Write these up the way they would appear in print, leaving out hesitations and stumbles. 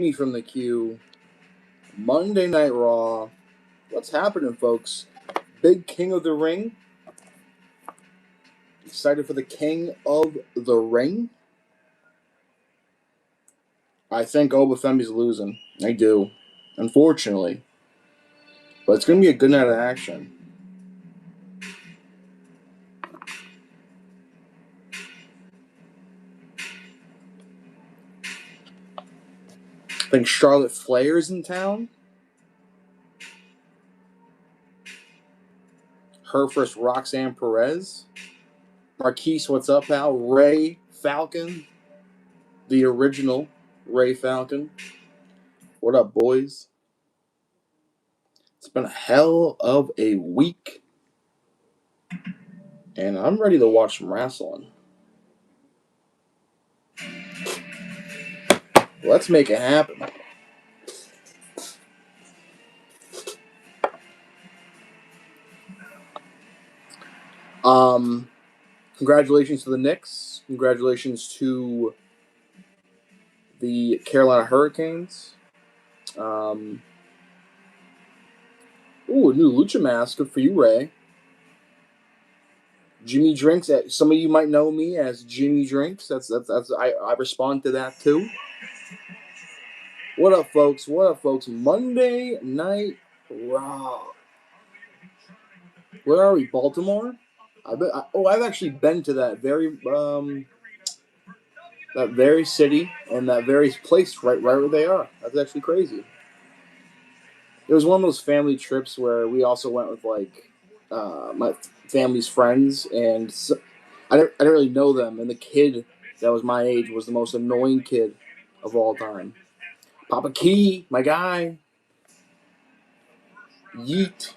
From the queue, Monday Night Raw. What's happening, folks? Big King of the Ring. Excited for the King of the Ring? I think Obafemi's losing. I do. Unfortunately. But it's going to be a good night of action. I think Charlotte Flair is in town. Her versus Roxanne Perez. Marquise, what's up, pal? Ray Falcon. The original Ray Falcon. What up, boys? It's been a hell of a week. And I'm ready to watch some wrestling. Let's make it happen. Congratulations to the Knicks. Congratulations to the Carolina Hurricanes. A new Lucha mask. Good for you, Ray. Jimmy Drinks. Some of you might know me as Jimmy Drinks. I respond to that too. What up, folks? What up, folks? Monday Night Raw. Where are we? Baltimore? I've actually been to that very city and that very place right where they are. That's actually crazy. It was one of those family trips where we also went with my family's friends, and I didn't really know them. And the kid that was my age was the most annoying kid of all time. Papa Key, my guy. Yeet.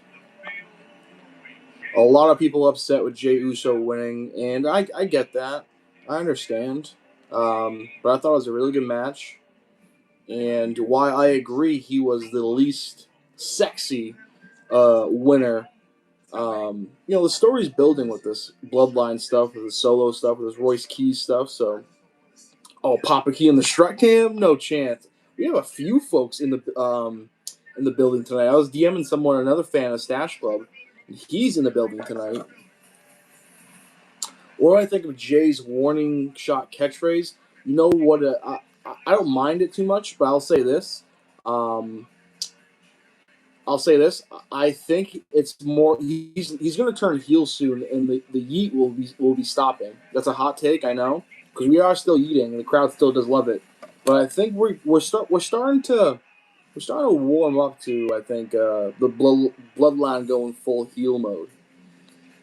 A lot of people upset with Jey Uso winning, and I get that. I understand. But I thought it was a really good match. And while I agree he was the least sexy winner, the story's building with this Bloodline stuff, with the Solo stuff, with this Royce Keys stuff. So, Papa Key in the strut cam? No chance. We have a few folks in the building tonight. I was DMing someone, another fan of Stash Club. He's in the building tonight. What do I think of Jay's warning shot catchphrase? You know what? I don't mind it too much, but I'll say this. I think it's more. He's going to turn heel soon, and the yeet will be stopping. That's a hot take, I know, because we are still yeeting, and the crowd still does love it. But I think we're starting to warm up to, I think, the bloodline going full heel mode.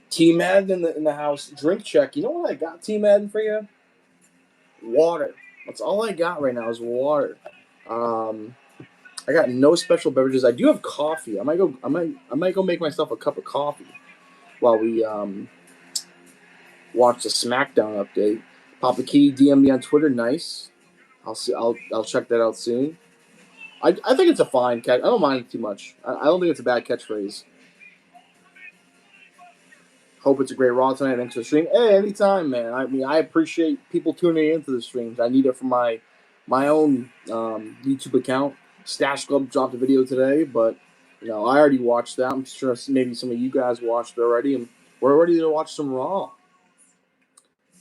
T Madden in the house. Drink check. You know what I got, T Madden, for you? Water. That's all I got right now is water. I got no special beverages. I do have coffee. I might go make myself a cup of coffee while we watch the SmackDown update. Papa Key DM me on Twitter. Nice. I'll check that out soon. I think it's a fine catch. I don't mind it too much. I don't think it's a bad catchphrase. Hope it's a great Raw tonight. Thanks for the stream. Hey, anytime, man. I mean, I appreciate people tuning into the streams. I need it for my own YouTube account. Stash Club dropped a video today, but I already watched that. I'm sure maybe some of you guys watched it already, and we're ready to watch some Raw.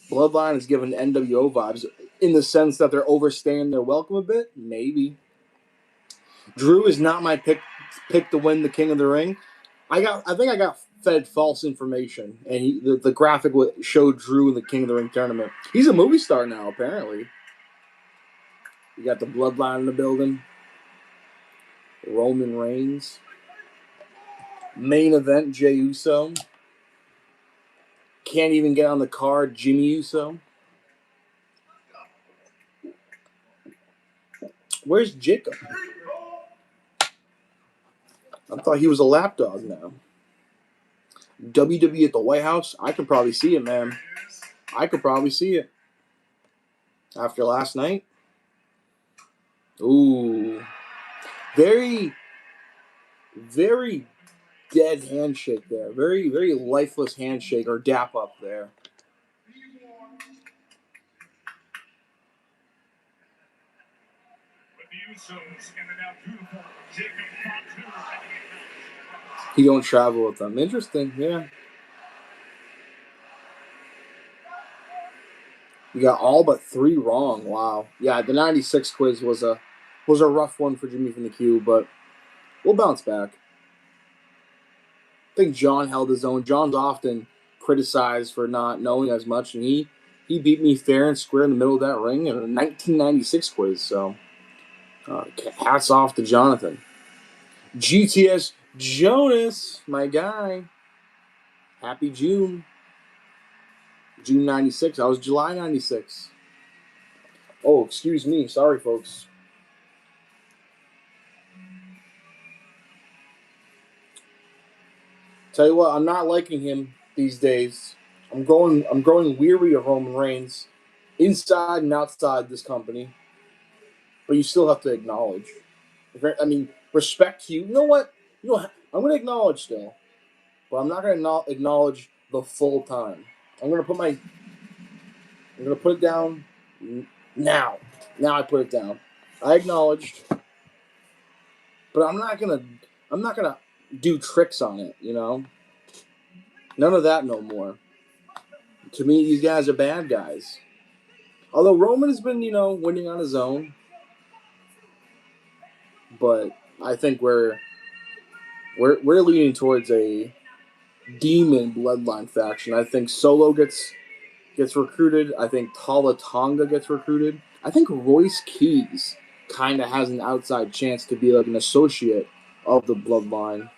Bloodline is giving NWO vibes in the sense that they're overstaying their welcome a bit. Maybe. Drew is not my pick to win the King of the Ring. I think I got fed false information, and the graphic showed Drew in the King of the Ring tournament. He's a movie star now, apparently. You got the Bloodline in the building. Roman Reigns. Main event, Jey Uso. Can't even get on the card, Jimmy Uso. Where's Jacob? I thought he was a lapdog now. WWE at the White House? I could probably see it, man. I could probably see it. After last night? Ooh. Very, very dead handshake there. Very, very lifeless handshake or dap up there. He don't travel with them. Interesting, yeah. You got all but 3 wrong. Wow. Yeah, the 96 quiz was a rough one for Jimmy from the Q, but we'll bounce back. I think John held his own. John's often criticized for not knowing as much, and he beat me fair and square in the middle of that ring in a 1996 quiz. So, hats off to Jonathan. GTS Jonas, my guy. Happy June. June 96. I was July 96. Oh, excuse me. Sorry, folks. Tell you what, I'm not liking him these days. I'm growing weary of Roman Reigns, inside and outside this company. But you still have to acknowledge. I mean, respect you. You know what? I'm going to acknowledge still, but I'm not going to acknowledge the full time. I'm going to put it down now. Now I put it down. I acknowledged, but I'm not gonna do tricks on it. You know, none of that no more. To me, these guys are bad guys. Although Roman has been, winning on his own, but I think we're leaning towards a demon bloodline faction. I think Solo gets recruited. I think Tala Tonga gets recruited. I think Royce Keys kind of has an outside chance to be like an associate of the bloodline.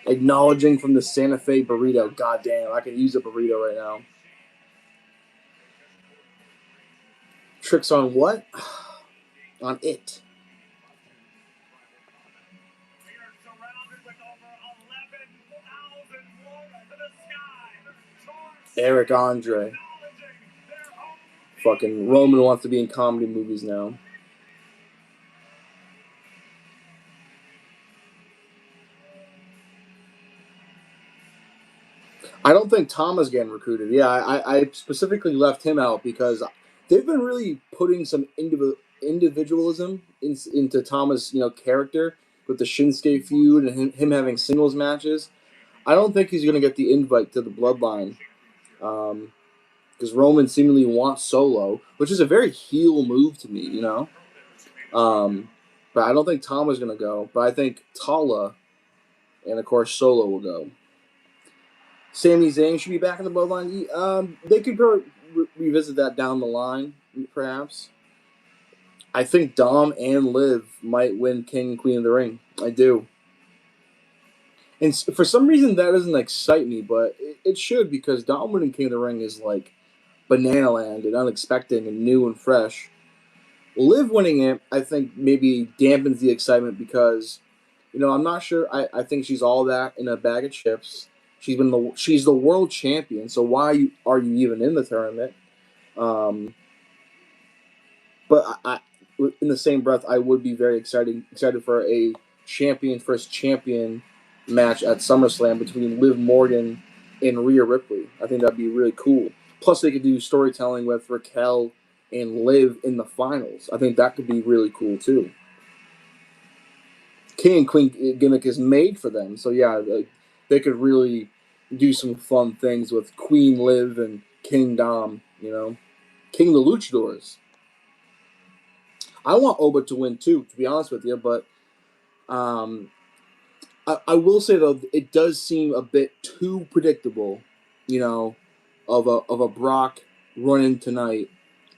Acknowledging from the Santa Fe burrito. God damn, I can use a burrito right now. Tricks on what? On it. Eric Andre. Fucking Roman wants to be in comedy movies now. I don't think Tom is getting recruited. Yeah, I specifically left him out because they've been really putting some individualism into Tama's character with the Shinsuke feud and him having singles matches. I don't think he's going to get the invite to the Bloodline because Roman seemingly wants Solo, which is a very heel move to me, But I don't think Tama's going to go. But I think Tala and, of course, Solo will go. Sami Zayn should be back in the Bloodline. They could probably revisit that down the line, perhaps. I think Dom and Liv might win King and Queen of the Ring. I do. And for some reason, that doesn't excite me, but it should because Dom winning King of the Ring is like banana land and unexpected and new and fresh. Liv winning it, I think, maybe dampens the excitement because, I'm not sure. I think she's all that in a bag of chips. She's the world champion, so why are you even in the tournament? But I, in the same breath, I would be very excited for a champion versus champion match at SummerSlam between Liv Morgan and Rhea Ripley. I think that'd be really cool. Plus, they could do storytelling with Raquel and Liv in the finals. I think that could be really cool too. King and Queen gimmick is made for them, so yeah, they could really do some fun things with Queen Liv and King Dom. King the Luchadors. I want Oba to win too, to be honest with you, but I will say though it does seem a bit too predictable, of a Brock run-in tonight.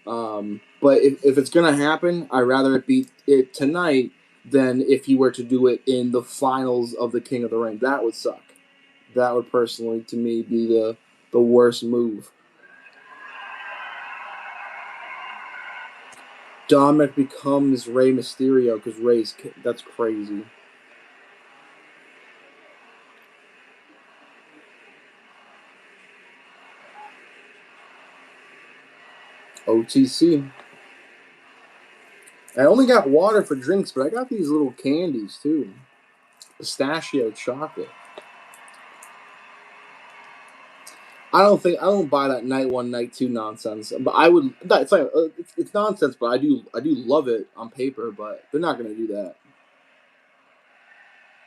But if it's gonna happen, I'd rather it be it tonight than if he were to do it in the finals of the King of the Ring. That would suck. That would personally, to me, be the worst move. Dominic becomes Rey Mysterio because that's crazy. OTC. I only got water for drinks, but I got these little candies too. Pistachio chocolate. I don't buy that night one, night two nonsense. But I would. It's like it's nonsense, but I do love it on paper. But they're not going to do that.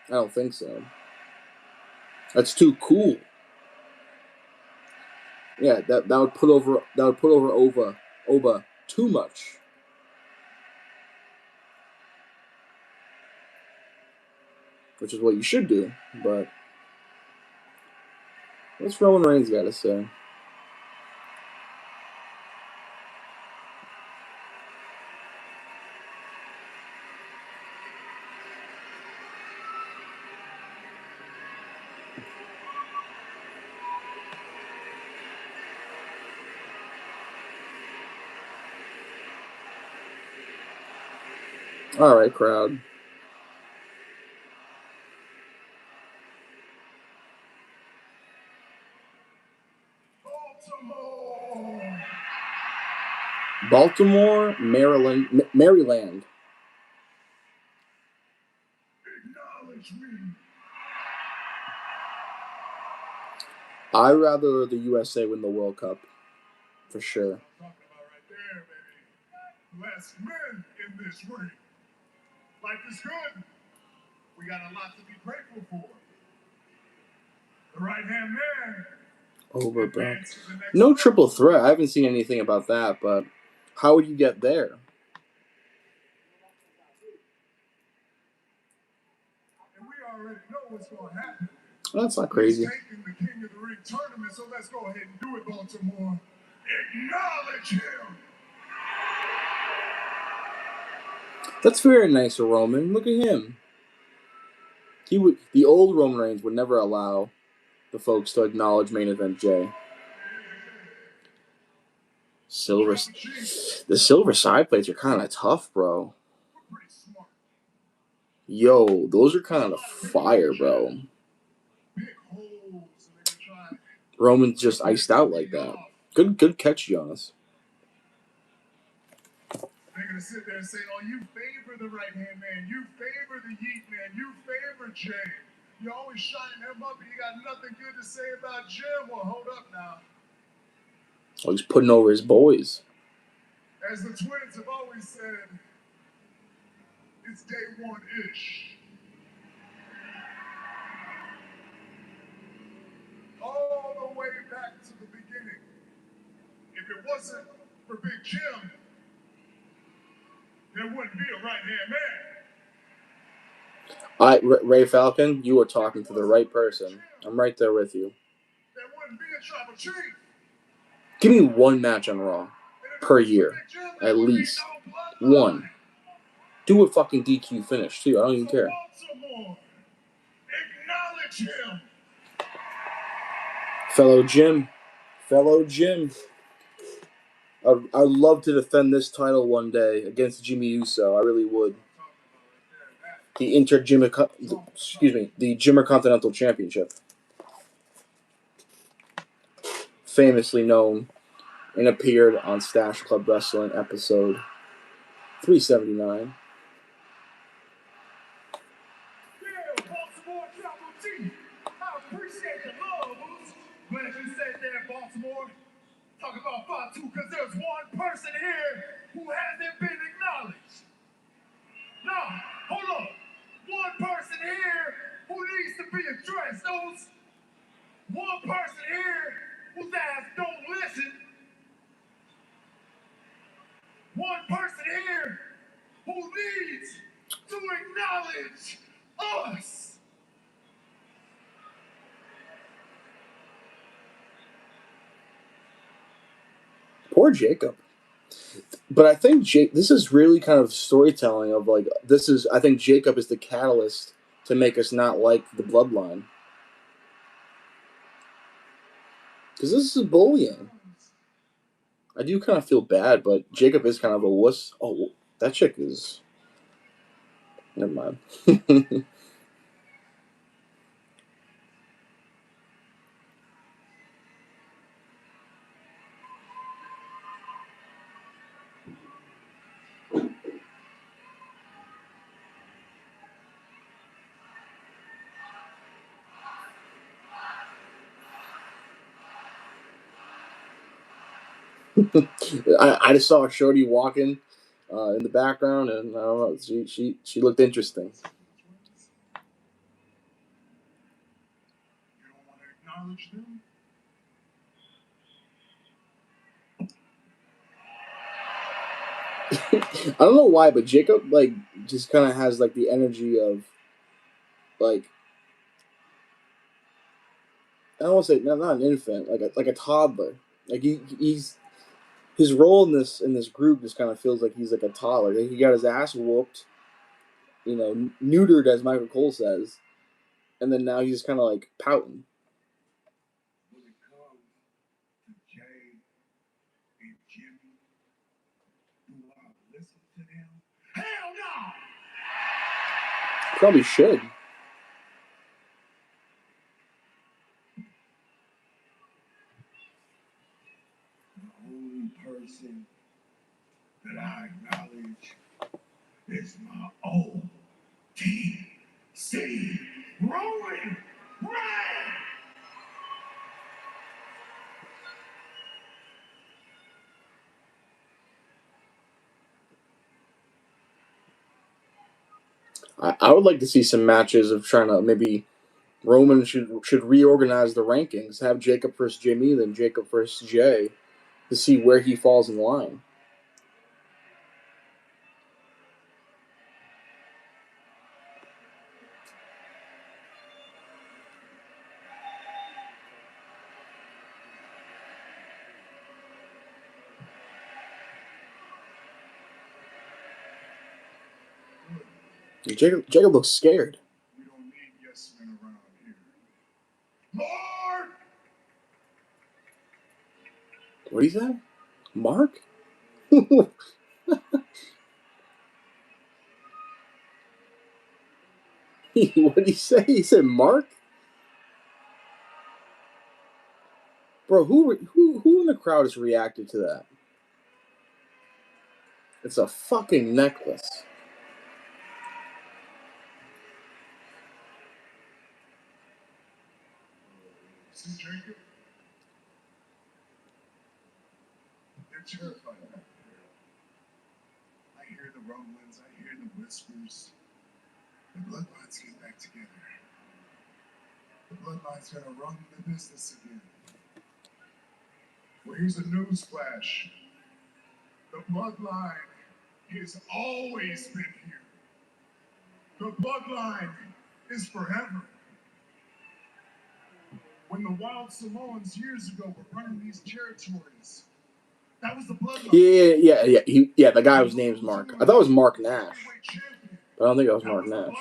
I don't think so. That's too cool. Yeah, that would put over Oba too much. Which is what you should do. But what's Roman Reigns got to say? All right, crowd. Baltimore, Maryland. I'd rather the USA win the World Cup, for sure. Less men in this ring. Life is good. We got a lot to be grateful for. The right hand man. Over back. No triple threat. I haven't seen anything about that, but how would you get there? And we already know what's going to happen. Well, that's not crazy. He's taking the King of the Ring tournament, so let's go ahead and do it, Baltimore. Acknowledge him. That's very nice of Roman. Look at him. The old Roman Reigns would never allow the folks to acknowledge main event Jay. The silver side plates are kind of tough, bro. Yo, those are kind of fire, bro. Roman's just iced out like that. Good catch, Jonas. They're going to sit there and say, oh, you favor the right-hand man. You favor the Yeet man. You favor Jay. You always shine him up and you got nothing good to say about Jim. Well, hold up now. Oh, he's putting over his boys. As the twins have always said, it's day one-ish. All the way back to the beginning. If it wasn't for Big Jim, there wouldn't be a right-hand man. Ray Falcon, you are talking to the right person. I'm right there with you. There wouldn't be a tribal chief. Give me one match on Raw per year, at least one. Do a fucking DQ finish too. I don't even care. Acknowledge him. Fellow Jim. I'd love to defend this title one day against Jimmy Uso. I really would. The Jimmer Continental Championship. Famously known and appeared on Stash Club Wrestling episode 379. Baltimore Triple G. I appreciate the love, Moose. Glad you said there, Baltimore. Talk about Fatu, because there's one person here who hasn't been acknowledged. No, hold on. One person here who needs to be addressed. Those one person here whose ass don't listen. One person here who needs to acknowledge us. Poor Jacob. But I think this is really kind of storytelling of like I think Jacob is the catalyst to make us not like the bloodline. Because this is bullying. I do kind of feel bad, but Jacob is kind of a wuss. Oh, that chick is. Never mind. I just saw Shorty walking in the background, and I don't know, she looked interesting. You don't want to acknowledge them? I don't know why, but Jacob like just kind of has like the energy of like I don't want to say not an infant, like a toddler. Like he's his role in this group just kind of feels like he's like a toddler. Like he got his ass whooped, neutered as Michael Cole says, and then now he's kind of like pouting. When it comes to Jay and Jimmy, do I listen to them? Hell no! Probably should. The only person that I acknowledge is my old DC Rolling Red! I would like to see some matches of trying to maybe Roman should reorganize the rankings, have Jacob versus Jimmy, then Jacob versus Jay, to see where he falls in line. Jacob looks scared. We don't need yes men around here. Lord! What did he say? Mark? What did he say? He said Mark? Bro, who in the crowd has reacted to that? It's a fucking necklace. See, Jacob? They're terrified back there. I hear the rumblings, I hear the whispers. The bloodline's getting back together. The bloodline's gonna run the business again. Well, here's a news flash. The bloodline has always been here. The bloodline is forever. When the Wild Samoans years ago were running these territories, that was the bloodline. Yeah. The guy whose name's Mark. I thought it was Mark Nash, but I don't think it was Mark Nash.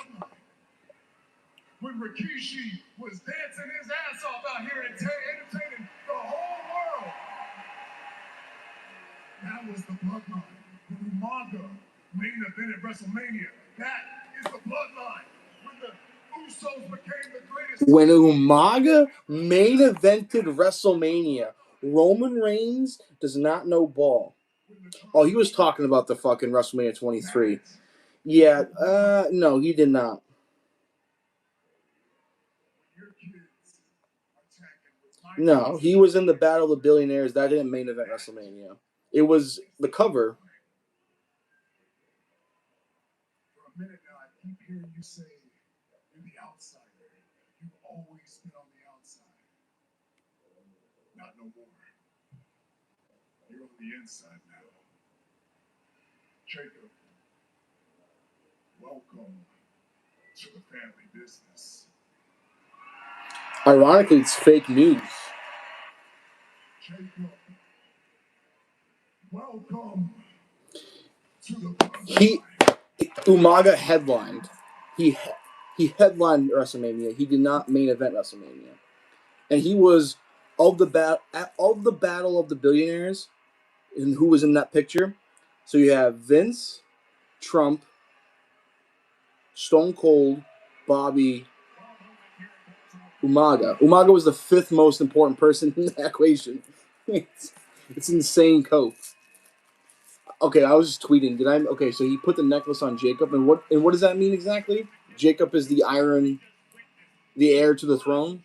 When Rikishi was dancing his ass off out here entertaining the whole world, that was the bloodline. When Umaga main event at WrestleMania, that is the bloodline. When the Usos became the greatest. When Umaga main evented WrestleMania, Roman Reigns does not know ball. Oh, he was talking about the fucking WrestleMania 23. Yeah, no, he did not. No, he was in the Battle of the Billionaires. That didn't main event WrestleMania. It was the cover. For a minute now, I keep hearing you say you're the outsider. You've always been on the outside. Not no more. You're on the inside now. Jacob, welcome to the family business. Ironically, it's fake news. Jacob, welcome to the Umaga headlined. He headlined WrestleMania. He did not main event WrestleMania, and he was of the Battle of the Billionaires. And who was in that picture? So you have Vince, Trump, Stone Cold, Bobby, Umaga. Umaga was the fifth most important person in the equation. It's insane coke. Okay, I was just tweeting. Okay, so he put the necklace on Jacob, and what does that mean exactly? Jacob is the heir to the throne.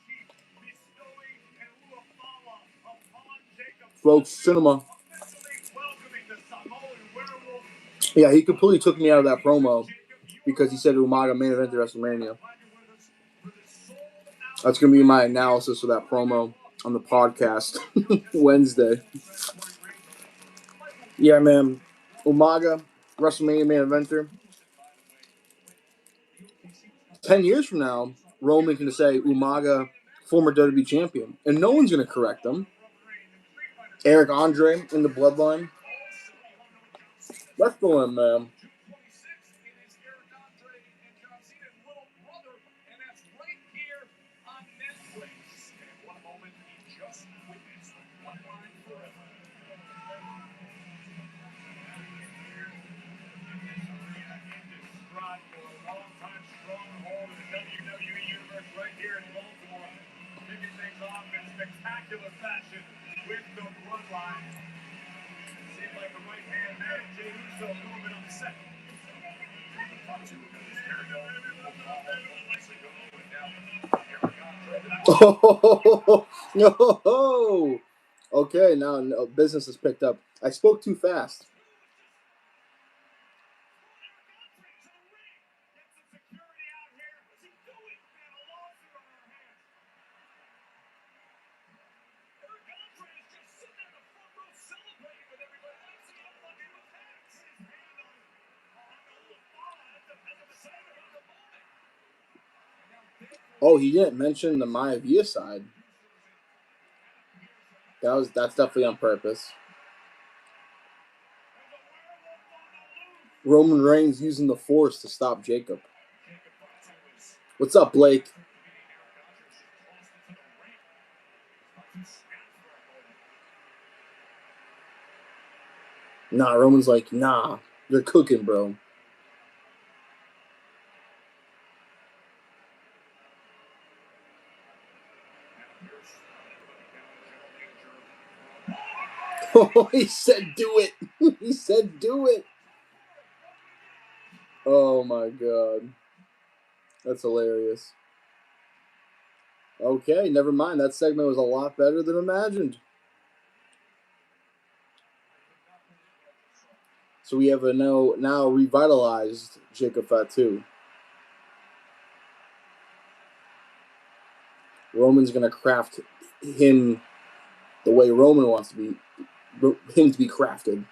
Folks, cinema. Yeah, he completely took me out of that promo because he said Umaga main event at WrestleMania. That's going to be my analysis of that promo on the podcast Wednesday. Yeah, man. Umaga, WrestleMania main eventer. 10 years from now, Roman can say Umaga, former WWE champion, and no one's going to correct him. Eric Andre in the bloodline. Let's go in, man. Spectacular fashion with the bloodline. Seemed like the right hand man, Jay Uso, a little bit upset. No. Okay, now business has picked up. I spoke too fast. Oh, he didn't mention the Maivia side. That's definitely on purpose. Roman Reigns using the Force to stop Jacob. What's up, Blake? Nah, Roman's like, nah, you're cooking, bro. Oh, he said do it. He said do it. Oh my god. That's hilarious. Okay, never mind. That segment was a lot better than imagined. So we have a now revitalized Jacob Fatu. Roman's gonna craft him the way Roman wants to be him to be crafted.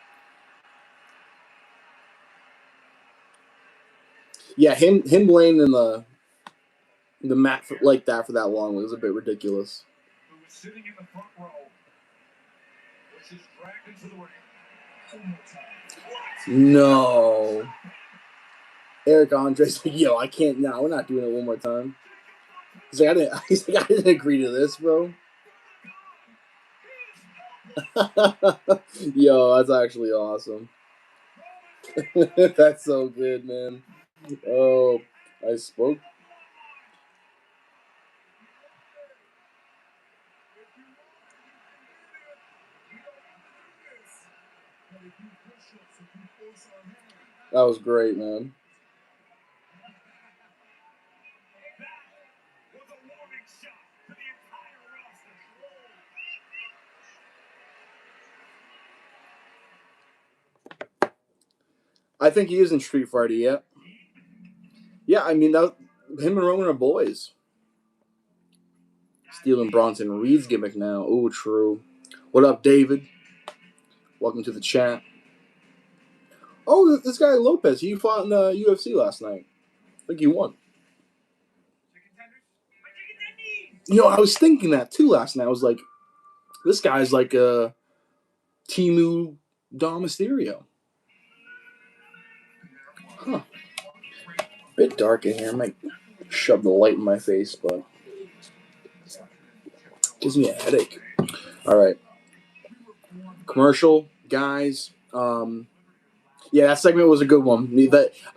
Yeah, him laying in the mat like that for that long was a bit ridiculous. Who was sitting in the front row, was just dragged into the ring. No. Eric Andre's like, yo, I can't. No, we're not doing it one more time. He's like, I didn't agree to this, bro. Yo, that's actually awesome. That's so good, man. Oh, I spoke. That was great, man. I think he is in Street Fighter yet. Yeah, I mean, him and Roman are boys. Stealing Bronson Reed's gimmick now. Ooh, true. What up, David? Welcome to the chat. Oh, this guy Lopez, he fought in the UFC last night. I think he won. You know, I was thinking that too last night. I was like, this guy's like a Timu Dom Mysterio. Huh. Bit dark in here. I might shove the light in my face, but gives me a headache. All right. Commercial, guys. Yeah, that segment was a good one.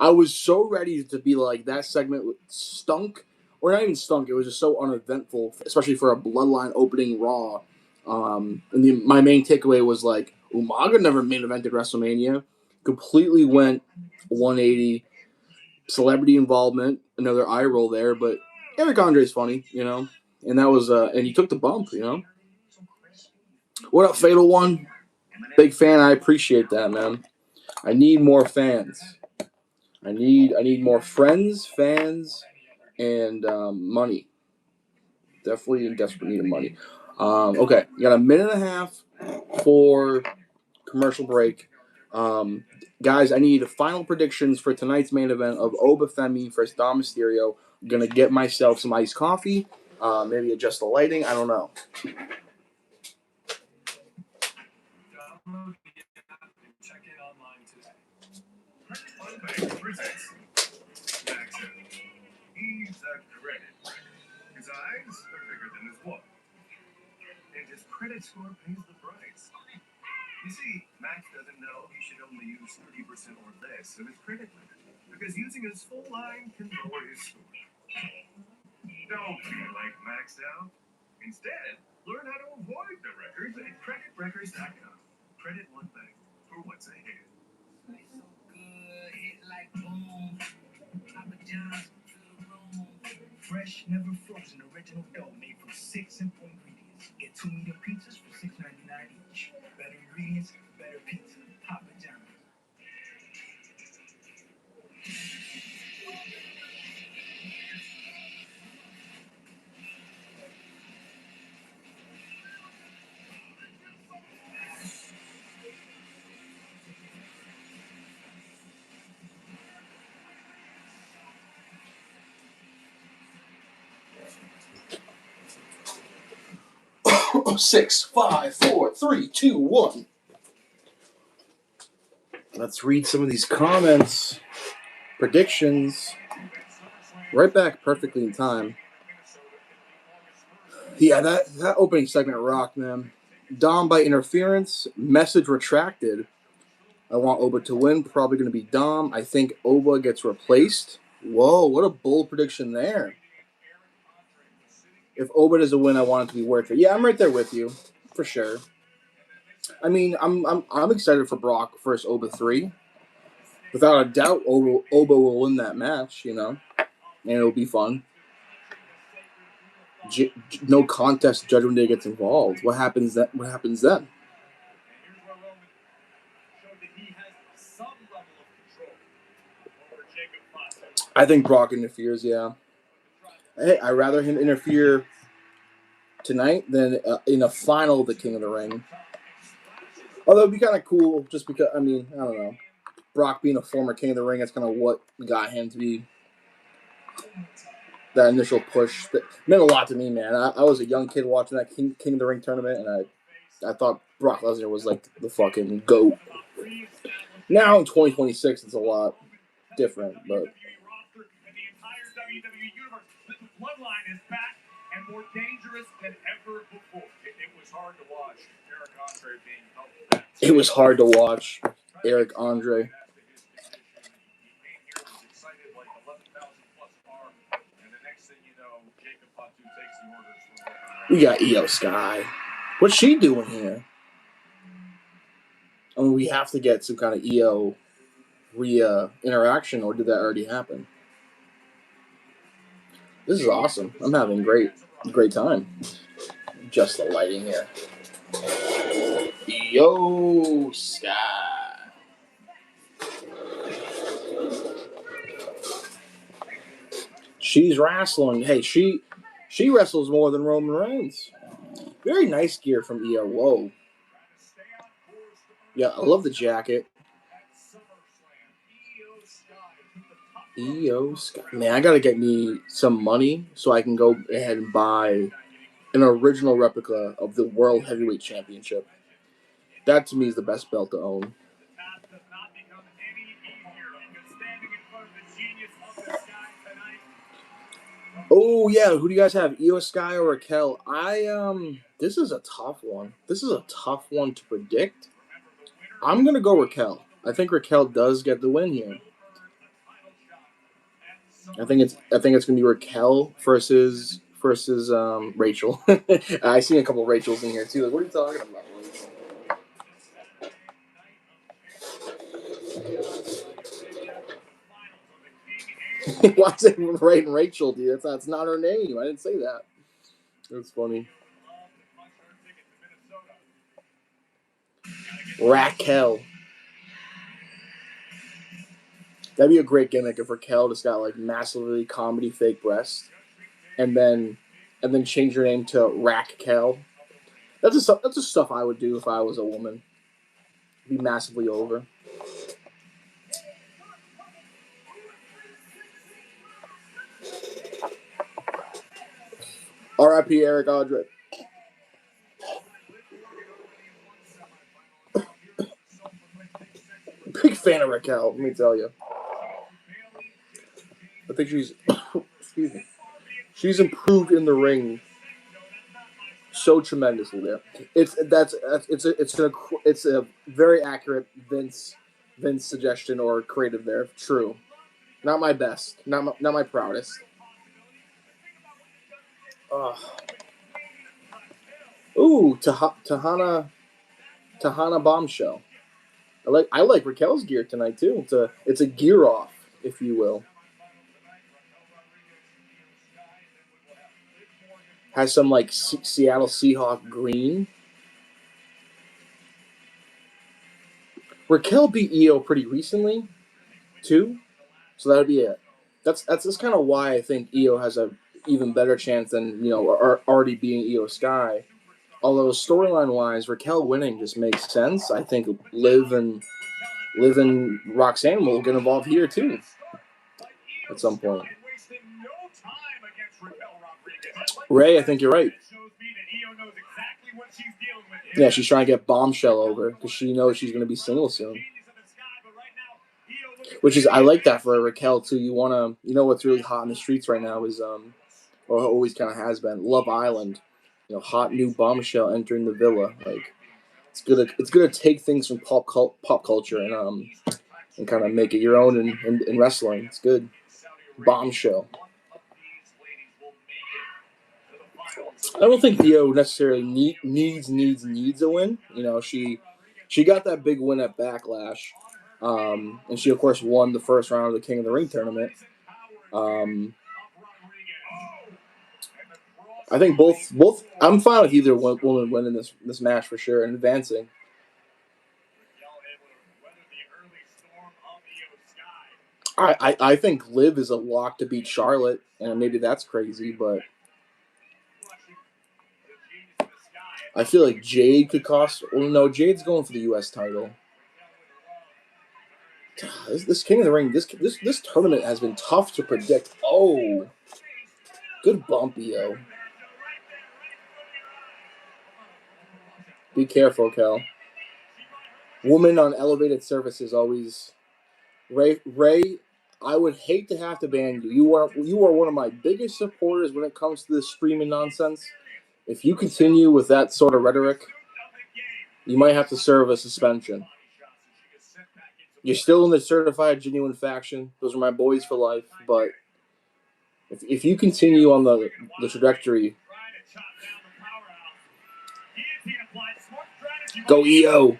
I was so ready to be like, that segment stunk, or not even stunk. It was just so uneventful, especially for a Bloodline opening Raw. And my main takeaway was like, Umaga never main evented WrestleMania. Completely went 180. Celebrity involvement, another eye roll there, but Eric Andre's funny, you know, and that was and he took the bump, you know. What up, Fatal One? Big fan. I appreciate that, man. I need more fans. I need more friends, fans, and money. Definitely in desperate need of money. Okay, you got a minute and a half for commercial break. Guys, I need final predictions for tonight's main event of Obafemi versus Dom Mysterio. I'm gonna get myself some iced coffee. Maybe adjust the lighting. I don't know. Download the app and check it online today. OnBank presents Max Out. He's a credit writer. His eyes are bigger than his wallet. And his credit score pays the price. You see, Max doesn't know he should only use 30% or less of his credit limit, because using his full line can lower his score. Don't be like Max out. Instead, learn how to avoid the records at creditrecords.com. Credit One Bank for what's ahead. It's so good, hit like boom. Papa John's to the room. Fresh, never frozen, original dough made from 6 simple ingredients. Get 2 medium pizzas for $6.99 each. Better ingredients, better pizza. Papa John's. Six, 5, 4, 3, 2, 1. Let's read some of these comments. Predictions. Right back perfectly in time. Yeah, that opening segment rocked, man. Dom by interference. Message retracted. I want Oba to win. Probably going to be Dom. I think Oba gets replaced. Whoa, what a bold prediction there. If Oba doesn't win, I want it to be worth it. Yeah, I'm right there with you, for sure. I mean, I'm excited for Brock versus Oba 3. Without a doubt, Oba will win that match, you know, and it'll be fun. No contest. Judgment Day gets involved. What happens then? I think Brock interferes. Yeah. Hey, I'd rather him interfere tonight than in a final of the King of the Ring. Although it'd be kind of cool, just because. I mean, I don't know. Brock being a former King of the Ring, that's kind of what got him to be that initial push. That meant a lot to me, man. I was a young kid watching that King of the Ring tournament, and I thought Brock Lesnar was like the fucking GOAT. Now in 2026, it's a lot different, but. Bloodline is back and more dangerous than ever before. It was hard to watch Eric Andre being held back. It was hard to watch Eric Andre. We got Io Sky. What's she doing here? I mean, we have to get some kind of Io Rhea interaction, or did that already happen? This is awesome. I'm having great time. Just the lighting here. Io Sky. She's wrestling. Hey, she wrestles more than Roman Reigns. Very nice gear from Io. Whoa. Yeah, I love the jacket. Io Sky. Man, I gotta get me some money so I can go ahead and buy an original replica of the World Heavyweight Championship. That to me is the best belt to own. Oh yeah, who do you guys have? Io Sky or Raquel? This is a tough one. This is a tough one to predict. I'm gonna go Raquel. I think Raquel does get the win here. I think it's gonna be Raquel versus Rachel. I see a couple of Rachels in here too. Like, what are you talking about, Rachel? Why is it writing Rachel, dude? That's not her name. I didn't say that. That's funny. Raquel. That'd be a great gimmick if Raquel just got like massively comedy fake breasts, and then change her name to Raquel. That's the stuff I would do if I was a woman. Be massively over. R.I.P. Eric Aldrich. Big fan of Raquel, let me tell you. I think she's excuse me. She's improved in the ring so tremendously there. It's a very accurate Vince suggestion or creative there. True. Not my best. Not my proudest. Ooh, Tahana Bombshell. I like Raquel's gear tonight too. It's a gear off, if you will. Has some like Seattle Seahawk green. Raquel beat Io pretty recently, too. So that'd be it. That's kind of why I think Io has a even better chance than already being Io Sky. Although storyline wise, Raquel winning just makes sense. I think Liv and Roxanne will get involved here too at some point. Ray, I think you're right. Yeah, she's trying to get Bombshell over because she knows she's going to be single soon. Which is, I like that for Raquel too. What's really hot in the streets right now is, or always kind of has been, Love Island. Hot new bombshell entering the villa. Like, it's gonna take things from pop culture and kind of make it your own in wrestling. It's good. Bombshell. I don't think Io necessarily needs a win. She got that big win at Backlash, and she of course won the first round of the King of the Ring tournament. I think both. I'm fine with either woman winning this match for sure and advancing. I think Liv is a lock to beat Charlotte, and maybe that's crazy, but I feel like Jade could cost. Well, no, Jade's going for the U.S. title. This King of the Ring, this tournament has been tough to predict. Oh, good bump, Io. Be careful, Kel. Woman on elevated surfaces always. Ray, I would hate to have to ban you. You are one of my biggest supporters when it comes to this streaming nonsense. If you continue with that sort of rhetoric, you might have to serve a suspension. You're still in the certified genuine faction. Those are my boys for life. But if you continue on the trajectory, go Io.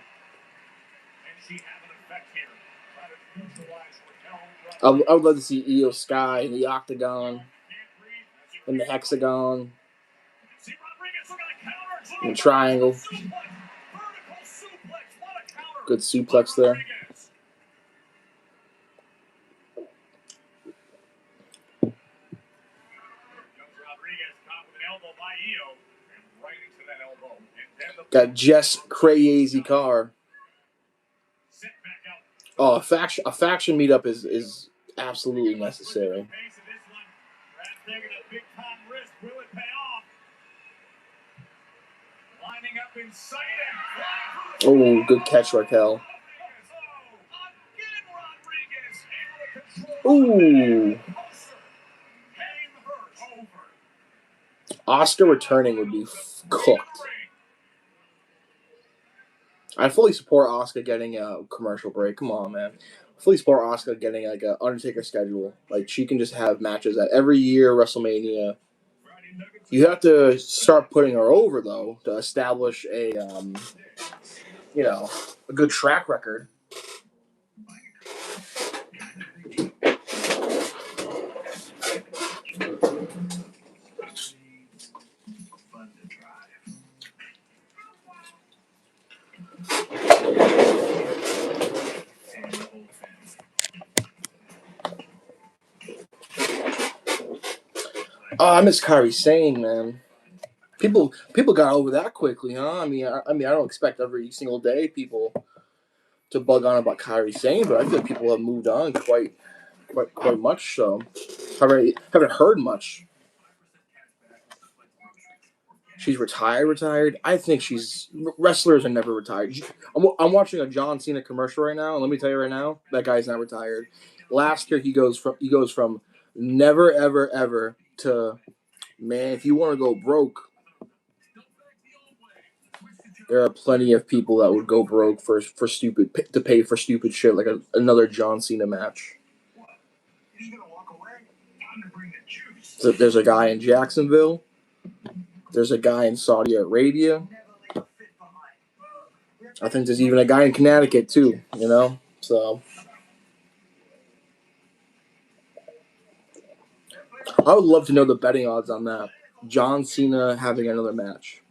I would love to see Io Sky in the Octagon, in the Hexagon, in the Triangle. Good suplex there. Got Jess Crazy Car. Oh, a faction meetup is absolutely necessary. Oh, good catch, Raquel. Ooh. Oscar returning would be cooked. I fully support Asuka getting a commercial break. Come on, man. I fully support Asuka getting like an Undertaker schedule. Like, she can just have matches at every year WrestleMania. You have to start putting her over though to establish a good track record. Oh, I miss Kairi Sane, man. People got over that quickly, huh? I mean, I don't expect every single day people to bug on about Kairi Sane, but I feel like people have moved on quite much. So, haven't heard much. She's retired. I think wrestlers are never retired. I'm watching a John Cena commercial right now, and let me tell you right now, that guy's not retired. Last year he goes from never ever to, man, if you want to go broke, there are plenty of people that would go broke for stupid to pay for stupid shit like another John Cena match. So there's a guy in Jacksonville. There's a guy in Saudi Arabia. I think there's even a guy in Connecticut too, you know? So I would love to know the betting odds on that. John Cena having another match.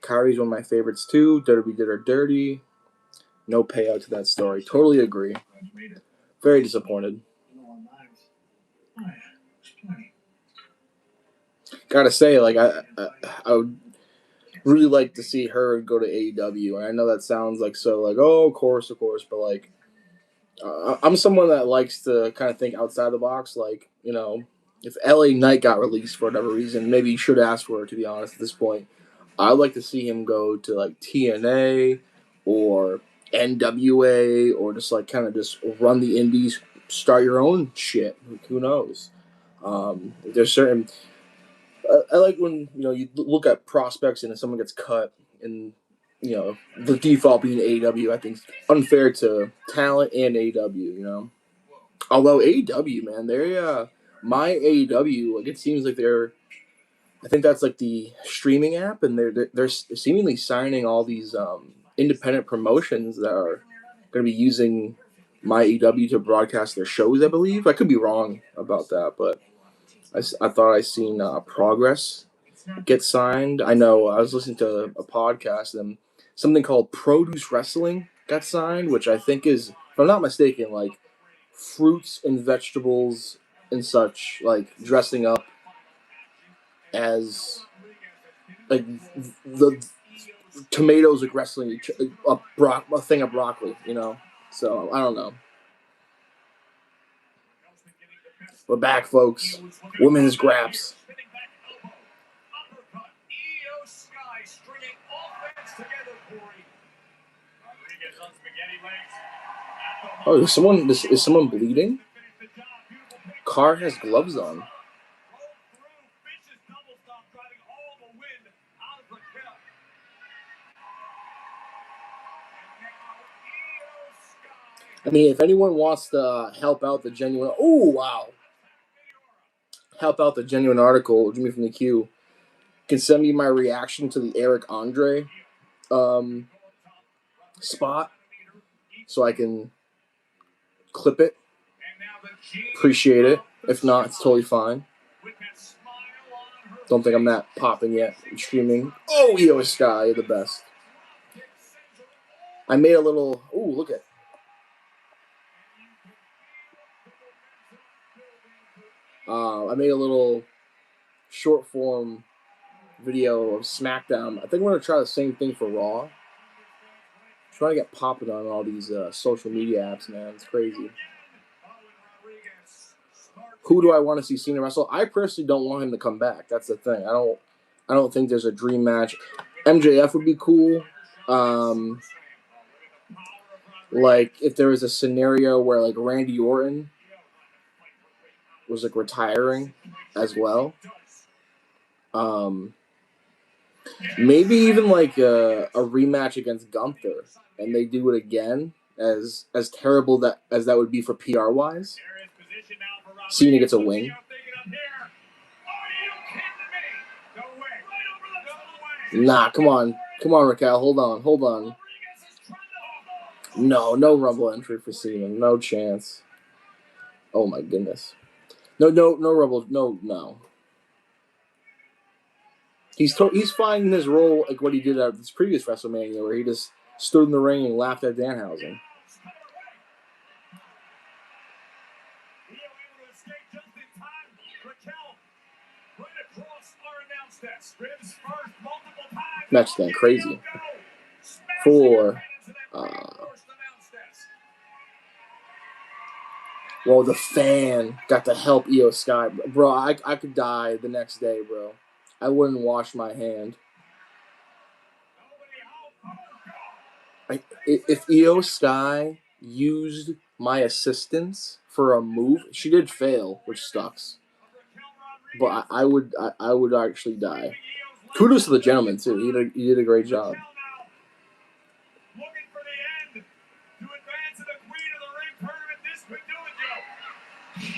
Kairi's one of my favorites too. Dirty did her dirty. No payout to that story. Totally agree. Very disappointed. Gotta say, like I would really like to see her go to AEW, and I know that sounds like oh, of course, but like I'm someone that likes to kind of think outside the box. Like, you know, if LA Knight got released for whatever reason, maybe you should ask for it. To be honest, at this point, I'd like to see him go to like TNA or NWA or just like kind of just run the indies, start your own shit. Who knows? There's certain. I like when you look at prospects and if someone gets cut and the default being AEW. I think it's unfair to talent and AEW. Although AEW, man, they're my AEW, like it seems like they're. I think that's like the streaming app, and they're seemingly signing all these independent promotions that are going to be using my AEW to broadcast their shows. I believe I could be wrong about that, but I thought I seen Progress get signed. I know I was listening to a podcast and something called Produce Wrestling got signed, which I think is, if I'm not mistaken, like fruits and vegetables and such, like dressing up as like the tomatoes like wrestling a thing of broccoli, So I don't know. We're back, folks. Women's graps. Oh, is someone bleeding? Carr has gloves on. I mean, if anyone wants to help out the genuine... Oh, wow. Help out the genuine article, Jimmy from the Q, can send me my reaction to the Eric Andre spot so I can clip it. Appreciate it. If not, it's totally fine. Don't think I'm that popping yet. I'm streaming. Oh, Io Sky, you're the best. I made a little... Ooh, look at... I made a little short form video of SmackDown. I think we're going to try the same thing for Raw. I'm trying to get popping on all these social media apps, man. It's crazy. Who do I want to see Cena wrestle? I personally don't want him to come back. That's the thing. I don't think there's a dream match. MJF would be cool. Like if there was a scenario where like Randy Orton was like retiring as well. Maybe even like a rematch against Gunther, and they do it again. As terrible as that would be for PR wise, Cena gets a win. Nah, come on, Raquel, hold on. No Rumble entry for Cena, no chance. Oh my goodness, no Rumble, no. He's finding his role like what he did at this previous WrestleMania, where he just stood in the ring and laughed at Danhausen. escaped just in time. Raquel right across our announce desk. Ribs first multiple times. Match then crazy. For well, the fan got to help Io Sky, bro. I could die the next day, bro. I wouldn't wash my hand. If Io Sky used my assistance for a move, she did fail, which sucks. But I would actually die. Kudos to the gentleman too. He did a great job.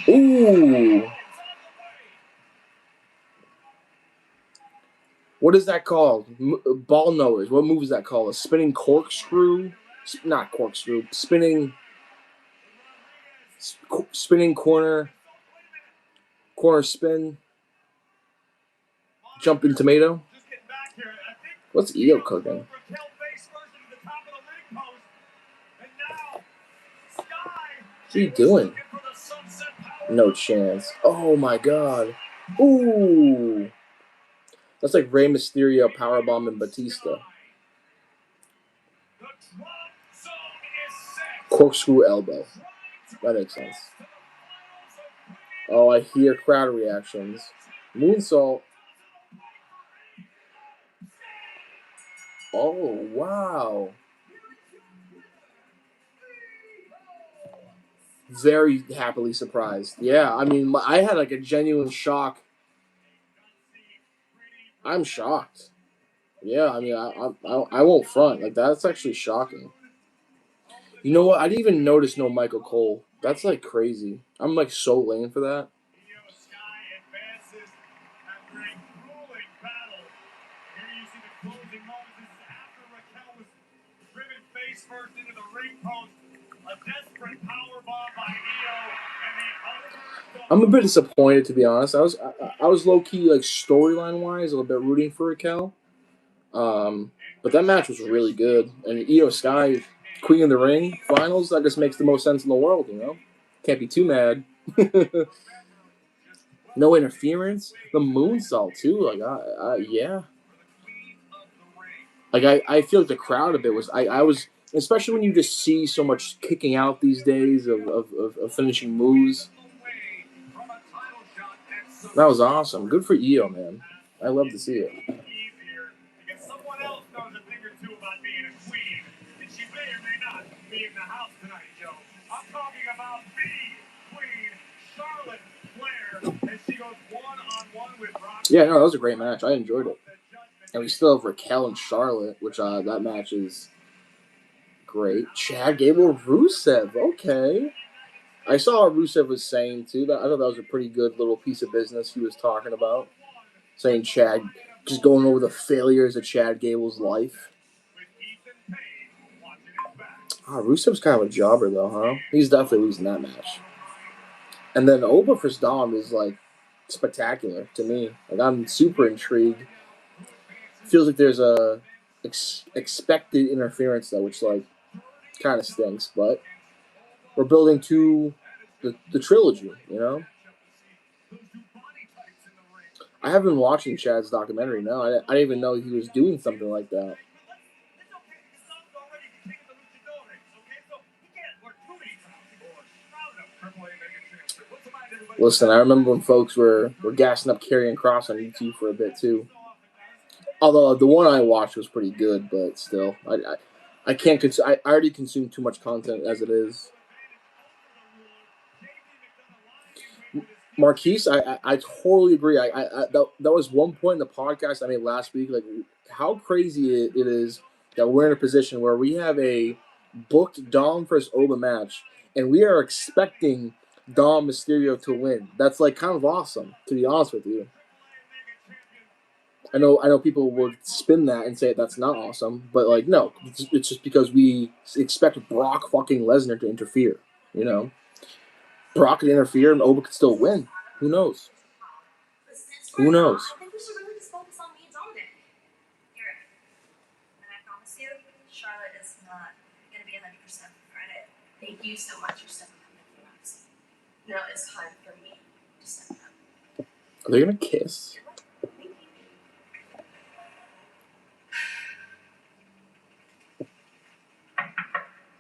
Ooh. What is that called? Ball knowers. What move is that called? A spinning corkscrew? Not corkscrew. Spinning corner spin. Jumping tomato. What's Io cooking? What's he doing? No chance. Oh my god. Ooh. That's like Rey Mysterio powerbombing Batista. Corkscrew elbow. That makes sense. Oh, I hear crowd reactions. Moonsault. Oh, wow. Very happily surprised. Yeah, I mean, I had like a genuine shock. I'm shocked. Yeah, I mean, I won't front. Like, that's actually shocking. You know what? I didn't even notice no Michael Cole. That's like crazy. I'm like so lame for that. First into the ring post, a desperate power bomb by Io, and the I'm a bit disappointed, to be honest. I was low key like storyline wise a little bit rooting for Raquel, but that match was really good. And Io Sky, Queen of the Ring finals, that just makes the most sense in the world. You know, can't be too mad. No interference. The moonsault too. Like yeah. Like I feel like the crowd a bit was I was. Especially when you just see so much kicking out these days of finishing moves. That was awesome. Good for Io, man. I love to see it. Someone else knows a thing or two about being a queen, and she may or may not be in the house tonight, Joe. I'm talking about the queen, Charlotte Flair, as she goes one-on-one with Rock. Yeah, no, that was a great match. I enjoyed it. And we still have Raquel and Charlotte, which that match is great. Chad Gable, Rusev. Okay. I saw what Rusev was saying, too. I thought that was a pretty good little piece of business he was talking about. Saying Chad, just going over the failures of Chad Gable's life. Rusev's kind of a jobber, though, huh? He's definitely losing that match. And then Oba for Dom is, like, spectacular to me. Like, I'm super intrigued. Feels like there's a expected interference, though, which, like, kind of stinks, but we're building to the trilogy, you know? I have been watching Chad's documentary now. I didn't even know he was doing something like that. Listen, I remember when folks were gassing up Karrion Kross on YouTube for a bit, too. Although the one I watched was pretty good, but still, I can't. I already consume too much content as it is. Marquise, I totally agree. That was one point in the podcast I made last week. Like, how crazy it is that we're in a position where we have a booked Dom vs. Oba match, and we are expecting Dom Mysterio to win. That's like kind of awesome, to be honest with you. I know people would spin that and say that's not awesome, but like no, it's just because we expect Brock fucking Lesnar to interfere. You know, Brock could interfere and Oba could still win. Who knows? Who knows? I think we should really just focus on me and Dominic. You're right. And I promise you, Charlotte is not going to be 100% credit. Thank you so much for stepping up for us. Now it's time for me. Are they gonna kiss?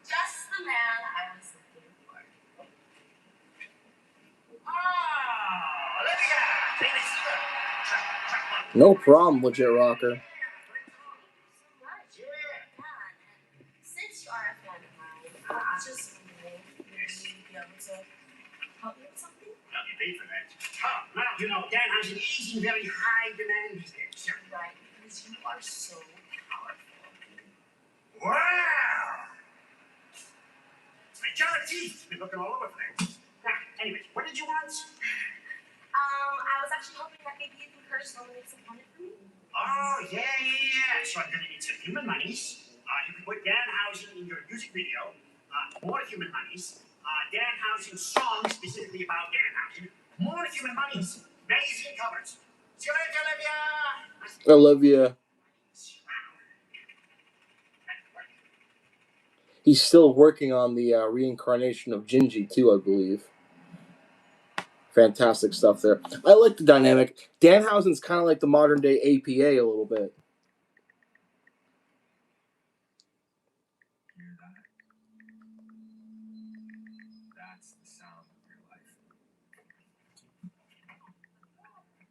Just the man I was looking for. Oh, look at that! Take this look. No problem, legit rocker. Since you are a fan of mine, I was just wondering, would you be able to help me with something? I'll be paid for that. Oh, well, you know, Dan has an easy, very high demand these days. Right, because you are so powerful. Wow! My jar of teeth. Been looking all over things. Now, anyways, what did you want? I was actually hoping that maybe you can curse someone makes a point for me. Oh, yeah. So I'm gonna need some human monies. You can put Danhausen in your music video. More human monies. Danhausen songs specifically about Danhausen. More human monies. Magazine covers. See you later, Olivia. Olivia. He's still working on the reincarnation of Gingy too, I believe. Fantastic stuff there. I like the dynamic. Danhausen's kind of like the modern day APA a little bit. Hear that? That's the sound of your life.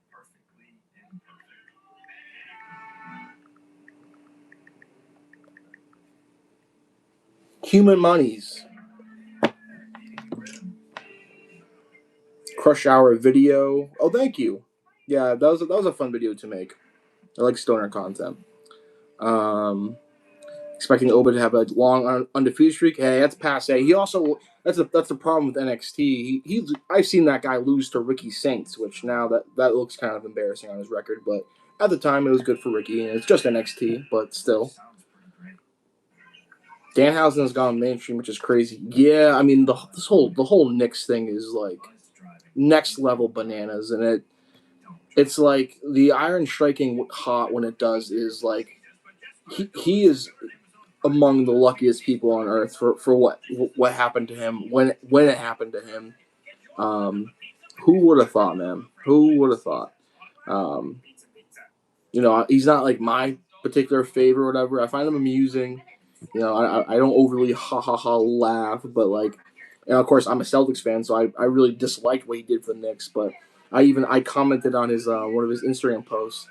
Perfectly imperfect. Human Monies. Crush Hour video. Oh, thank you. Yeah, that was a fun video to make. I like stoner content. Expecting Oba to have a long undefeated streak. Hey, that's passe. He also that's the problem with NXT. I've seen that guy lose to Ricky Saints, which now that looks kind of embarrassing on his record. But at the time, it was good for Ricky, and it's just NXT, but still. Danhausen has gone mainstream, which is crazy. Yeah, I mean the whole Knicks thing is like next level bananas, and it's like the iron striking hot when it does is like he is among the luckiest people on earth for what happened to him when it happened to him. Who would have thought, man? Who would have thought? He's not like my particular favorite or whatever. I find him amusing. I don't overly ha ha ha laugh, but like, and of course I'm a Celtics fan, so I really disliked what he did for the Knicks. But I commented on his one of his Instagram posts,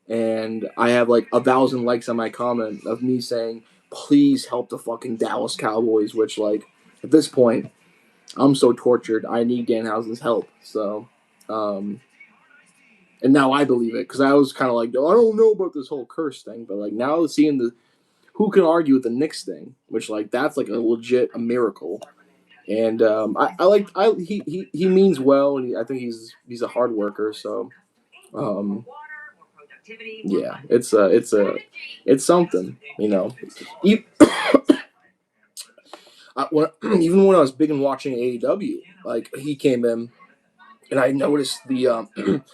and I have like 1,000 likes on my comment of me saying, "Please help the fucking Dallas Cowboys." Which like at this point, I'm so tortured. I need Danhausen's help. So, and now I believe it because I was kind of like, I don't know about this whole curse thing, but like now seeing who can argue with the Knicks thing, which like that's like a miracle. And he means well, and I think he's a hard worker. So yeah, it's something, Even when I was big in watching AEW, like he came in, and I noticed the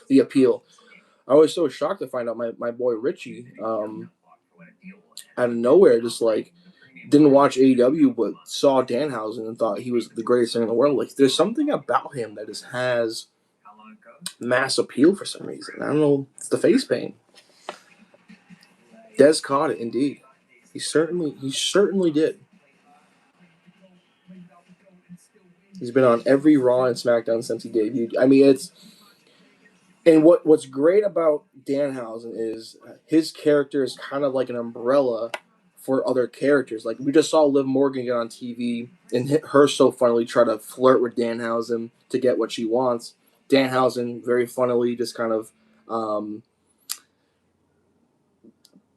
the appeal. I was so shocked to find out my boy Richie out of nowhere just like didn't watch AEW but saw Danhausen and thought he was the greatest thing in the world. Like there's something about him that just has mass appeal for some reason. I don't know. It's the face paint. Des caught it indeed. He certainly did. He's been on every Raw and SmackDown since he debuted. I mean, what's great about Danhausen is his character is kind of like an umbrella for other characters. Like we just saw Liv Morgan get on TV and her so funnily try to flirt with Danhausen to get what she wants. Danhausen very funnily just kind of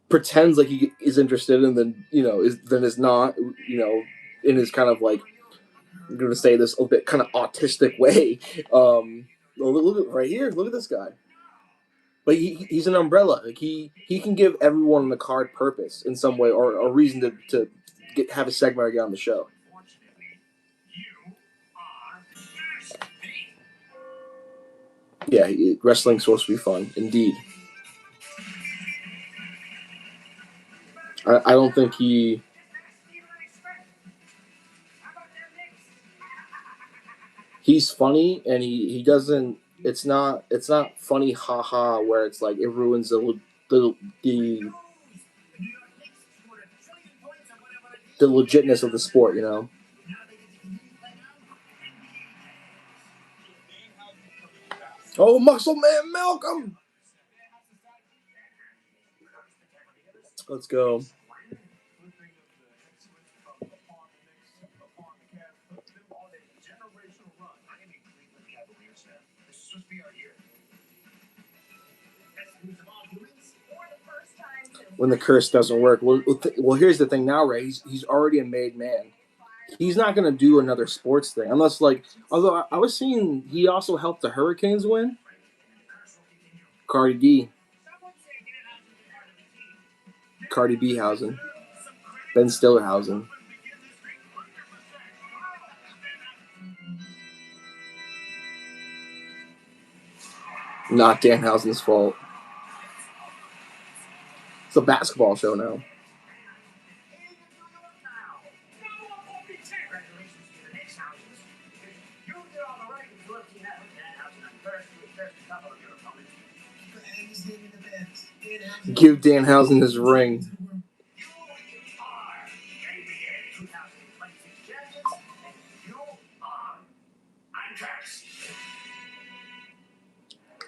pretends like he is interested and then is not, in his kind of like, I'm going to say this a bit kind of autistic way. Look right here. Look at this guy. But he's an umbrella. Like he can give everyone on the card purpose in some way or a reason to have a segment or get on the show. Yeah, wrestling's supposed to be fun, indeed. I don't think he's funny and he doesn't it's not funny, haha, where it's like it ruins the the legitness of the sport, you know. Oh, Muscle Man Malcolm! Let's go. When the curse doesn't work, well, here's the thing now, Ray. He's already a made man. He's not gonna do another sports thing unless, like, although I was seeing he also helped the Hurricanes win. Cardi B Hausen, Ben Stillerhausen. Not Danhausen's fault. It's a basketball show now. Give Danhausen his ring.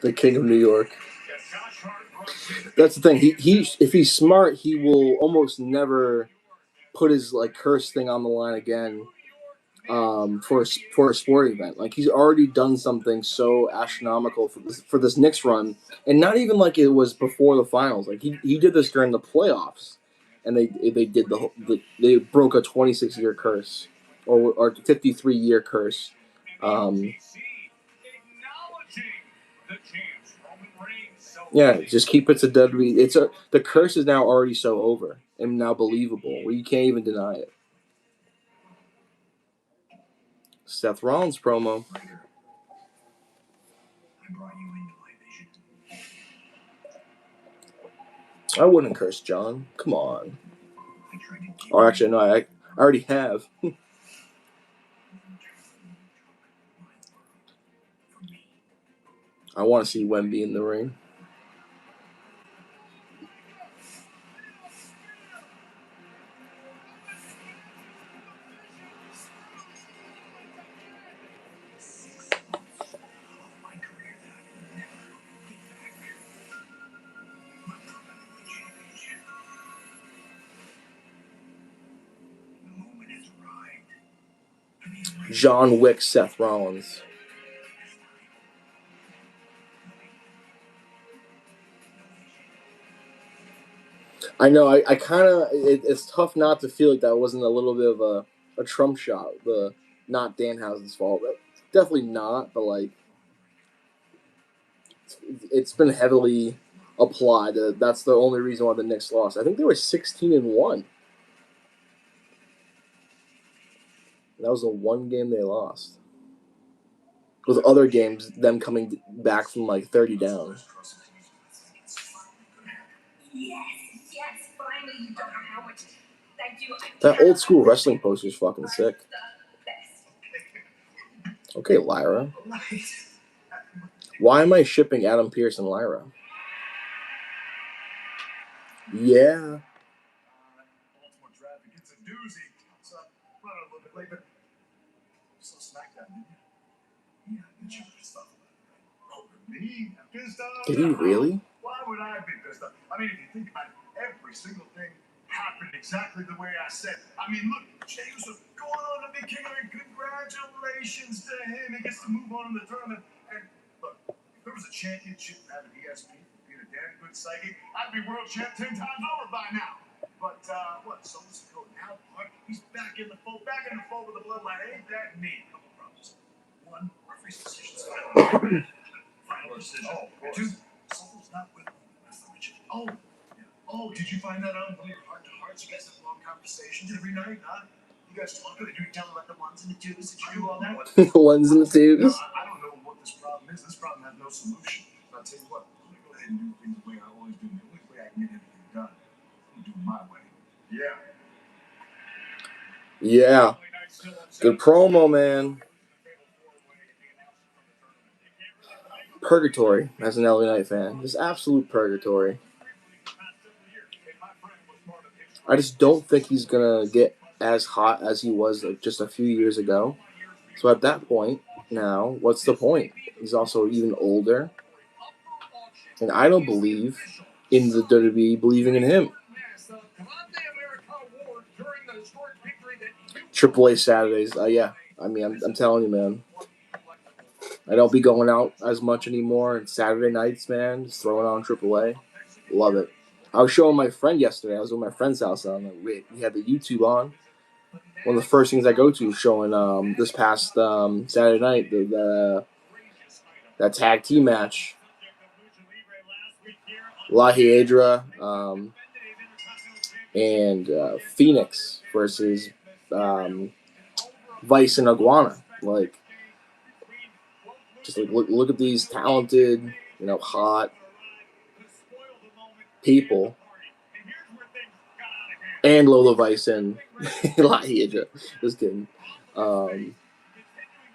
The king of New York. That's the thing. He if he's smart, he will almost never put his like curse thing on the line again. For a sporting event, like he's already done something so astronomical for this Knicks run, and not even like it was before the finals. Like he did this during the playoffs, and they did they broke a 26-year curse or 53-year curse. Yeah, just keep it to WWE. The curse is now already so over and now believable. Where you can't even deny it. Seth Rollins promo. I wouldn't curse John. Come on. Or actually, no, I already have. I want to see Wemby in the ring. John Wick, Seth Rollins. I know. I kind of. It's tough not to feel like that wasn't a little bit of a Trump shot. The not Danhausen's fault. Definitely not. But like, it's been heavily applied. That's the only reason why the Knicks lost. I think they were 16-1. That was the one game they lost. With other games, them coming back from like 30 down. That old school wrestling poster is fucking sick. Okay, Lyra. Why am I shipping Adam Pearce and Lyra? Yeah. Did he really? Why would I be pissed off? I mean, if you think about it, every single thing happened exactly the way I said. I mean, look, Jay was going on to be king, and congratulations to him. He gets to move on in the tournament. And look, if there was a championship having ESP being a damn good psychic, I'd be world champ 10 times over by now. But what? So what's the code now? He's back in the fold with the bloodline. Ain't that neat? Couple problems. One, referee's decision's final. Final decision. Oh, two, someone's not with me. That's the rigid. Oh, yeah. Oh, did you find that out? One of your heart-to-hearts? You guys have long conversations every night, huh? You guys talk, or did you tell them about the ones and the twos? Did you do all that? The ones and the twos? No, I don't know what this problem is. This problem has no solution. I'll tell you what. I'm going to go ahead and do things the way I always do. The only way I can get everything done. I'm doing my way. Yeah. Yeah. Good promo, man. purgatory as an LA Knight fan. Just absolute purgatory. I just don't think he's gonna get as hot as he was like just a few years ago. So at that point, now what's the point? He's also even older, and I don't believe in the WWE believing in him. AAA Saturdays, yeah. I mean, I'm telling you, man. I don't be going out as much anymore. And Saturday nights, man, just throwing on AAA. Love it. I was showing my friend yesterday. I was at my friend's house. And I'm like, wait, we had the YouTube on. One of the first things I go to is showing this past Saturday night that tag team match. La Hiedra and Phoenix versus Vice and Iguana. Like, just like look at these talented, hot people, and Lola Vice and La Hiedra. Just kidding. But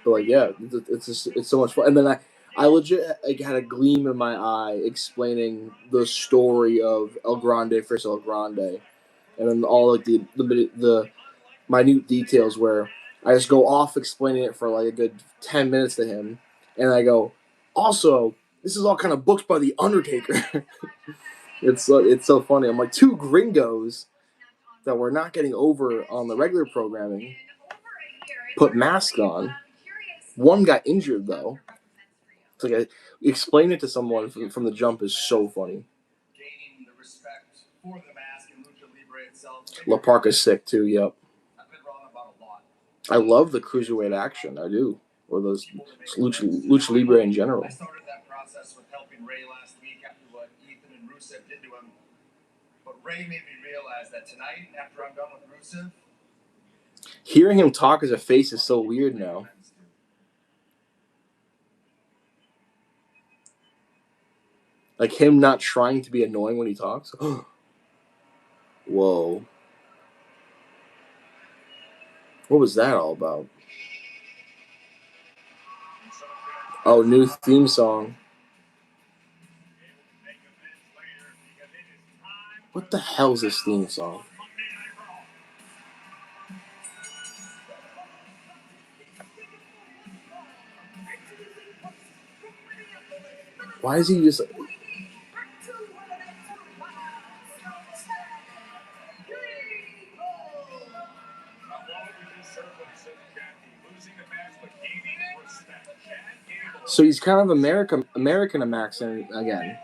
like, yeah, it's so much fun. And then I legit had a gleam in my eye explaining the story of El Grande versus El Grande, and then all like the minute details where I just go off explaining it for like a good 10 minutes to him, and I go, also, this is all kind of booked by the Undertaker. It's so funny. I'm like, two gringos that we're not getting over on the regular programming put masks on. One got injured though. It's like explain it to someone from the jump is so funny. La Parka's sick too. Yep. I love the cruiserweight action. I do, or those lucha libre in general. I started that process with helping Ray last week after what Ethan and Rusev did to him. But Ray made me realize that tonight, after I'm done with Rusev, hearing him talk as a face is so weird now. Like him not trying to be annoying when he talks. Whoa. What was that all about? Oh, new theme song. What the hell is this theme song? Why is he just... So he's kind of American maxing again.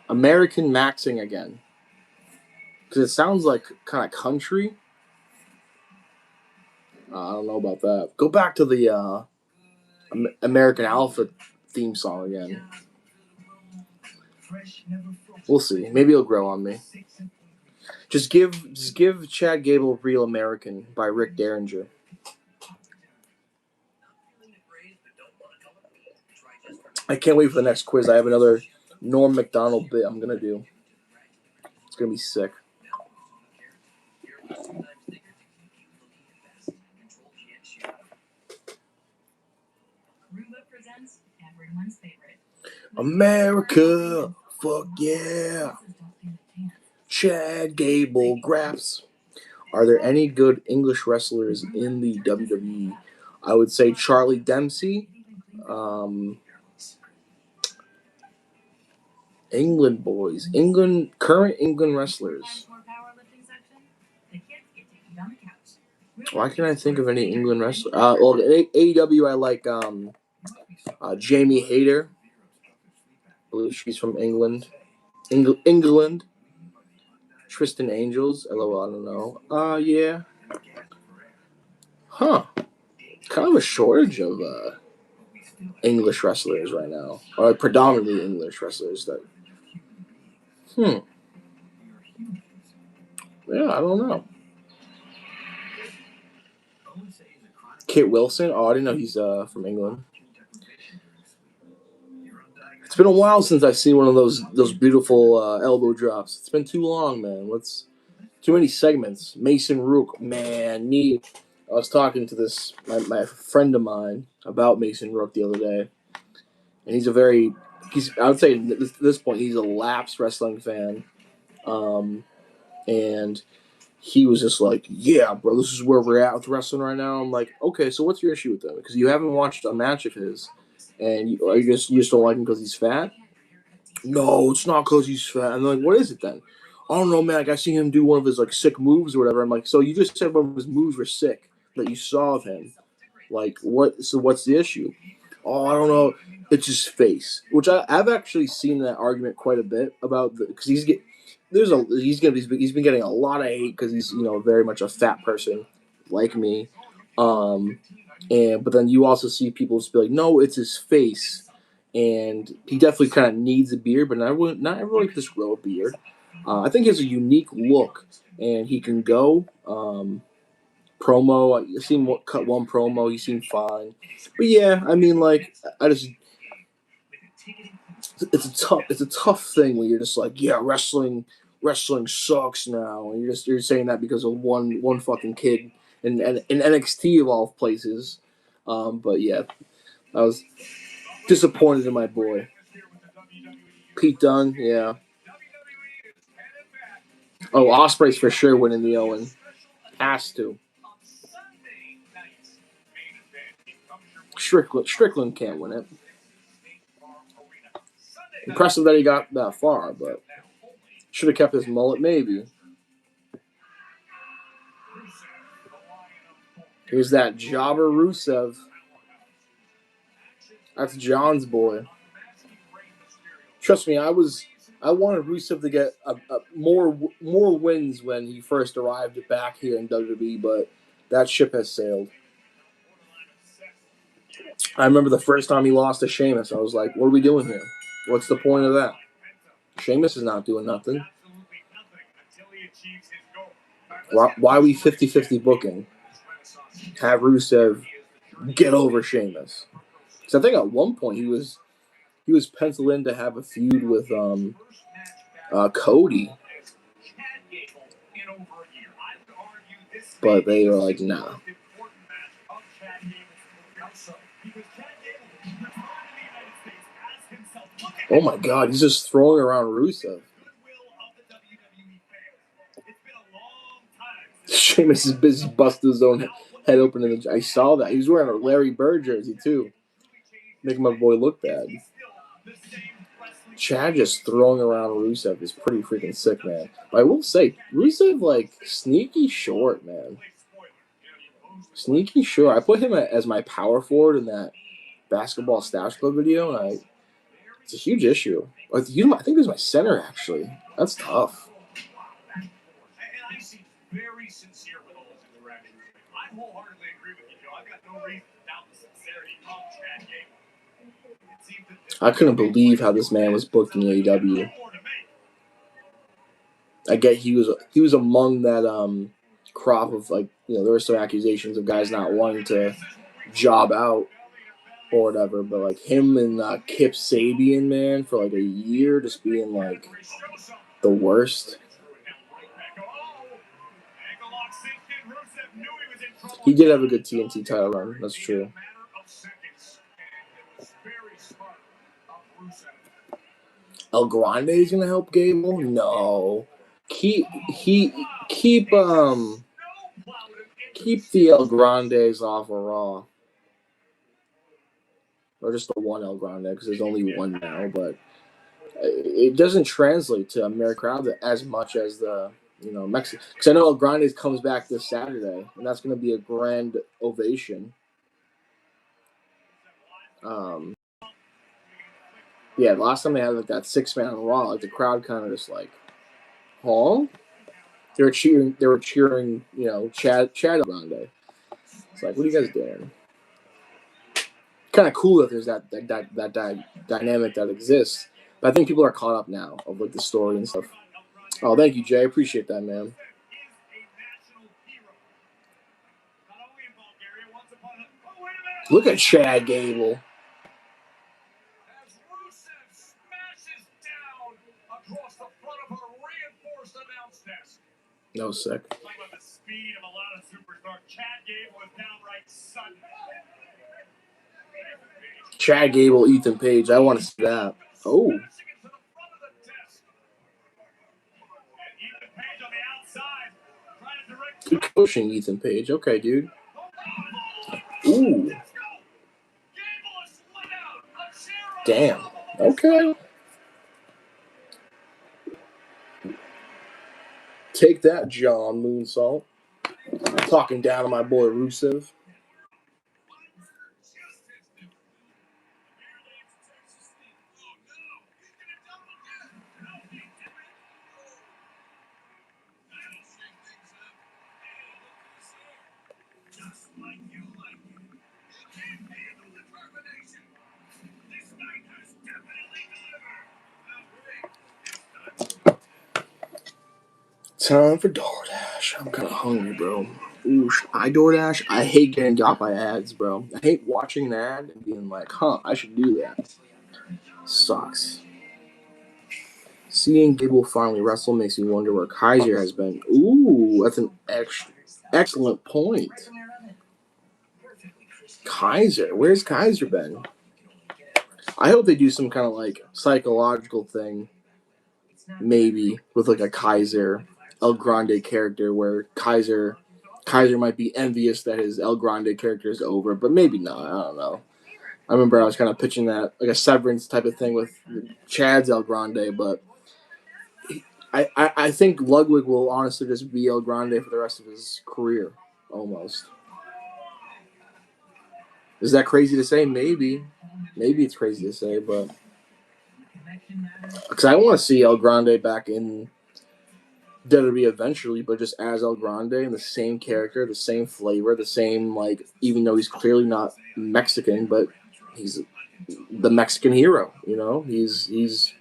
American maxing again. Because it sounds like kind of country. I don't know about that. Go back to the American Alpha theme song again. We'll see. Maybe it'll grow on me. Just give Chad Gable Real American by Rick Derringer. I can't wait for the next quiz. I have another Norm Macdonald bit I'm going to do. It's going to be sick. America, fuck yeah. Chad Gable Graps. Are there any good English wrestlers in the WWE? I would say Charlie Dempsey. England boys. Current England wrestlers. Why can't I think of any England wrestlers? Well, AEW, I like Jamie Hayter. I believe she's from England. England. Tristan Angels. LOL, I don't know. Yeah. Huh. Kind of a shortage of English wrestlers right now. Or predominantly English wrestlers that... Yeah, I don't know. Kit Wilson? Oh, I didn't know he's from England. It's been a while since I've seen one of those beautiful elbow drops. It's been too long, man. Too many segments. Mason Rook, man. I was talking to my friend of mine about Mason Rook the other day, and he's a very I would say at this point he's a lapsed wrestling fan, and he was just like, "Yeah, bro, this is where we're at with wrestling right now." I'm like, "Okay, so what's your issue with them? Because you haven't watched a match of his, and you just don't like him because he's fat." No, it's not because he's fat. I'm like, "What is it then?" I don't know, man. Like, I seen him do one of his like sick moves or whatever. I'm like, "So you just said one of his moves were sick that you saw of him? Like, what? So what's the issue?" Oh, I don't know. It's his face, which I've actually seen that argument quite a bit about because he's been getting a lot of hate because he's very much a fat person like me, but then you also see people just be like, no, it's his face, and he definitely kind of needs a beard, but not everyone can just grow a beard. I think he has a unique look, and he can go. Promo, I seen cut one promo. He seemed fine, but yeah, I mean, like, I just it's a tough thing when you're just like, yeah, wrestling sucks now, and you're saying that because of one fucking kid in NXT of all places. But yeah, I was disappointed in my boy Pete Dunne. Yeah. Oh, Ospreay's for sure winning the Owen. Has to. Strickland can't win it. Impressive that he got that far, but should have kept his mullet maybe. Here's that jobber Rusev. That's John's boy. Trust me, I wanted Rusev to get more wins when he first arrived back here in WWE, but that ship has sailed. I remember the first time he lost to Sheamus, I was like, what are we doing here? What's the point of that? Sheamus is not doing nothing. Why are we 50-50 booking? Have Rusev get over Sheamus. Because I think at one point he was penciled in to have a feud with Cody. But they were like, nah. Oh my god, he's just throwing around Rusev. Sheamus is busy busting his own head open. I saw that. He was wearing a Larry Bird jersey, too. Making my boy look bad. Chad just throwing around Rusev is pretty freaking sick, man. But I will say, Rusev, like, sneaky short, man. Sneaky short. I put him as my power forward in that basketball stash club video, and it's a huge issue. I think he was my center, actually. That's tough. Very sincere with all his interactions. I wholeheartedly agree with you, Joe. I've got no reason to doubt the sincerity of Chad Gable. I couldn't believe how this man was booked in AEW. I get he was among that crop of, like, there were some accusations of guys not wanting to job out or whatever, but like him and Kip Sabian, man, for like a year just being like the worst. He did have a good TNT title run. That's true. El Grande is gonna help Gable? No. Keep the El Grandes off of Raw. Or just the one El Grande, because there's only one now, but it doesn't translate to American crowd as much as the Mexican. Because I know El Grande comes back this Saturday, and that's going to be a grand ovation. Yeah, the last time they had like that 6-man on Raw, like the crowd kind of just like, huh? They were cheering, Chad El Grande. It's like, what are you guys doing? Kind of cool that there's that dynamic that exists. But I think people are caught up now of like the story and stuff. Oh, thank you, Jay. I appreciate that, man. Look at Chad Gable. No sick. Chad Gable, Ethan Page. I want to see that. Oh. Good coaching, Ethan Page. Okay, dude. Ooh. Damn. Okay. Take that, John Moonsault. Talking down to my boy Rusev. Time for DoorDash. I'm kind of hungry, bro. Ooh, I DoorDash. I hate getting got by ads, bro. I hate watching an ad and being like, huh, I should do that. Sucks. Seeing Gable finally wrestle makes me wonder where Kaiser has been. Ooh, that's an excellent point. Kaiser, where's Kaiser been? I hope they do some kind of like psychological thing, maybe with like a Kaiser El Grande character where Kaiser might be envious that his El Grande character is over, but maybe not. I don't know. I remember I was kind of pitching that like a Severance type of thing with Chad's El Grande, but I think Ludwig will honestly just be El Grande for the rest of his career, almost. Is that crazy to say? Maybe it's crazy to say, but because I want to see El Grande back in WWE eventually, but just as El Grande and the same character, the same flavor, the same like. Even though he's clearly not Mexican, but he's the Mexican hero. You know, he is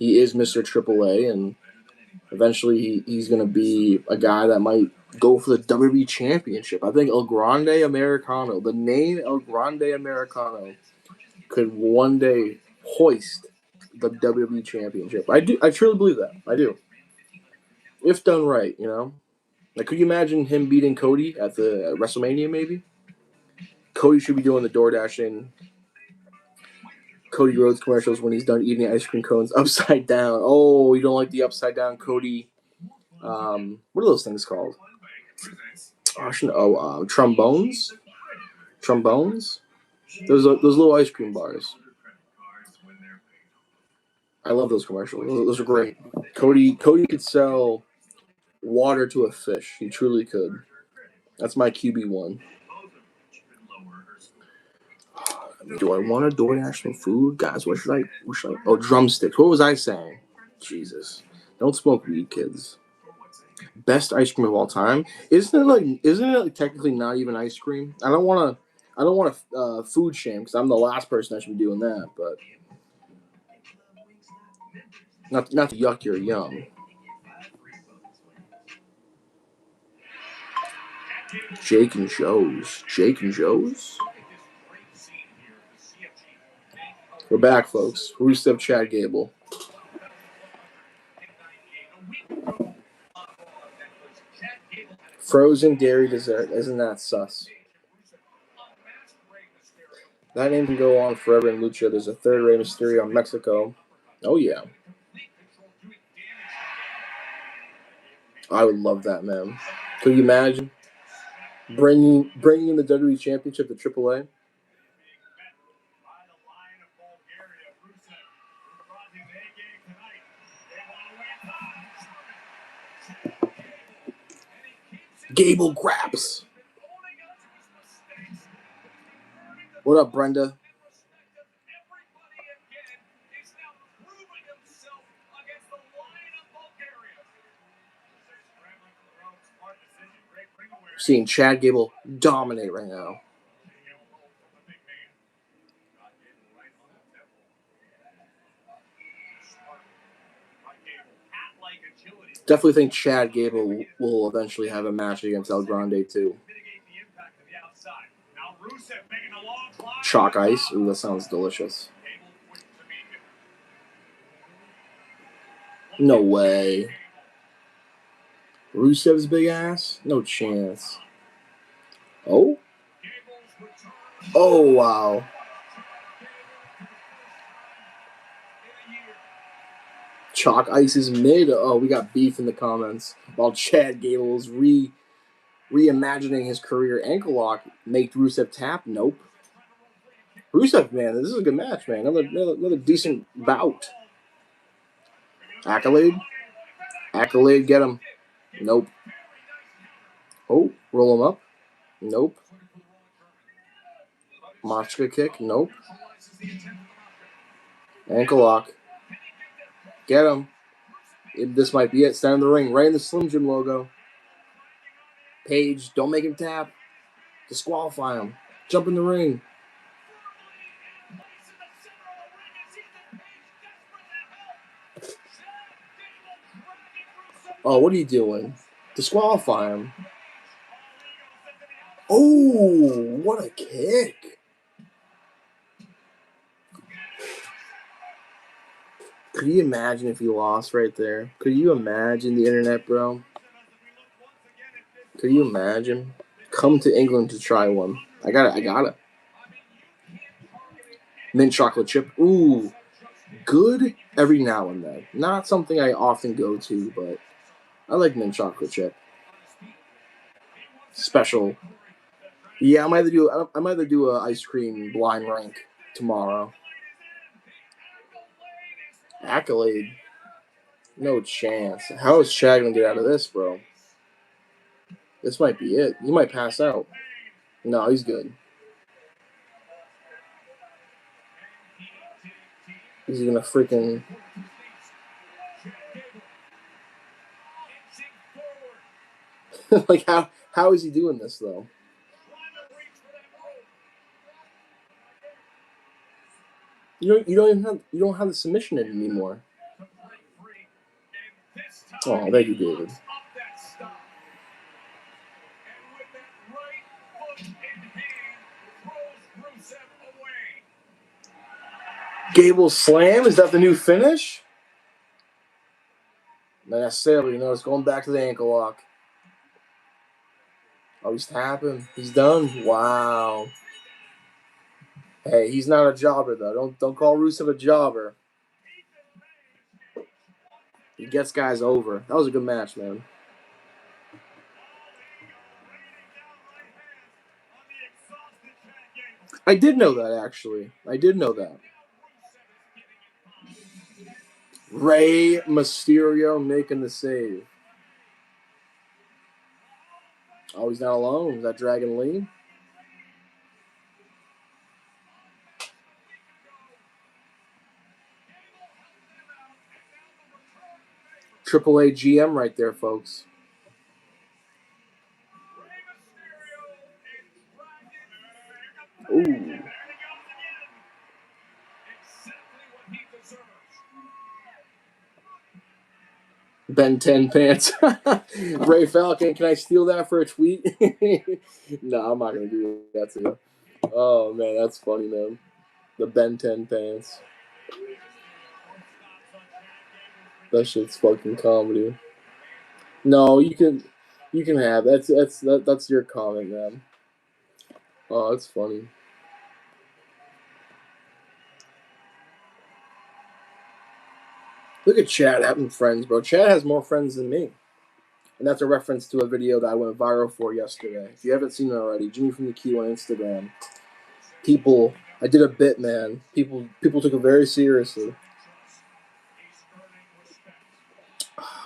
Mr. AAA, and eventually he's gonna be a guy that might go for the WWE Championship. I think El Grande Americano, the name El Grande Americano, could one day hoist the WWE Championship. I truly believe that. I do. If done right, you know. Like, could you imagine him beating Cody at the WrestleMania? Maybe Cody should be doing the DoorDashing Cody Rhodes commercials when he's done eating ice cream cones upside down. Oh, you don't like the upside down Cody? What are those things called? Trombones. Trombones. Those little ice cream bars. I love those commercials. Those are great. Cody could sell water to a fish. He truly could. That's my QB1. Do I want to DoorDash some food? Guys, what should I? Oh, drumsticks. What was I saying? Jesus. Don't smoke weed, kids. Best ice cream of all time? Isn't it like technically not even ice cream? I don't want to food shame because I'm the last person that should be doing that, but not to yuck your yum. Jake and Joe's? We're back, folks. Rusev, Chad Gable. Frozen dairy dessert. Isn't that sus? That name can go on forever in Lucha. There's a third Rey Mysterio in Mexico. Oh, yeah. I would love that, man. Could you imagine bringing the WWE Championship to AAA? Gable grabs. What up, Brenda? Seeing Chad Gable dominate right now. Definitely think Chad Gable will eventually have a match against El Grande too. Chalk ice. Ooh, that sounds delicious. No way. Rusev's big ass? No chance. Oh? Oh, wow. Chalk Ice is mid. Oh, we got beef in the comments. While Chad Gable is reimagining his career ankle lock. Make Rusev tap? Nope. Rusev, man, this is a good match, man. Another decent bout. Accolade? Accolade, get him. Nope. Oh, roll him up. Nope. Machka kick? Nope. Ankle lock. Get him. This might be it. Stand in the ring. Right in the Slim Jim logo. Page, don't make him tap. Disqualify him. Jump in the ring. Oh, what are you doing? Disqualify him. Oh, what a kick. Could you imagine if he lost right there? Could you imagine the internet, bro? Could you imagine? Come to England to try one. I got it. Mint chocolate chip. Ooh, good every now and then. Not something I often go to, but I like mint chocolate chip. Special. Yeah, I might either do a ice cream blind rank tomorrow. Accolade. No chance. How is Chad gonna get out of this, bro? This might be it. He might pass out. No, he's good. He's gonna freaking. Like how is he doing this though? You don't have the submission in anymore. Oh, thank you, David. Gable slam? Is that the new finish? Not necessarily. No, it's going back to the ankle lock. Oh, he's tapping. He's done. Wow. Hey, he's not a jobber though. Don't call Rusev a jobber. He gets guys over. That was a good match, man. I did know that, actually. I did know that. Rey Mysterio making the save. Oh, he's not alone. Is that Dragon Lee? Triple A GM right there, folks. Ooh. Ben 10 pants. Ray Falcon, can I steal that for a tweet? No, I'm not going to do that to you. Oh, man, that's funny, man. The Ben 10 pants. That shit's fucking comedy. No, you can have that's your comment, man. Oh, that's funny. Look at Chad having friends, bro. Chad has more friends than me. And that's a reference to a video that I went viral for yesterday. If you haven't seen it already, Jimmy from the Q on Instagram. I did a bit, man. People took it very seriously.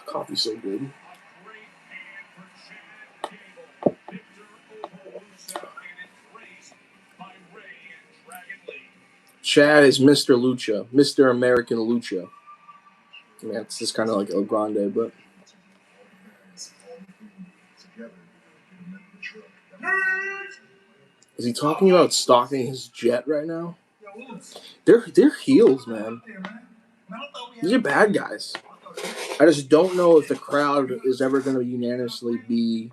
Coffee's so good. Chad is Mr. Lucha, Mr. American Lucha. I mean, it's just kind of like El Grande, but. Is he talking about stalking his jet right now? They're heels, man. These are bad guys. I just don't know if the crowd is ever going to unanimously be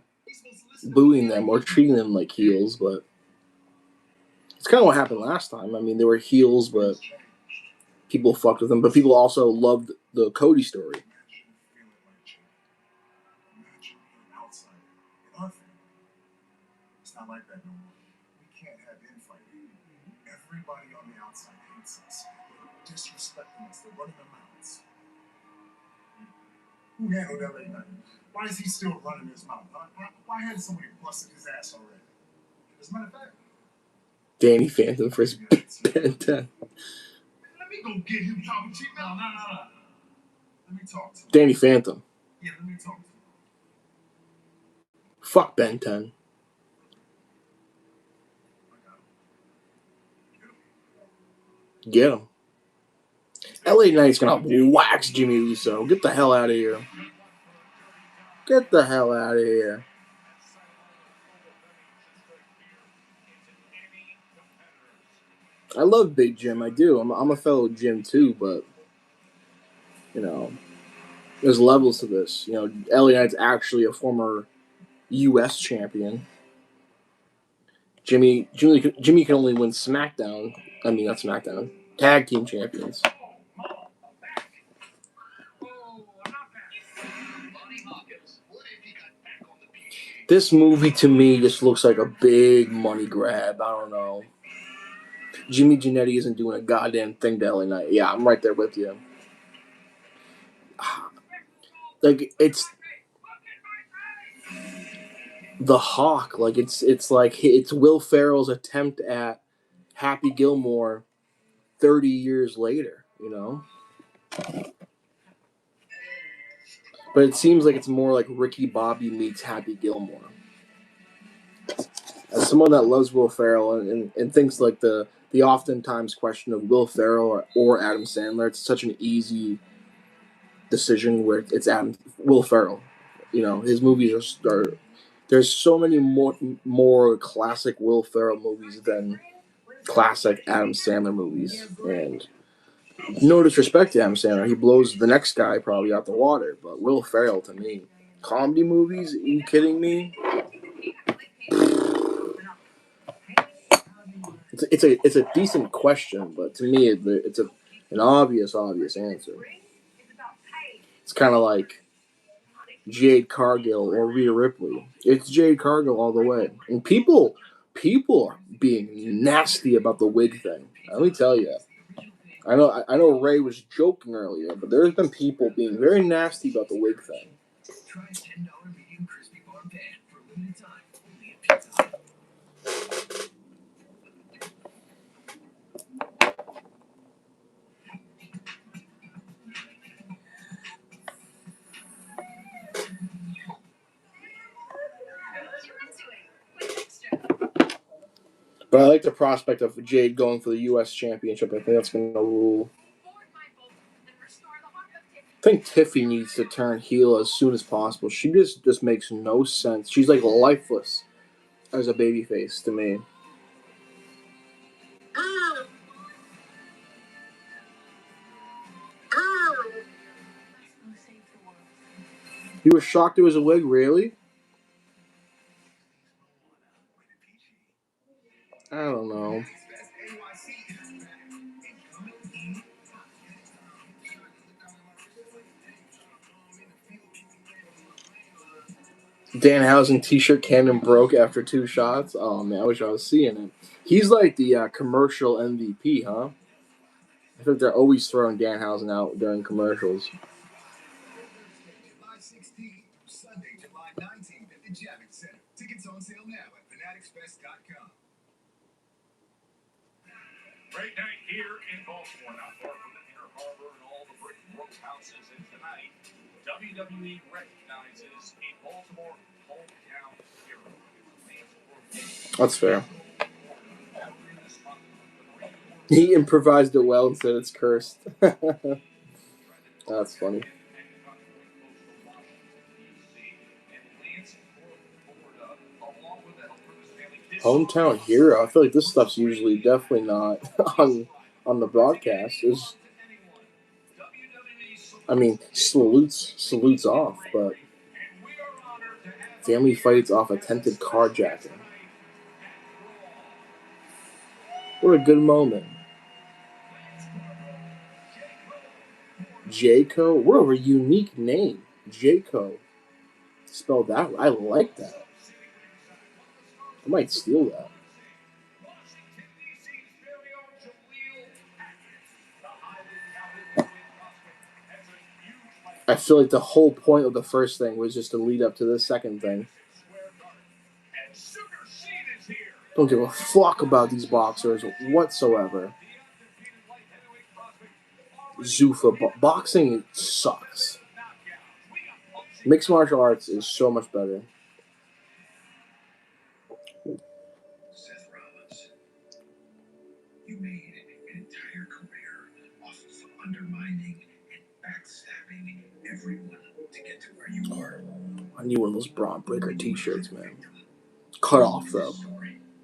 booing them or treating them like heels, but it's kind of what happened last time. I mean, they were heels, but people fucked with them. But people also loved the Cody story. It's not like that no more. We can't have infighting. Everybody on the outside hates us. They're disrespecting us. They're running their mouths. Who handled LA Knight? Why is he still running his mouth? Why hadn't somebody busted his ass already? As a matter of fact, Danny Phantom for his Ben 10. let me go get him, Papa Chief. No. Let me talk to him. Danny Phantom. Yeah, let me talk to him. Fuck Ben 10. Get him. LA Knight's gonna wax Jimmy Uso. Get the hell out of here. Get the hell out of here. I love Big Jim. I do. I'm a fellow Jim too, but you know, there's levels to this. You know, LA Knight's actually a former U.S. champion. Jimmy can only win SmackDown. I mean, not SmackDown. Tag team champions. This movie to me just looks like a big money grab. I don't know. Jimmy Jannetty isn't doing a goddamn thing to LA Knight. Yeah, I'm right there with you. Like, it's the Hawk. Like, it's Will Ferrell's attempt at Happy Gilmore 30 years later, you know? But it seems like it's more like Ricky Bobby meets Happy Gilmore. As someone that loves Will Ferrell and thinks like the oftentimes question of Will Ferrell or Adam Sandler, it's such an easy decision where it's Will Ferrell. You know, his movies are there's so many more classic Will Ferrell movies than classic Adam Sandler movies. And no disrespect to Adam Sandler, he blows the next guy probably out the water. But Will Ferrell, to me, comedy movies? Are you kidding me? It's a decent question, but to me, it's an obvious answer. It's kind of like Jade Cargill or Rhea Ripley. It's Jade Cargill all the way. And people are being nasty about the wig thing. Let me tell you. I know Ray was joking earlier, but there's been people being very nasty about the wig thing. Try $10 medium crispy bar pan for a limited time only at Pizza Hut. But I like the prospect of Jade going for the U.S. Championship. I think that's going to rule. I think Tiffy needs to turn heel as soon as possible. She just makes no sense. She's like lifeless as a babyface to me. You were shocked it was a wig, really? I don't know. Danhausen t-shirt cannon broke after 2 shots. Oh man, I wish I was seeing it. He's like the commercial MVP, huh? I think they're always throwing Danhausen out during commercials. July 16th, Sunday, July 19th at the Javits Center. Tickets on sale now at fanaticsfest.com. Great night here in Baltimore, not far from the Inner Harbor and all the brick row houses. And tonight, WWE recognizes a Baltimore hometown hero. That's fair. He improvised it well and said it's cursed. That's funny. Hometown hero. I feel like this stuff's usually definitely not on the broadcast. I mean, salutes off, but family fights off attempted carjacking. What a good moment. Jayco? What a unique name. Jayco. Spelled that way. I like that. I might steal that. I feel like the whole point of the first thing was just to lead up to the second thing. Don't give a fuck about these boxers whatsoever. Zuffa. Boxing sucks. Mixed martial arts is so much better. Seth Rollins, you made an entire career off of undermining and backstabbing everyone to get to where you are. I need one of those Braun Breaker t-shirts, man. Cut off, though.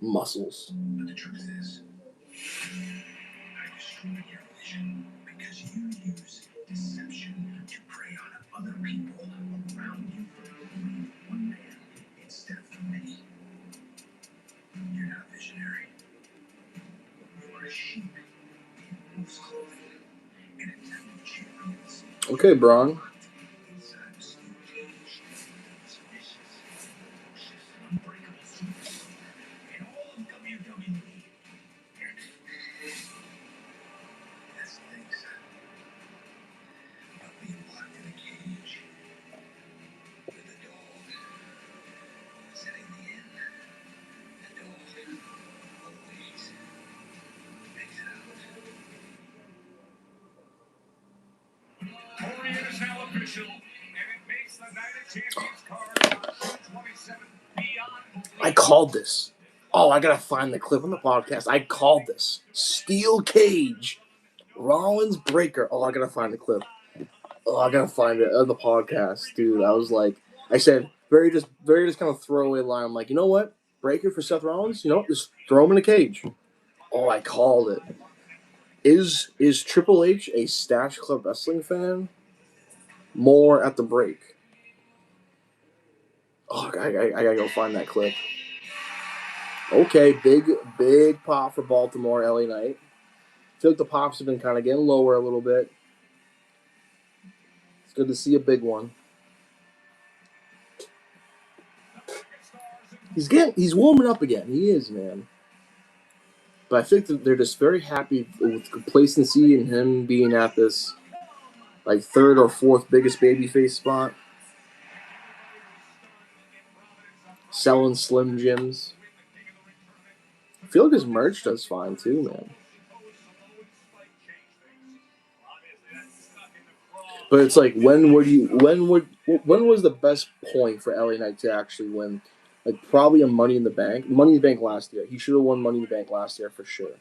Muscles. But the truth is, I destroyed your vision because you use deception to prey on other people around you for the glory of one man instead of the many. You're not a visionary. You are a sheep in wolf's clothing. An attempt of champions. Okay, Braun. Inside the steel cage. This vicious, ferocious, unbreakable superstar in all of WWE. That's the thing, son. About being locked in a cage with a dog setting the end. The dog always makes it out. Corey is now official, and it makes the Night of Champions card for 27 beyond. I called this. Oh, I gotta find the clip on the podcast. I called this. Steel cage. Rollins Breaker. Oh, I gotta find the clip. Oh, I gotta find it on the podcast, dude. I was like, I said, very just kind of throwaway line. I'm like, you know what? Breaker for Seth Rollins? You know what? Just throw him in a cage. Oh, I called it. Is Triple H a Stash Club Wrestling fan? More at the break. Oh, I gotta go find that clip. Okay, big pop for Baltimore, LA Knight. I feel like the pops have been kind of getting lower a little bit. It's good to see a big one. He's warming up again. He is, man. But I think that they're just very happy with complacency and him being at this like third or fourth biggest babyface spot. Selling Slim Jims. I feel like his merch does fine too, man. But it's like when was the best point for LA Knight to actually win? Like probably a Money in the Bank. Money in the Bank last year. He should have won Money in the Bank last year for sure.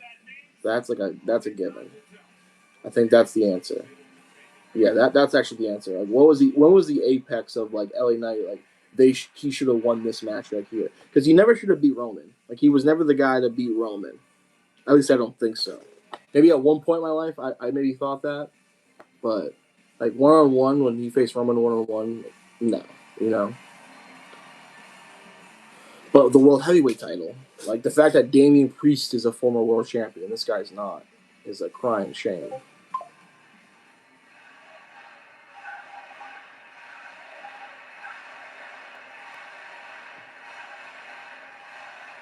That's a given. I think that's the answer. Yeah, that's actually the answer. Like when was the apex of like LA Knight? Like he should have won this match right here. Because he never should have beat Roman. Like he was never the guy to beat Roman. At least I don't think so. Maybe at one point in my life I maybe thought that. But like one-on-one when he faced Roman one-on-one, no. You know. But the World Heavyweight title, like the fact that Damian Priest is a former world champion, this guy's not, is a crying shame.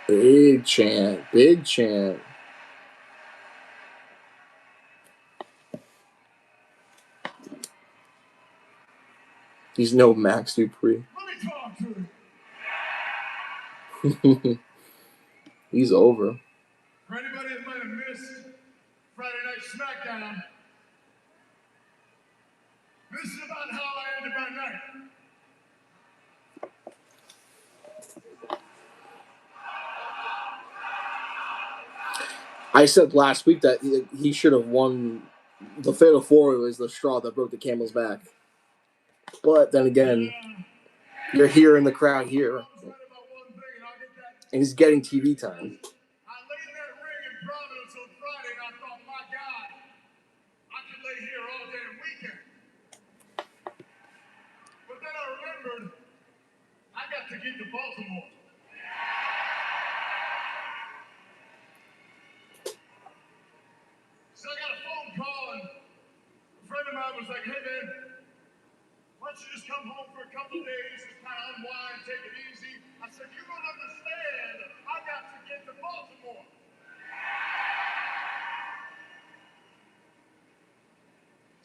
Big chant. He's no Max Dupree. Let me talk to him. He's over. For anybody that might have missed Friday Night SmackDown, this is about how I ended my night. I said last week that he should have won. The Fatal 4 was the straw that broke the camel's back. But then again, you're here in the crowd here. And he's getting TV time. I laid in that ring in Providence on Friday and I thought, my God, I could lay here all damn weekend. But then I remembered I got to get to Baltimore. So I got a phone call and a friend of mine was like, hey man, why don't you just come home for a couple of days, just kind of unwind, take it easy. I said, you don't understand. I got to get to Baltimore.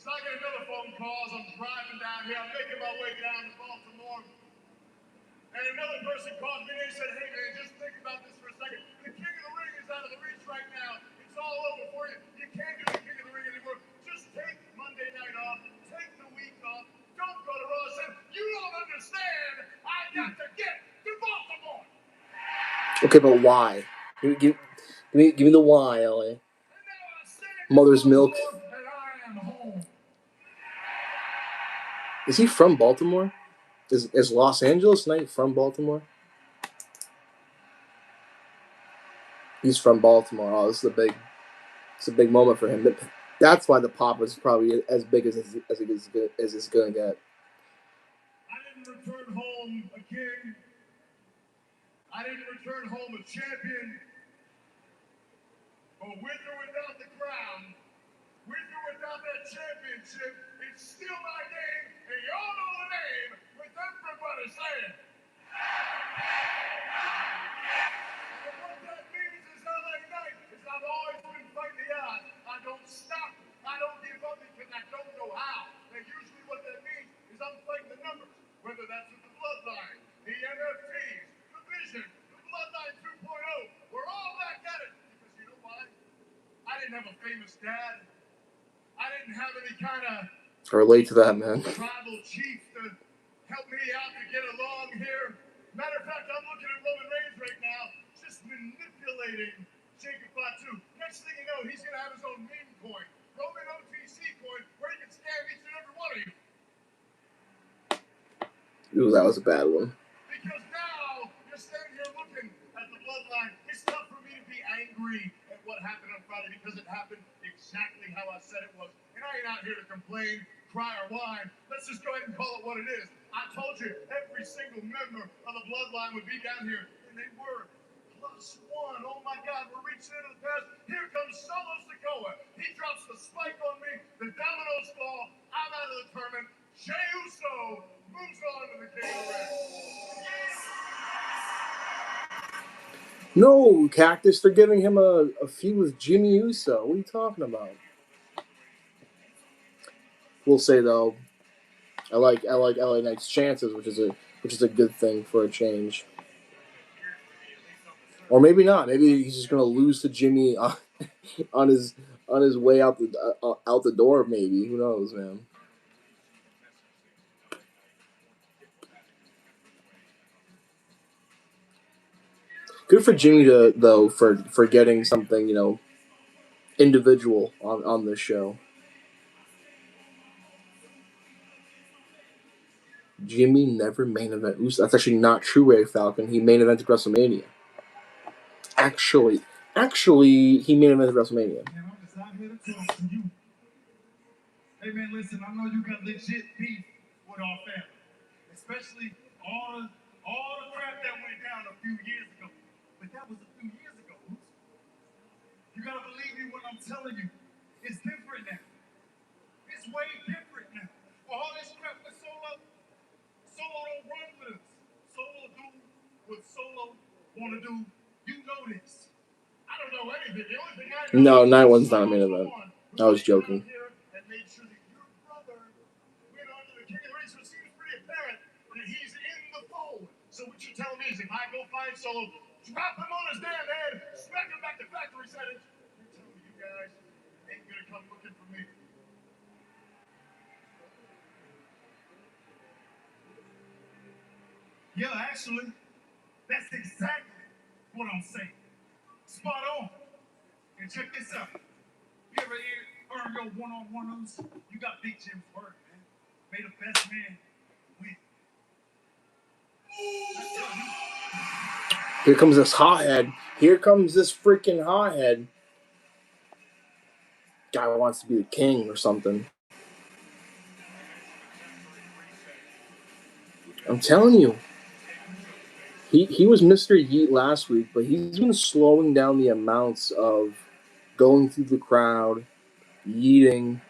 So I get another phone call as I'm driving down here. I'm making my way down to Baltimore. And another person called me and they said, hey man, just think about this for a second. The King of the Ring is out of the reach right now. It's all over for you. You can't do the King of the Ring anymore. Just take Monday night off. Take the week off. Don't go to Raw. I said, you don't understand. I got to get to Baltimore. Okay, but why? Give me the why, LA. Mother's milk. And I am home. Is he from Baltimore? Is Los Angeles Knight from Baltimore? He's from Baltimore. Oh, this is a big moment for him. That's why the pop is probably as big as it's gonna get. I didn't return home a king. I didn't return home a champion. But with or without the crown, with or without that championship, it's still my name, and y'all know the name with everybody saying. And what that means is LA Knight is I've always been fighting the odds. I don't stop. I don't give up because I don't know how. And usually what that means is I'm fighting the numbers, whether that's with the bloodline, the NFTs, the vision, the bloodline 2.0. We're all back at it. Because you know why? I didn't have a famous dad. I didn't have any kind of I relate to that, man. tribal chief to help me out to get along here. Matter of fact, I'm looking at Roman Reigns right now, just manipulating Jacob Fatu. Next thing you know, he's going to have his own meme coin, Roman OTC coin, where he can scam each and every one of you. Ooh, that was a bad one. Because now you're standing here looking at the bloodline. It's tough for me to be angry at what happened on Friday because it happened exactly how I said it was. And I ain't out here to complain, cry, or whine. Let's just go ahead and call it what it is. I told you every single member of the bloodline would be down here, and they were. +1. Oh my God, we're reaching into the past. Here comes Solo Sikoa. He drops the spike on me. The dominoes fall. I'm out of the tournament. Jey Uso moves on to the King of the Ring. No, Cactus, they're giving him a feud with Jimmy Uso. What are you talking about? We'll say though, I like LA Knight's chances, which is a good thing for a change. Or maybe not. Maybe he's just gonna lose to Jimmy on his way out the door. Maybe, who knows, man. Good for Jimmy for getting something individual on this show. Jimmy never main event. That's actually not true, Ray Falcon. He main evented WrestleMania. Actually, he main evented WrestleMania. Man, I'm just out here to talk to you. Hey man, listen, I know you got legit beef with our family, especially all the crap that went down a few years ago. But that was a few years ago. You gotta believe me when I'm telling you, it's different now. It's way different now. For all this crap with Solo don't run with us. Solo do what Solo wanna do. You know this. I don't know anything. The only thing I know No, night one's not a main event. I was joking. and made sure that your brother went on to the King of the Ring, so it seems pretty apparent that he's in the fold. So what you're telling me is if I go find Solo, drop him on his damn head, smack him back to factory settings, you're telling me you guys ain't gonna come looking for me. Yeah, actually, that's exactly what I'm saying. Spot on. And check this out. You ever earn your one-on-ones? You got Big Jim's word, man. May the best man win. Here comes this hothead. Here comes this freaking hothead. Guy wants to be the king or something. I'm telling you. He was Mr. Yeet last week, but he's been slowing down the amounts of going through the crowd, yeeting.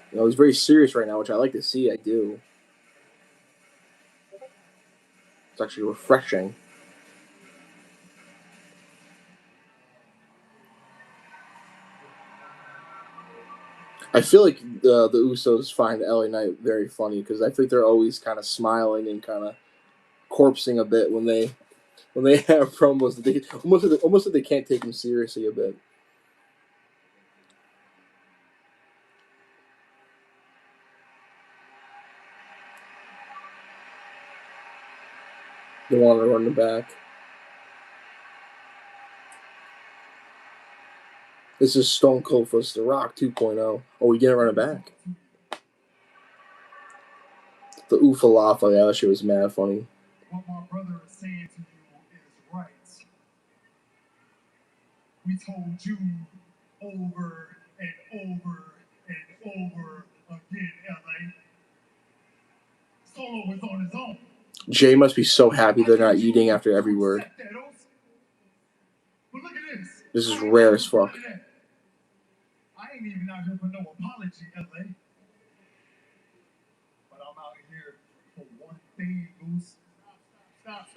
He's very serious right now, which I like to see. I do. It's actually refreshing. I feel like the Usos find LA Knight very funny because I think they're always kind of smiling and kind of corpsing a bit when they have promos. That they almost like they can't take him seriously a bit. They want to run the back. This is Stone Cold vs. The Rock 2.0. Oh, we didn't run it back. The Oofalafa, yeah, that shit was mad funny. What my brother is saying to you is right. We told you over and over and over again, LA. Solo was on his own. Jay must be so happy they're not eating after every word. But look at this. This is rare as fuck. I ain't even out here for no apology, LA. But I'm out here for one thing, Goose. Stop.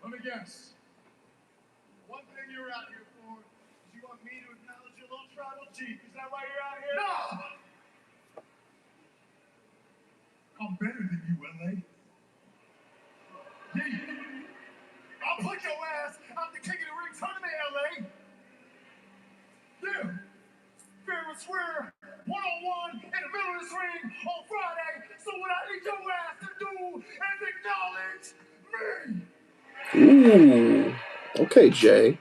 Let me guess. One thing you're out here for is you want me to acknowledge your little tribal chief. Is that why you're out here? No! I'm better than you, LA. Yeah. I'll put your ass out the King of the Ring tournament, LA. Yeah. Fair and square, one-on-one in the middle of this ring on Friday. So what I need your ass to do is acknowledge me. Ooh. Okay, Jay.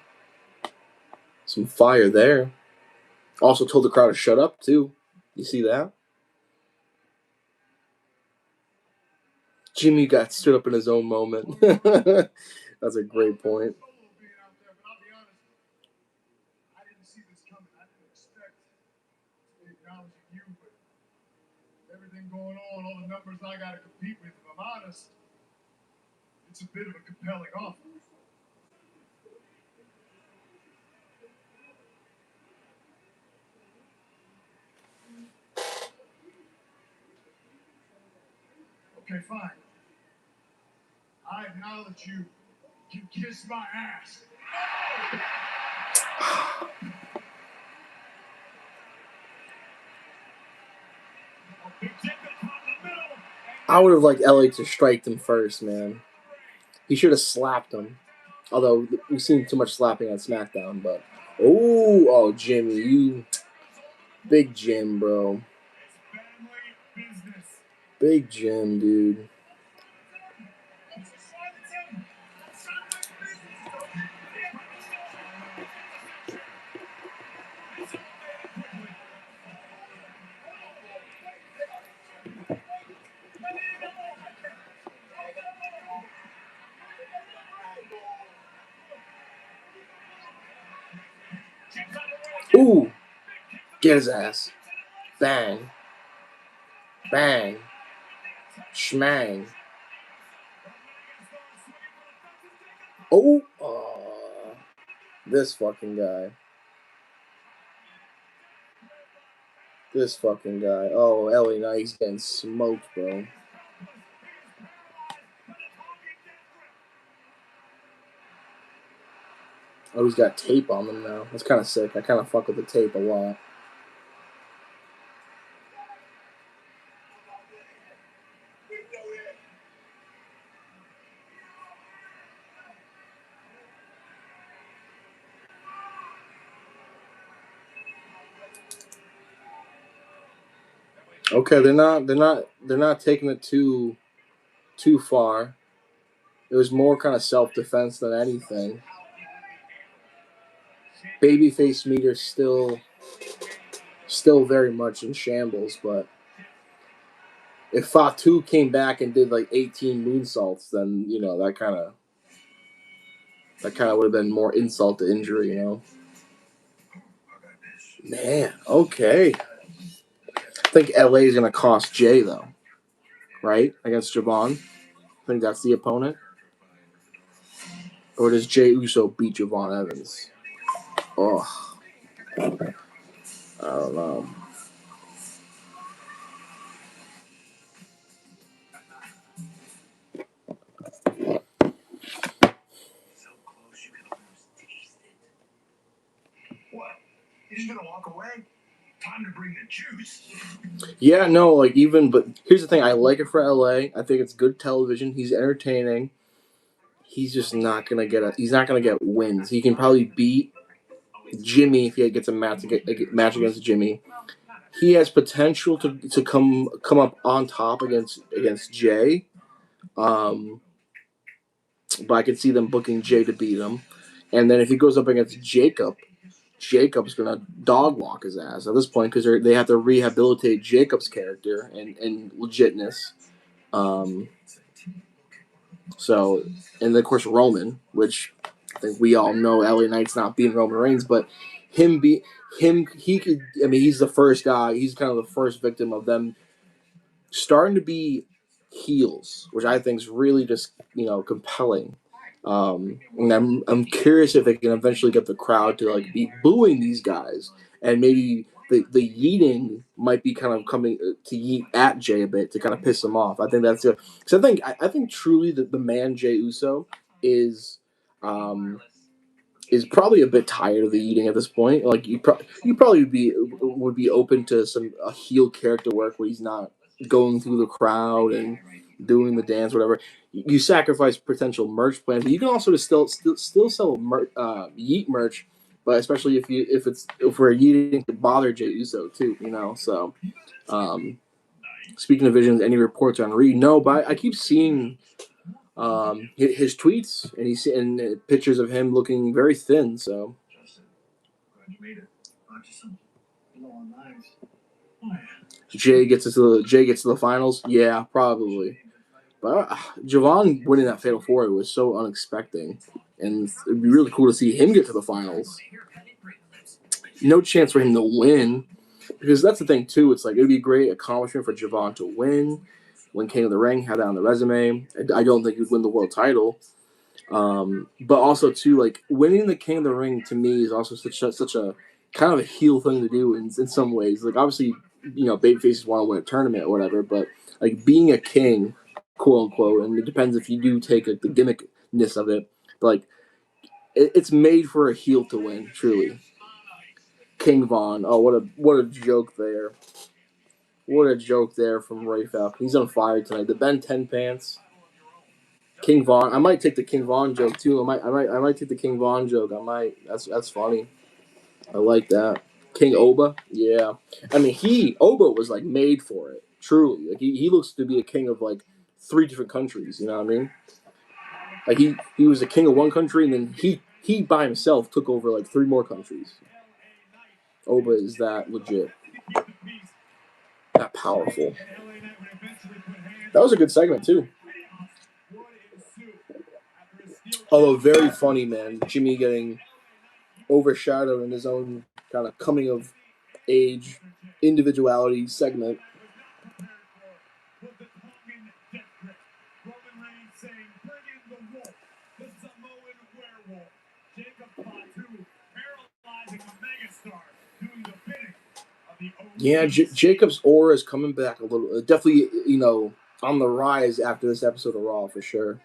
Some fire there. Also told the crowd to shut up, too. You see that? Jimmy got stood up in his own moment. That's a great point. Everything going on, all the numbers I got to compete with, if I'm honest, it's a bit of a compelling offer. Okay, fine. I acknowledge you. You kiss my ass. I would have liked LA to strike him first, man. He should have slapped him. Although we've seen too much slapping on SmackDown, but oh, Jimmy, you big Jim, bro. Big Jim, dude. Ooh, get his ass. Bang. Bang. Schmang. Oh, this fucking guy. This fucking guy. Oh, LA Knight's getting smoked, bro. Oh, he's got tape on him now. That's kind of sick. I kind of fuck with the tape a lot. Okay, they're not taking it too far. It was more kind of self-defense than anything. Babyface meter still very much in shambles, but if Fatu came back and did like 18 moonsaults, then that kind of would have been more insult to injury, Man, okay. I think LA is gonna cost Jay though, right? Against Javon. I think that's the opponent. Or does Jay Uso beat Javon Evans? Oh, I don't know. gonna walk away? Time to bring the juice. Yeah, no, like but here's the thing. I like it for LA. I think it's good television. He's entertaining. He's just not gonna he's not gonna get wins. He can probably beat Jimmy if he gets a match against Jimmy. He has potential to come up on top against Jay. But I could see them booking Jay to beat him. And then if he goes up against Jacob, Jacob's gonna dog walk his ass at this point because they have to rehabilitate Jacob's character and legitness. So, and then of course Roman, which I think we all know LA Knight's not beating Roman Reigns, but he could. I mean, he's the first guy. He's kind of the first victim of them starting to be heels, which I think is really just compelling. And I'm curious if they can eventually get the crowd to like be booing these guys, and maybe the yeeting might be kind of coming to yeet at Jay a bit to kind of piss him off. I think that's it. Because I think truly that the man Jay Uso is probably a bit tired of the eating at this point. Like you probably would be open to a heel character work where he's not going through the crowd and doing the dance, whatever. You sacrifice potential merch plans. You can also still sell Yeet merch, but especially if we're yeeting to bother Jey Uso too, So, speaking of visions, any reports on Reed? No, but I keep seeing his tweets and pictures of him looking very thin. So. Glad you made it. Just some long knives. Jay gets to the finals. Yeah, probably. But Javon winning that Fatal 4 was so unexpected, and it'd be really cool to see him get to the finals. No chance for him to win, because that's the thing too. It's like it'd be a great accomplishment for Javon to win King of the Ring, have that on the resume. I don't think he'd win the world title, but also too, like winning the King of the Ring to me is also such a kind of a heel thing to do in some ways. Like obviously, babyfaces want to win a tournament or whatever, but like being a king, quote unquote, and it depends if you do take the gimmickness of it, but like it's made for a heel to win. Truly, King Von. Oh, what a joke there! What a joke there from Ray Falcon. He's on fire tonight. The Ben 10 pants. King Von. I might take the King Von joke too. I might take the King Von joke. I might. That's funny. I like that. King Oba. Yeah. I mean, Oba was like made for it. Truly. Like he looks to be a king of like 3 different countries. You know what I mean? Like he was a king of one country, and then he by himself took over like 3 more countries. Oba is that legit. That powerful. That was a good segment too. Although very funny, man. Jimmy getting overshadowed in his own kind of coming of age individuality segment. Yeah, Jacob's aura is coming back a little. Definitely, on the rise after this episode of Raw for sure.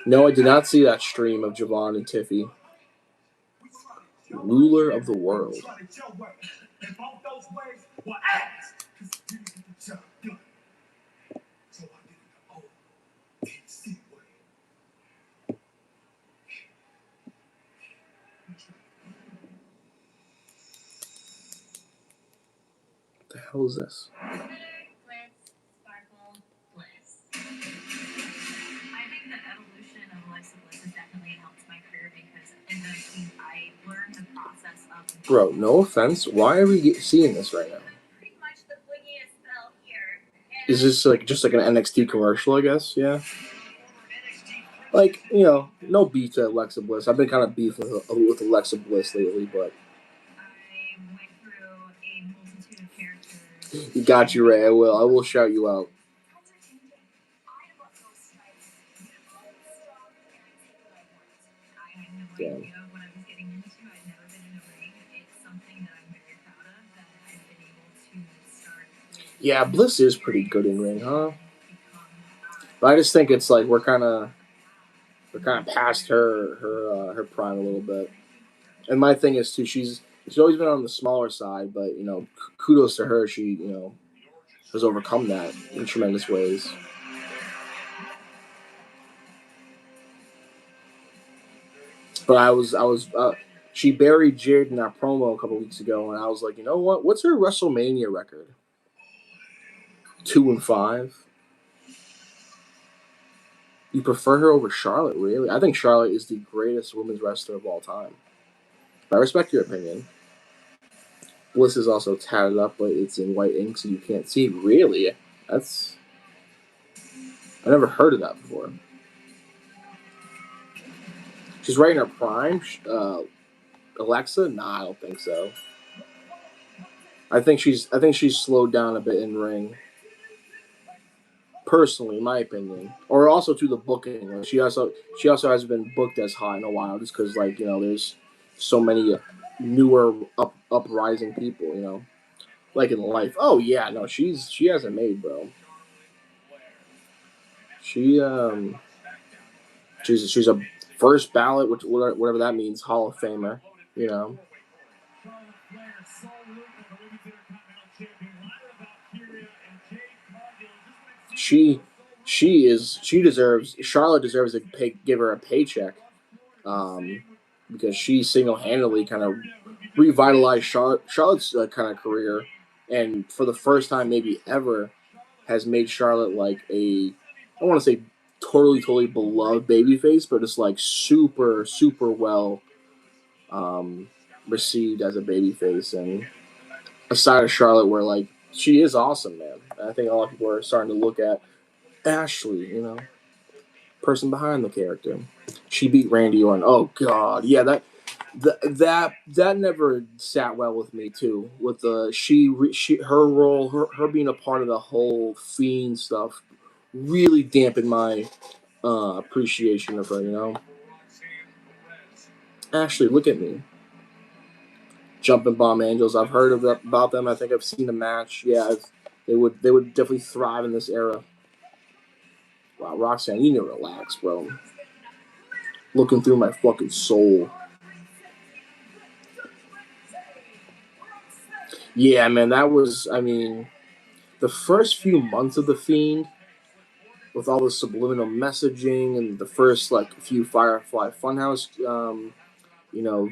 No, I did not see that stream of Javon and Tiffy. Ruler of the world. What the hell is this? Bro, no offense. Why are we seeing this right now? Is this just like an NXT commercial, I guess? Yeah. Like, no beef to Alexa Bliss. I've been kind of beef with Alexa Bliss lately, but. Got you, Ray. I will shout you out. Damn. Yeah, Bliss is pretty good in ring, huh? But I just think it's like we're kind of past her prime a little bit. And my thing is too, she's always been on the smaller side, but you know, kudos to her. She has overcome that in tremendous ways. But she buried Jade in that promo a couple weeks ago, and I was like, you know what? What's her WrestleMania record? 2-5. You prefer her over Charlotte, really? I think Charlotte is the greatest women's wrestler of all time. But I respect your opinion. Bliss is also tatted up, but it's in white ink, so you can't see. Really? I never heard of that before. She's right in her prime. Alexa? Nah, I don't think so. I think she's slowed down a bit in ring. Personally, in my opinion, or also to the booking. Like, she also hasn't been booked as hot in a while, just because there's so many newer uprising people, like in life. Oh yeah, no, she hasn't made, bro. She's a first ballot, whatever that means, Hall of Famer. Charlotte deserves to give her a paycheck, because she single-handedly kind of revitalized Charlotte's kind of career, and for the first time maybe ever has made Charlotte like I don't want to say totally beloved babyface, but it's like super well received as a babyface, and aside of Charlotte, where like she is awesome, man. And I think a lot of people are starting to look at Ashley, person behind the character. She beat Randy Orton. Oh God, yeah, that never sat well with me too. With her role, her being a part of the whole Fiend stuff, really dampened my appreciation of her. Ashley, look at me. Jumping Bomb Angels. I've heard about them. I think I've seen the match. Yeah, they would definitely thrive in this era. Wow, Roxanne, you need to relax, bro. Looking through my fucking soul. Yeah, man, that was, the first few months of The Fiend, with all the subliminal messaging and the first, few Firefly Funhouse,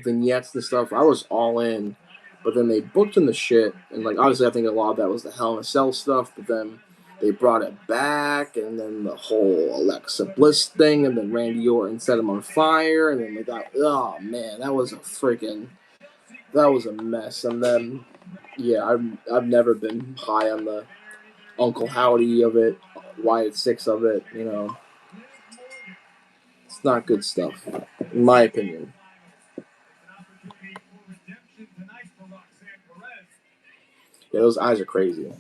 vignettes and stuff, I was all in. But then they booked in the shit, and, obviously I think a lot of that was the Hell in a Cell stuff, but then they brought it back, and then the whole Alexa Bliss thing, and then Randy Orton set him on fire, and then they got, oh, man, that was a mess. And then, yeah, I've never been high on the Uncle Howdy of it, Wyatt Six of it, It's not good stuff, in my opinion. Yeah, those eyes are crazy.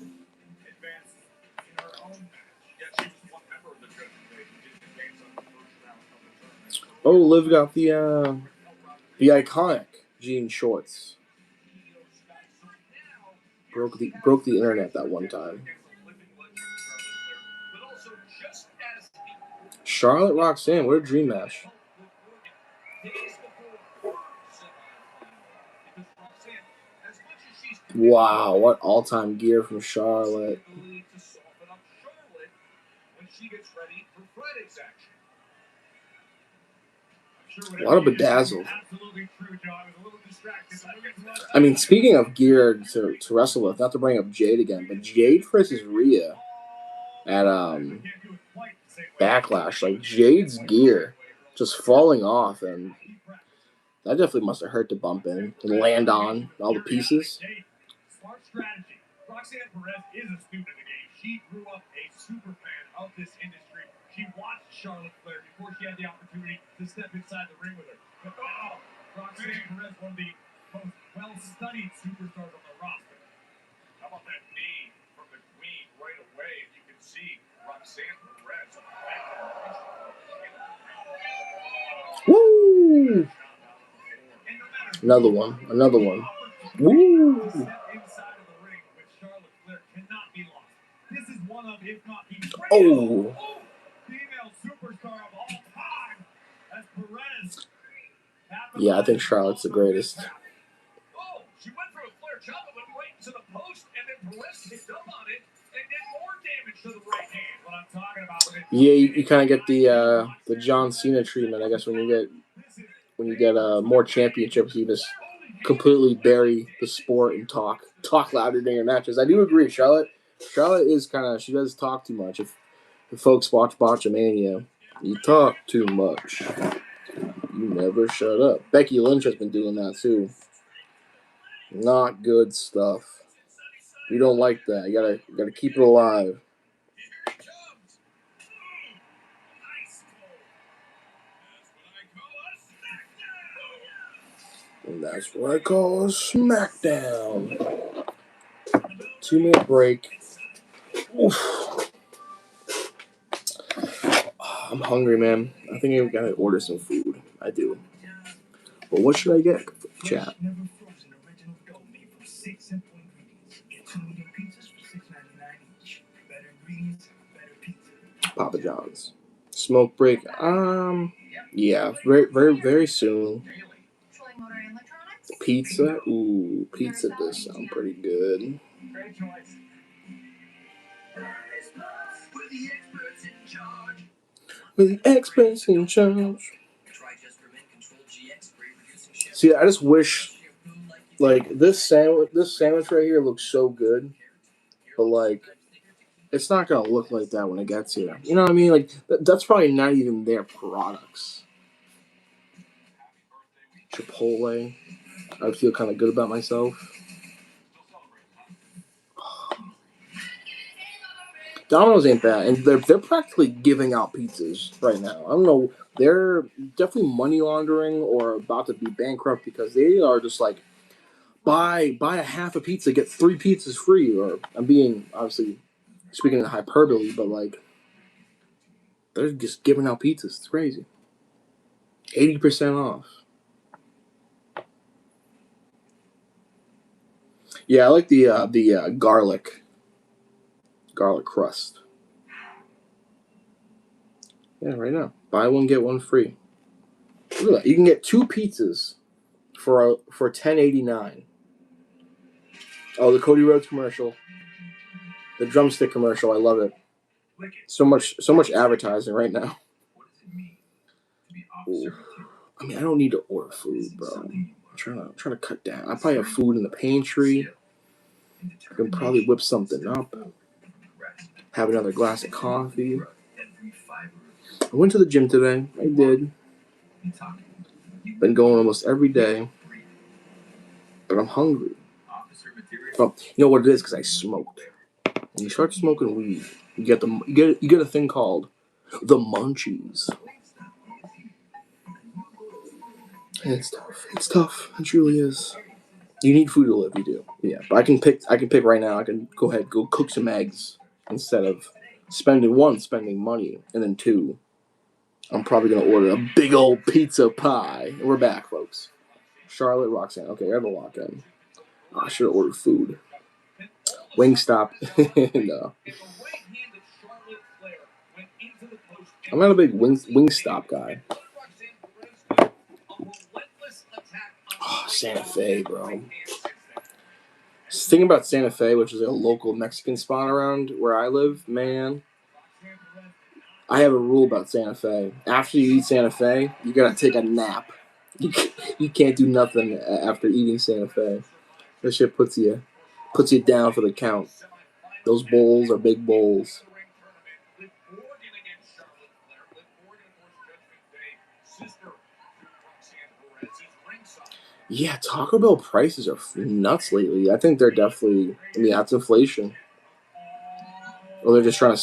Oh, Liv got the iconic jean shorts. Broke the internet that one time. Charlotte Roxanne, what a dream match. Wow, what all-time gear from Charlotte. A lot of bedazzled. Speaking of gear to wrestle with, not to bring up Jade again, but Jade versus Rhea at Backlash, Jade's gear just falling off, and that definitely must have hurt to bump in and land on all the pieces. Smart strategy. Roxanne Perez is a student of the game. She grew up a super fan of this industry. She watched Charlotte Flair before she had the opportunity to step inside the ring with her. But Roxanne Perez, one of the most well-studied superstars on the roster. How about that knee from the Queen right away? If you can see Roxanne Perez. Woo! Another one. Woo! Oh! Yeah, I think Charlotte's the greatest. Oh, she went for a flare chop and went right into the post, and then Perez picked up on it and did more damage to the right hand. What I'm talking about. Yeah, you kind of get the John Cena treatment, I guess, when you get more championships, you just completely bury the sport and talk louder during your matches. I do agree, Charlotte is she does talk too much. If folks watch Botchamania, you talk too much. You never shut up. Becky Lynch has been doing that too. Not good stuff. We don't like that. You gotta keep it alive. And that's what I call a SmackDown. 2-minute break. Oof. I'm hungry, man. I think I gotta order some food. I do. But what should I get, chat? Papa John's. Smoke break. Yeah, very soon. Pizza. Ooh, pizza does sound pretty good. With the experts in charge. See, I just wish, like, this sandwich right here looks so good, but like, it's not gonna look like that when it gets here. You know what I mean? Like, that's probably not even their products. Chipotle. I would feel kind of good about myself. Domino's ain't bad, and they're practically giving out pizzas right now. I don't know, they're definitely money laundering or about to be bankrupt because they are just like buy a half a pizza, get 3 pizzas free. Or I'm being obviously speaking in hyperbole, but like they're just giving out pizzas. It's crazy. 80% off. Yeah, I like the garlic crust. Yeah, right now. Buy one, get one free. Look at that. You can get 2 pizzas for $10.89. Oh, the Cody Rhodes commercial. The drumstick commercial. I love it. So much advertising right now. Ooh. I mean, I don't need to order food, bro. I'm trying to cut down. I probably have food in the pantry. I can probably whip something up. Have another glass of coffee. I went to the gym today. I did. Been going almost every day. But I'm hungry. Well, you know what it is? Because I smoked. When you start smoking weed, you get a thing called the munchies. And it's tough. It's tough. It truly is. You need food to live. You do. Yeah, but I can pick right now. I can go ahead, go cook some eggs instead of spending money, and then 2, I'm probably gonna order a big old pizza pie. And we're back, folks. Charlotte, Roxanne. Okay, I have a lock in. Oh, I should have ordered food. Wingstop. No. I'm not a big Wingstop guy. Oh, Santa Fe, bro. Thinking about Santa Fe, which is a local Mexican spot around where I live, man. I have a rule about Santa Fe. After you eat Santa Fe, you gotta take a nap. You can't do nothing after eating Santa Fe. That shit puts you down for the count. Those bowls are big bowls. Yeah, Taco Bell prices are nuts lately. I think they're definitely. I mean, that's inflation. Or they're just trying to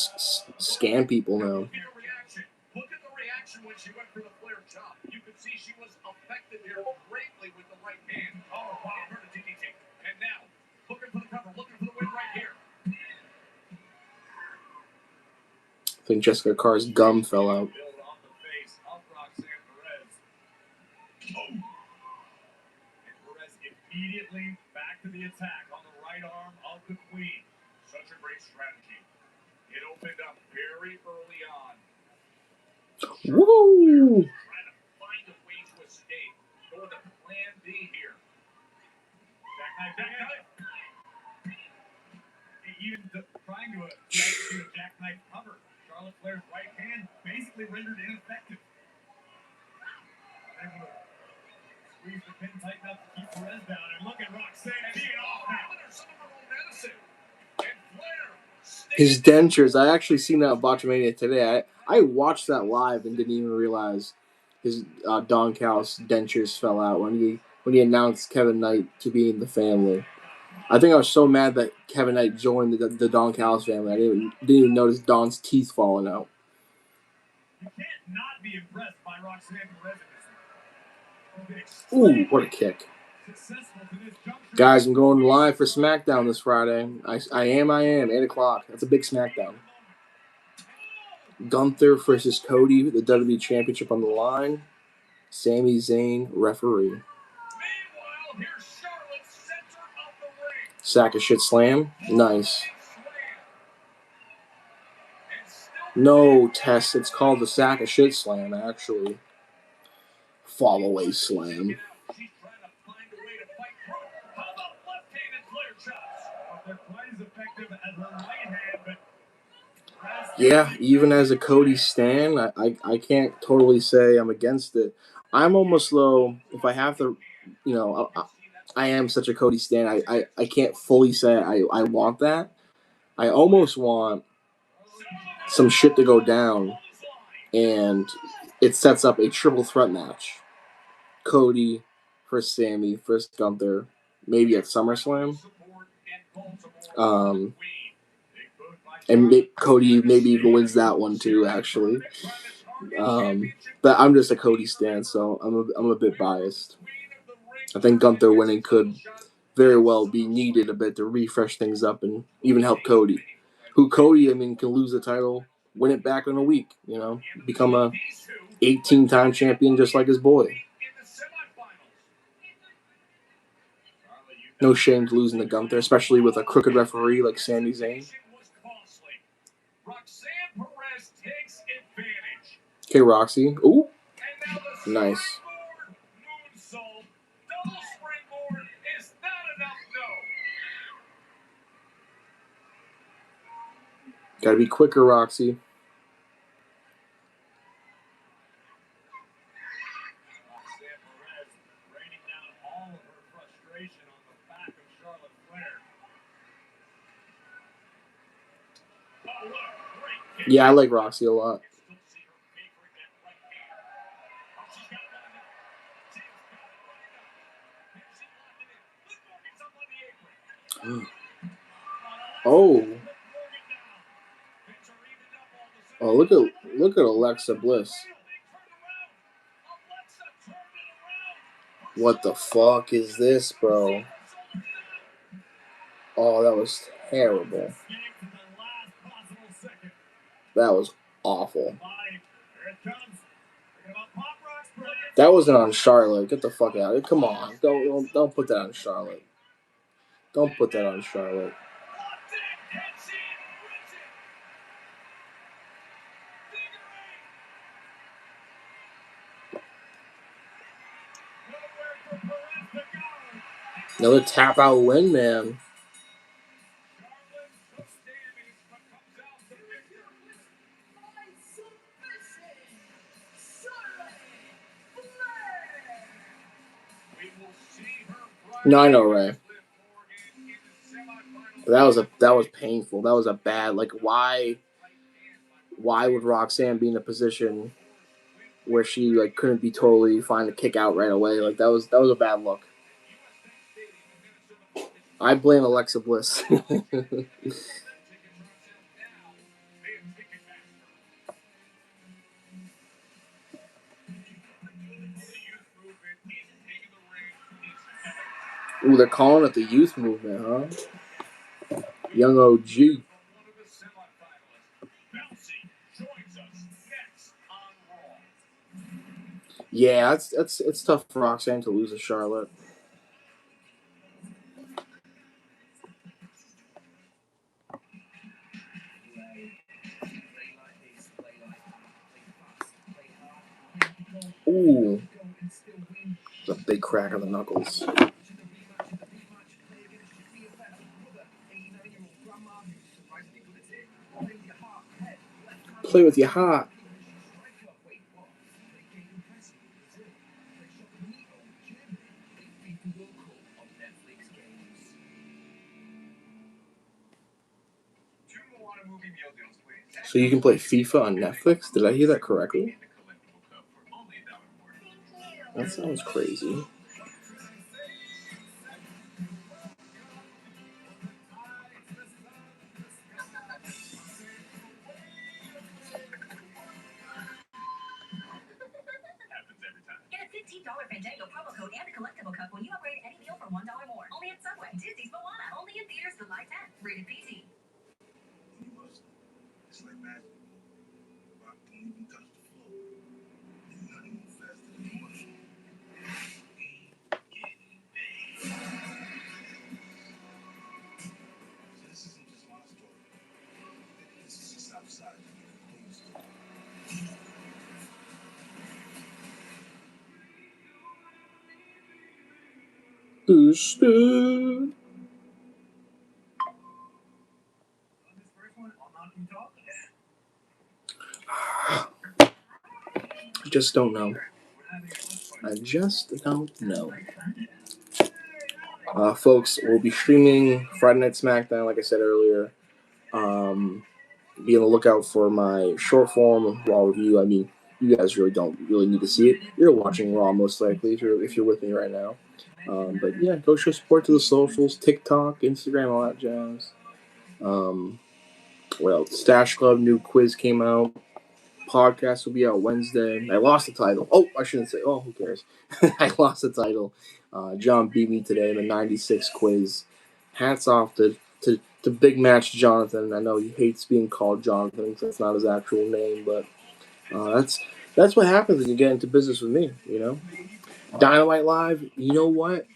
scam people now. Look at the reaction when she went for the flare chop. You could see she was affected here greatly with the right hand. Oh, wow, her to DDT. And now, looking for the cover, looking for the win right here. I think Jessica Carr's gum fell out. Immediately back to the attack on the right arm of the Queen. Such a great strategy. It opened up very early on. Woo! Trying to find a way to escape. Going Even trying to do a jackknife cover. Charlotte Flair's right hand basically rendered ineffective. Able to squeeze the pin tight enough to keep Perez down. And look at Roxanne teeing off now. His dentures. I actually seen that on Botchamania today. I watched that live and didn't even realize his Don Callis dentures fell out when he announced Kevin Knight to be in the family. I think I was so mad that Kevin Knight joined the Don Callis family. I didn't even notice Don's teeth falling out. You can't not be impressed by Roxanne Perez. Ooh, what a kick. Guys, I'm going live for SmackDown this Friday. I am. 8 o'clock. That's a big SmackDown. Gunther versus Cody, the WWE Championship on the line. Sami Zayn, referee. Sack of shit slam. Nice. No, Tess. It's called the sack of shit slam, actually. Fall away slam. Yeah, even as a Cody stan, I can't totally say I'm against it. I'm almost, though, if I have to, I am such a Cody stan, I can't fully say I want that. I almost want some shit to go down, and it sets up a triple threat match. Cody versus Sami versus Gunther, maybe at SummerSlam. And Cody maybe even wins that one too, actually. But I'm just a Cody stan, so I'm a bit biased. I think Gunther winning could very well be needed a bit to refresh things up and even help Cody. Cody can lose the title, win it back in a week, become a 18-time champion just like his boy. No shame to losing to Gunther, especially with a crooked referee like Sami Zayn. Okay, Roxy. Ooh. Nice. Gotta be quicker, Roxy. Yeah, I like Roxy a lot. Oh, look at Alexa Bliss. What the fuck is this, bro? Oh, that was terrible. That was awful. That wasn't on Charlotte. Get the fuck out of it. Come on. Don't put that on Charlotte. Don't put that on Charlotte. Another tap out win, man. No, I know, Ray. But that was painful. That was a bad. Why would Roxanne be in a position where she couldn't be totally fine to kick out right away? That was a bad look. I blame Alexa Bliss. Ooh, they're calling it the youth movement, huh? Young OG. Yeah, it's tough for Roxanne to lose to Charlotte. Ooh. It's a big crack on the knuckles. Play with your heart. So you can play FIFA on Netflix? Did I hear that correctly? That sounds crazy. Get a $15 Fandango promo code and a collectible cup when you upgrade any meal for $1 more. Only at Subway. Disney's Moana. Only in theaters July 10th. Rated PG. It's like magic. Rock don't even touch the floor. Ain't nothing move faster than emotion. So this isn't just my story. This is just outside the complete story. Boosted. I just don't know. I just don't know. Folks, we'll be streaming Friday Night SmackDown, like I said earlier. Be on the lookout for my short form Raw review. I mean, you guys don't need to see it. You're watching Raw most likely if you're with me right now. But yeah, go show support to the socials, TikTok, Instagram, all that jazz. Well, Stash Club new quiz came out. Podcast will be out Wednesday. I lost the title. Oh, I shouldn't say. Oh, who cares? I lost the title. John beat me today in the 96 quiz. Hats off to Big Match Jonathan. I know he hates being called Jonathan because that's not his actual name, but that's what happens when you get into business with me, you know? Dynamite Live, you know what?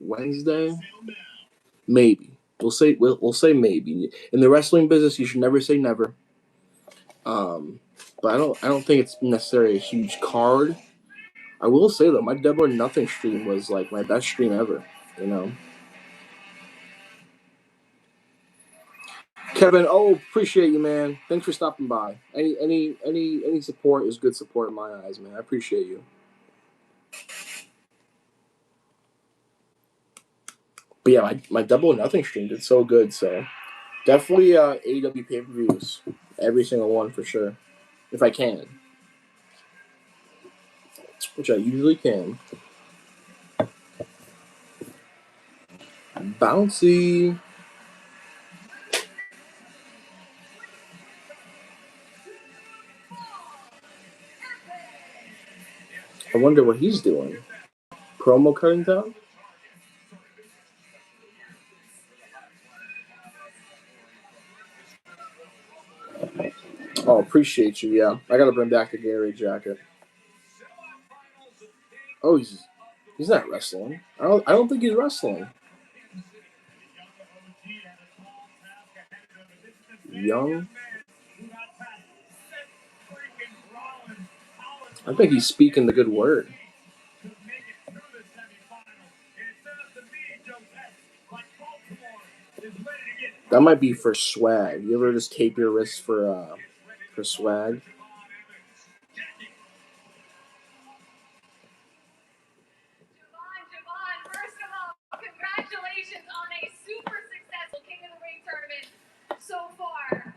Wednesday? Maybe. We'll say maybe. In the wrestling business, you should never say never. But I don't think it's necessarily a huge card. I will say though, my Double or Nothing stream was like my best stream ever. You know. Kevin, appreciate you, man. Thanks for stopping by. Any support is good support in my eyes, man. I appreciate you. But yeah, my Double or Nothing stream did so good. So definitely AEW pay-per-views, every single one for sure, if I can, which I usually can. Bouncy. I wonder what he's doing. Promo cutting down? Oh, appreciate you. Yeah, I gotta bring back the Gary jacket. Oh, he's not wrestling. I don't think he's wrestling. Young. I think he's speaking the good word. That might be for swag. You ever just tape your wrist for swag? Javon, first of all, congratulations on a super successful King of the Ring tournament so far.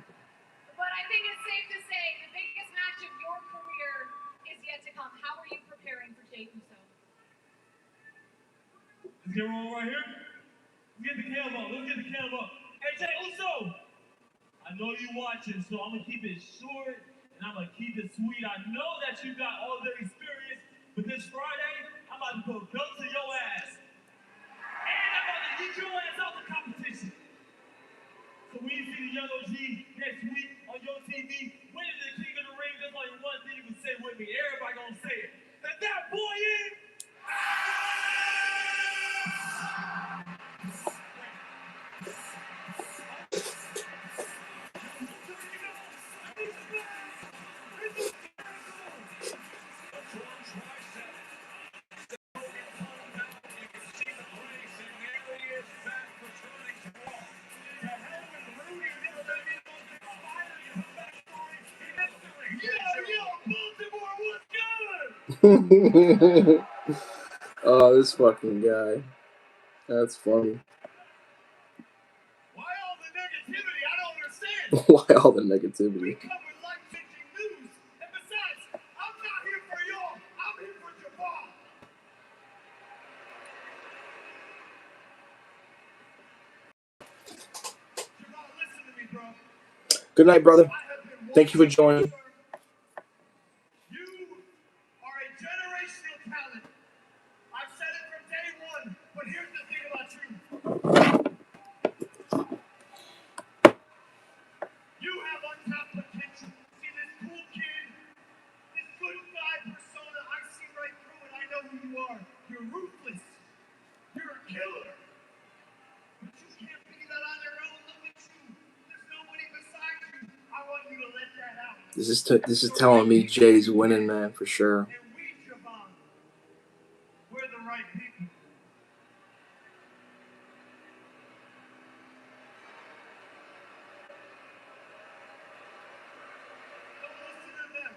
But I think it's safe to say the biggest match of your career is yet to come. How are you preparing for Jey Uso? Let's get roll right here. Let's get the camera up. Hey, Jey Uso! I know you watching, so I'm going to keep it short and I'm going to keep it sweet. I know that you got all the experience, but this Friday, I'm about to put belt to your ass. And I'm about to get your ass out the competition. So when you see the Young OG next week on your TV, winning the King of the Ring, there's only one thing you can say with me. Everybody going to say it. That boy is... Oh, this fucking guy. That's funny. Why all the negativity? I don't understand. Why all the We negativity? come with life-changing news. And besides, I'm not here for y'all. I'm here for Javon. Javon, listen to me, bro. Good night, brother. I have been Thank you for joining. You are a generational talent. I've said it from day one, but here's the thing about you. You have untapped potential. See this cool kid, this good guy persona, I see right through it. I know who you are. You're ruthless. You're a killer. But you can't be that on your own. Look at you. There's nobody beside you. I want you to let that out. This is telling me Jay's winning, man, for sure. And we, Javon, we're the right people. Don't listen to them.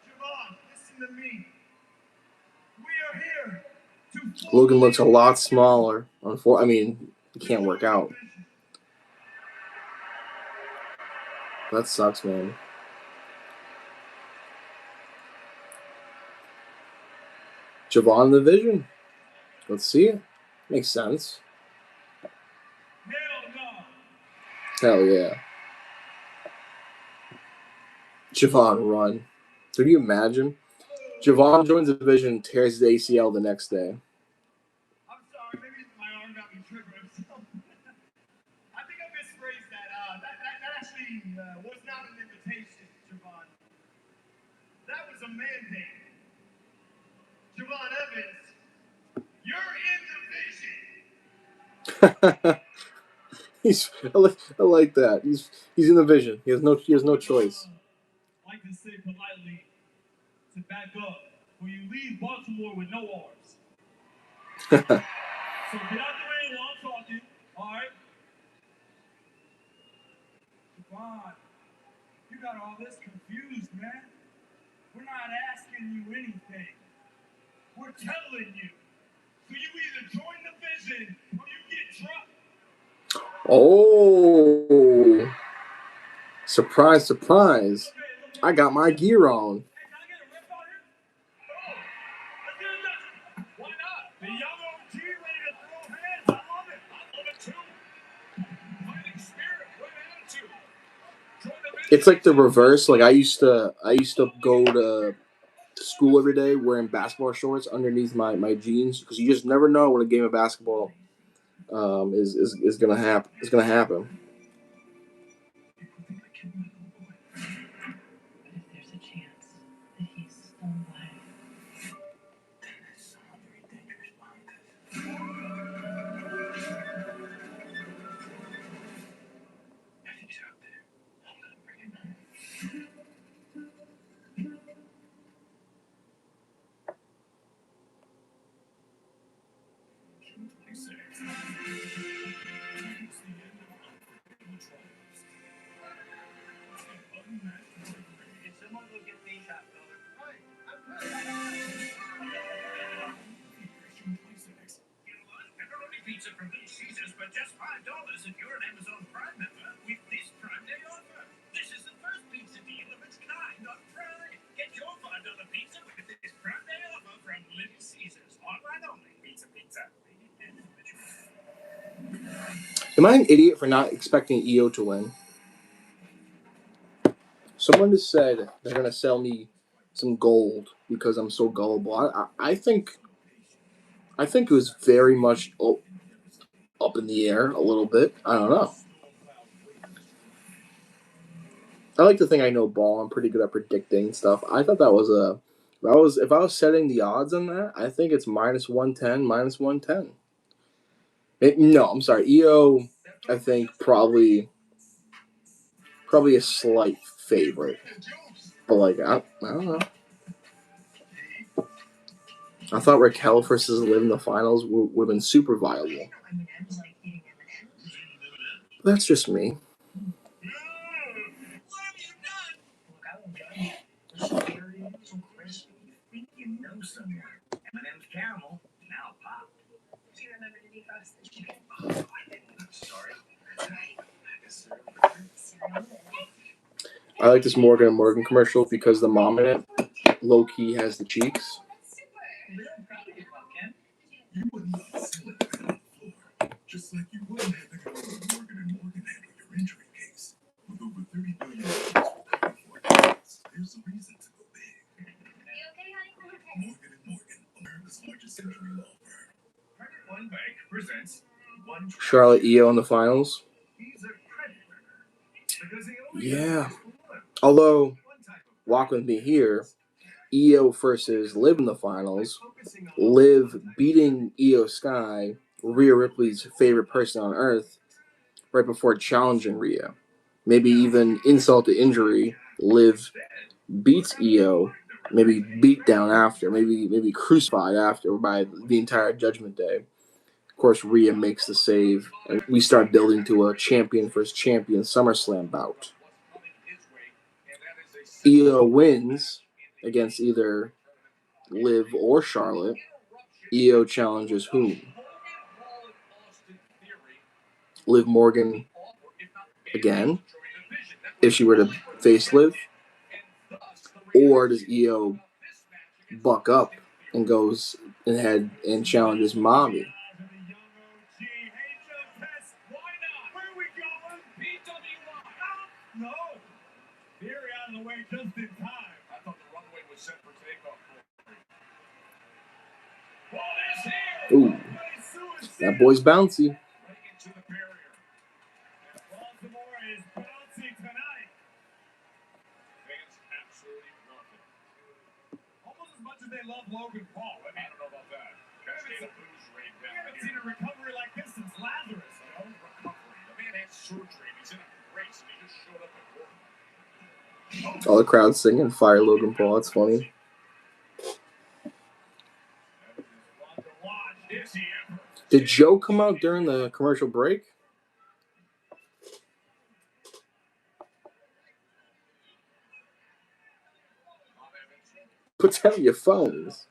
Javon, listen to me. We are here to Logan looks a lot smaller. I mean, he can't work out. That sucks, man. Javon the Vision. Let's see it. Makes sense. Hell no. Hell yeah. Javon run. Could you imagine? Javon joins the division, tears his ACL the next day. I'm sorry, maybe my arm got me triggered. I think I misphrased that. That actually was not an invitation, Javon. That was a mandate. Javon Evans, you're in the vision. I like that. He's in the vision. He has no choice. Like to say politely to back up when you leave Baltimore with no arms. So get out the way while I'm talking, all right? Javon, you got all this confused, man. We're not asking you anything. We're telling you. So you either join the vision or you get dropped. Oh. Surprise, surprise. I got my gear on. Hey, can I get a rip on him? Oh, let's get it done. Why not? The young OG ready to throw hands. I love it. I love it too. Fighting spirit, great attitude. Join the vision. It's like the reverse. Like I used to go to school every day wearing basketball shorts underneath my jeans because you just never know when a game of basketball is gonna happen. It's gonna happen. Someone go get me shot, brother. Right. Pepperoni pizza from Little Caesars for just $5 if you're an Amazon Prime member with this Prime Day offer. This is the first pizza deal of its kind on Prime. Get your $5 pizza with this Prime Day offer from Little Caesars. Online only. Pizza. Am I an idiot for not expecting EO to win? Someone just said they're gonna sell me some gold because I'm so gullible. I think it was very much up in the air a little bit. I don't know. I like to think I know ball. I'm pretty good at predicting stuff. I thought that was if I was setting the odds on that, I think it's -110, -110. No, I'm sorry. EO, I think probably a slight favorite. But like I don't know. I thought Raquel versus Liv in the finals would have been super viable. But that's just me. somewhere. M&M's caramel, now pop. Do you remember to defrost the chicken? Oh, I didn't. I'm sorry. That's right. Cereal. I like this Morgan and Morgan commercial because the mom in it low key has the cheeks. I'm really proud of you, Pumpkin. You wouldn't have slipped that on the floor. Just like you wouldn't have been able to Morgan and Morgan handle your injury case. With over $30 billion for claims, there's a reason to go big. Are you okay, honey? I'm okay. Morgan and Morgan, America's largest injury law firm. Credit One Bank presents one. Charlotte Io in the finals. He's a credit learner. Because he only Yeah. has one. Although, One type of walk with me here, Io versus Liv in the finals. Liv beating Io Sky, Rhea Ripley's favorite person on earth, right before challenging Rhea. Maybe even insult to injury, Liv beats Io, maybe beat down after, maybe crucified after by the entire Judgment Day. Of course, Rhea makes the save, and we start building to a champion versus champion SummerSlam bout. Io wins against either Liv or Charlotte. Io challenges whom? Liv Morgan again, if she were to face Liv? Or does Io buck up and goes ahead and challenges Mommy? No! Theory out of the way just in time. I thought the runway was set for takeoff. Well, that's here. Ooh, that boy's bouncy. Right into the barrier. And Baltimore is bouncy tonight. Fans absolutely love it. Almost as much as they love Logan Paul. I don't know about that. Cascade of booze rate We down haven't seen here. a recovery like this since Lazarus. No recovery. The man had surgery and he's in a brace and he just showed up at work. All the crowd singing Fire Logan Paul. That's funny. Fun to watch. Is he ever? Did Joe come out during the commercial break? Put down your phones.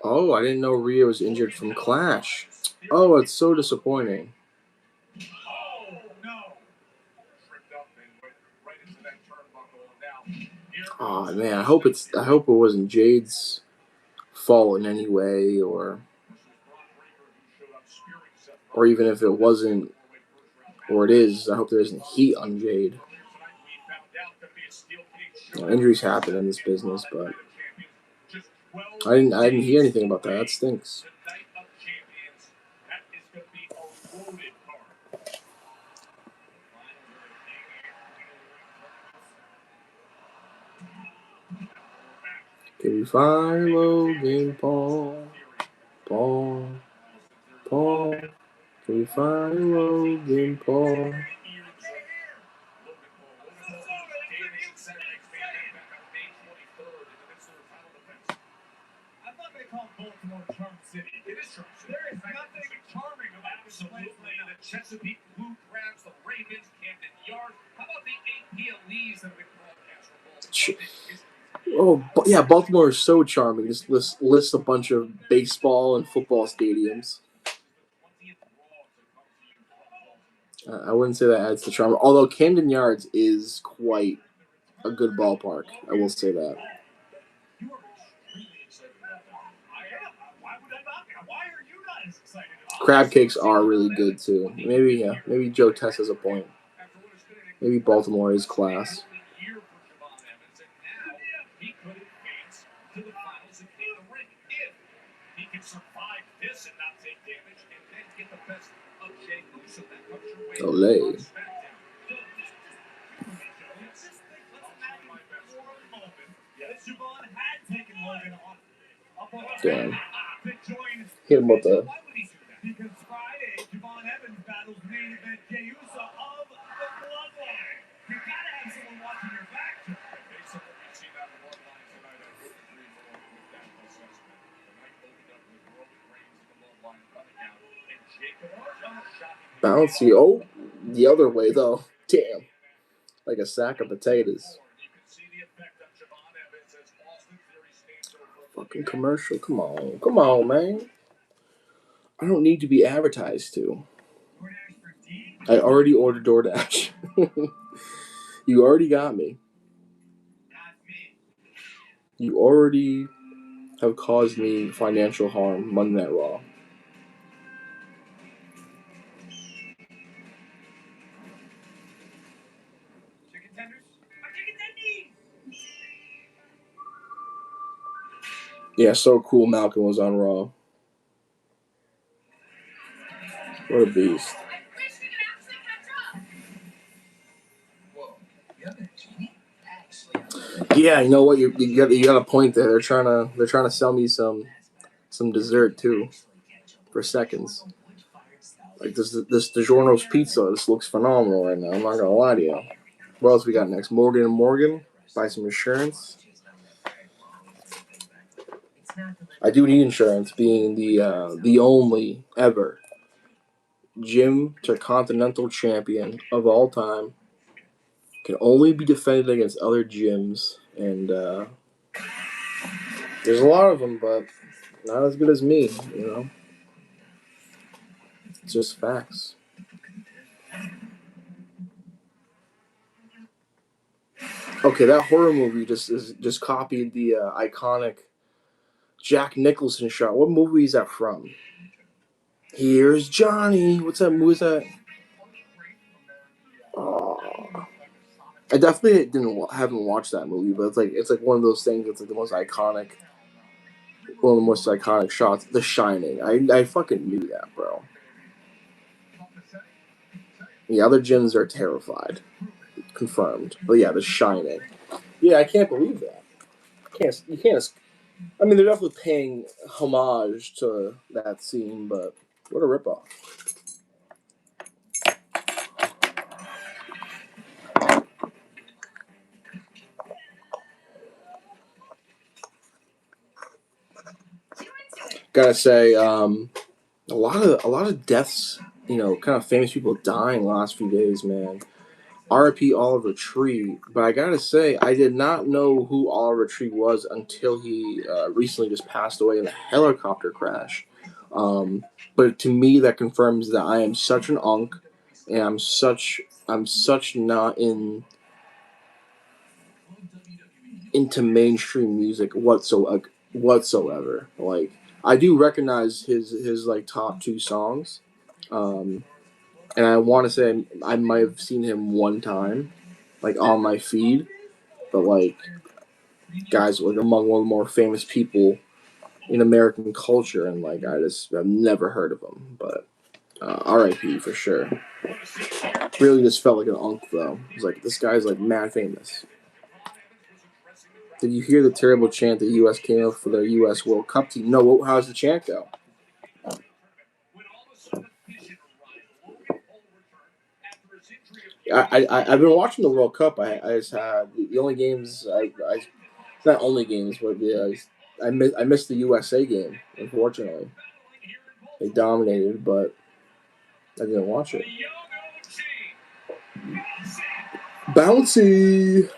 Oh, I didn't know Rhea was injured from Clash. Oh, it's so disappointing. Oh, no. Oh man, I hope it wasn't Jade's fault in any way, or even if it wasn't, or it is, I hope there isn't heat on Jade. Injuries happen in this business, but I didn't hear anything about that. That stinks. Can we find Logan Paul? Can we find Logan Paul? I thought they called Baltimore Charm City. It is Charm City. There is nothing charming about this place Absolutely. right now. The Chesapeake Blue Crabs, the Ravens, Camden Yards. How about the APLEs that have been broadcast from Baltimore? Oh, yeah, Baltimore is so charming. Just lists a bunch of baseball and football stadiums. I wouldn't say that adds to charm. Although Camden Yards is quite a good ballpark. I will say that. You are extremely excited about that. I am. Why would I not be? Why are you not as excited? Crab cakes are really good too. Maybe Joe Tess has a point. Maybe Baltimore is class. He could advance to the finals and take the ring if he can survive this and not take damage and then get the best of Jay Uso. That comes your way Olay. on SmackDown. Just think, let's imagine for a moment that Javon had taken Logan off up on the Damn. to join. Hit him with the. Why would he do that? Because Friday, Javon Evans battles main event Jey Uso of the Bloodline. You gotta have someone watching your back, Joe. Based on what we see down the bloodline tonight, I couldn't agree more with that assessment. The night opened up with Roman Reigns and the bloodline coming out, and Jacob shocking. Bouncy. Oh, the other way though. damn, like a sack of potatoes. Fucking commercial. Come on, man. I don't need to be advertised to. I already ordered DoorDash. You already got me. You already have caused me financial harm. Monday Night Raw. Yeah, so cool. Malcolm was on Raw. What a beast. Yeah, you know what? You got a point there. They're trying to sell me some dessert too for seconds. Like this DiGiorno's pizza. This looks phenomenal right now. I'm not gonna lie to you. What else we got next? Morgan and Morgan. Buy some insurance. I do need insurance, being the only ever gym intercontinental champion of all time. Can only be defended against other gyms, and there's a lot of them, but not as good as me. You know, it's just facts. Okay, that horror movie just copied the iconic Jack Nicholson shot. What movie is that from? Here's Johnny. What's that movie? Is that? Oh, I definitely haven't watched that movie, but it's like one of those things. It's like one of the most iconic shots. The Shining. I fucking knew that, bro. The other gyms are terrified. Confirmed. But yeah, The Shining. Yeah, I can't believe that. You can't. I mean, they're definitely paying homage to that scene, but what a ripoff. Gotta say, a lot of deaths. You know, kind of famous people dying the last few days, man. R.I.P. Oliver Tree. But I gotta say, I did not know who Oliver Tree was until he recently just passed away in a helicopter crash. But to me, that confirms that I am such an unk, and I'm such not into mainstream music whatsoever. Like, I do recognize his like top two songs, um, and I want to say I might have seen him one time, like on my feed, but like guys like among one of the more famous people in American culture, and like I've never heard of him, but R.I.P. for sure. Really just felt like an unk though. It was like this guy's like mad famous. Did you hear the terrible chant the U.S. came up for their U.S. World Cup team? No, how's the chant go? I've been watching the World Cup. I just had the only games I not only games, but I missed the USA game. Unfortunately, they dominated, but I didn't watch it. Bouncy.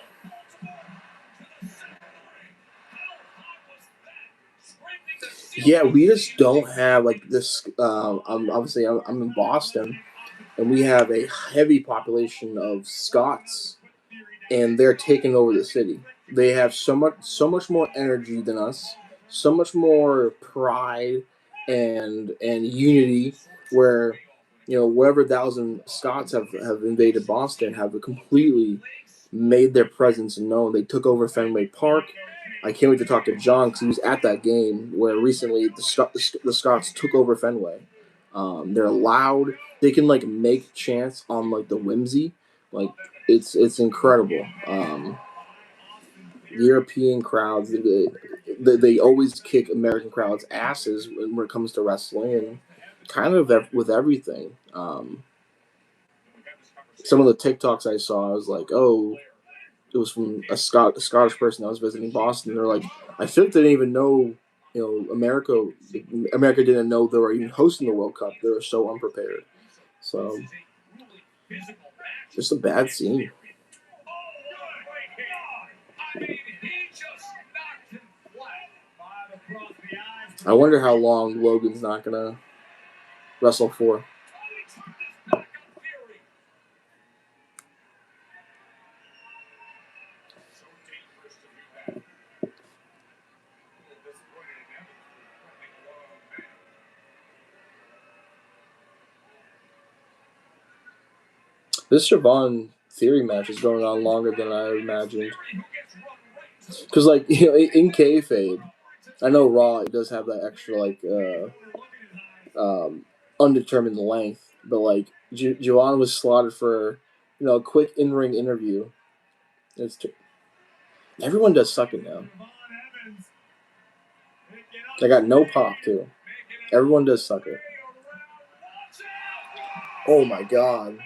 Yeah, we just don't have like this. I'm in Boston, and we have a heavy population of Scots, and they're taking over the city. They have so much more energy than us, so much more pride and unity. Where whatever thousand Scots have invaded Boston have completely made their presence known. They took over Fenway Park. I can't wait to talk to John because he was at that game where recently the Scots took over Fenway. They're loud. They can like make chants on like the whimsy. Like it's incredible. European crowds they always kick American crowds' asses when it comes to wrestling and kind of with everything. Some of the TikToks I saw, I was like, oh, it was from a Scottish person that was visiting Boston. They're like, I feel like they didn't even know, America didn't know they were even hosting the World Cup. They were so unprepared. So Just a bad scene. I mean, he just knocked him flat. I wonder how long Logan's not gonna wrestle for. Oh, he turned his back on Fury. So dangerous to do that. A little disappointed in him. Threatening one-on-one man. This Siobhan Theory match is going on longer than I imagined. Because, like, you know, in kayfabe, I know Raw it does have that extra, like, undetermined length, but, like, Joanne was slotted for, you know, a quick in-ring interview. Everyone does suck it now. They got no pop, too. Everyone does suck it. Oh, my God.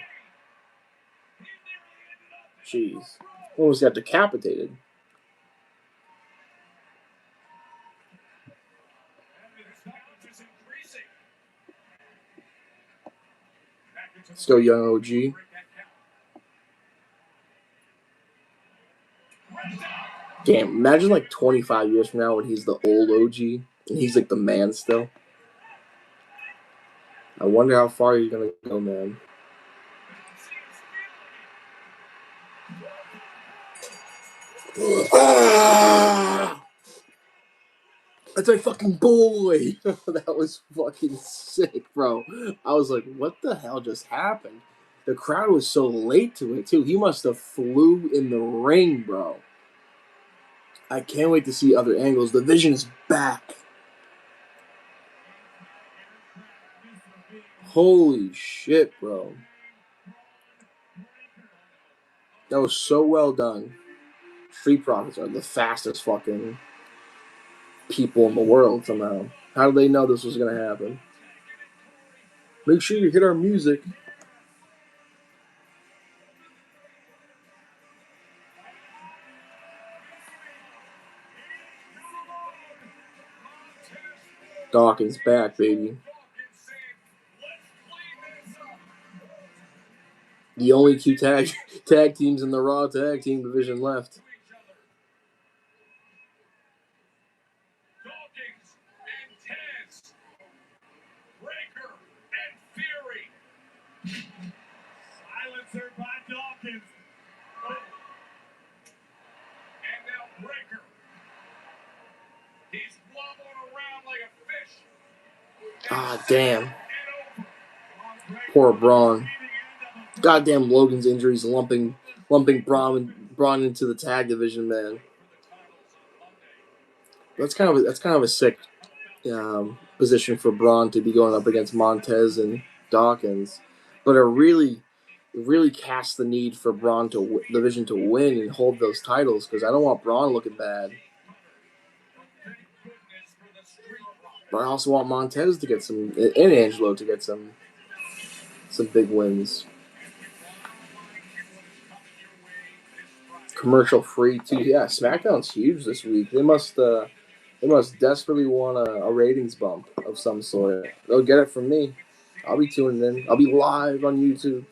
Jeez. Almost got decapitated. Still young OG. Damn, imagine like 25 years from now when he's the old OG and he's like the man still. I wonder how far he's gonna go, man. That's my fucking boy. That was fucking sick, bro. I was like, what the hell just happened? The crowd was so late to it, too. He must have flew in the ring, bro. I can't wait to see other angles. The Vision is back. Holy shit, bro. That was so well done. Street Profits are the fastest fucking people in the world somehow. How did they know this was going to happen? Make sure you hit our music. Dawkins back, baby. The only two tag teams in the Raw tag team division left. Dawkins and Taz. Breaker and Fury. Silencer by Dawkins. And now Breaker. He's wobbling around like a fish. Ah, damn. Poor Braun. Goddamn Logan's injuries lumping Braun into the tag division, man. That's kind of a sick position for Braun to be going up against Montez and Dawkins, but it really casts the need for Braun the division to win and hold those titles because I don't want Braun looking bad. But I also want Montez to get some and Angelo to get some big wins. Commercial free too. Yeah, SmackDown's huge this week. They must desperately want a ratings bump of some sort. They'll get it from me. I'll be tuning in. I'll be live on YouTube.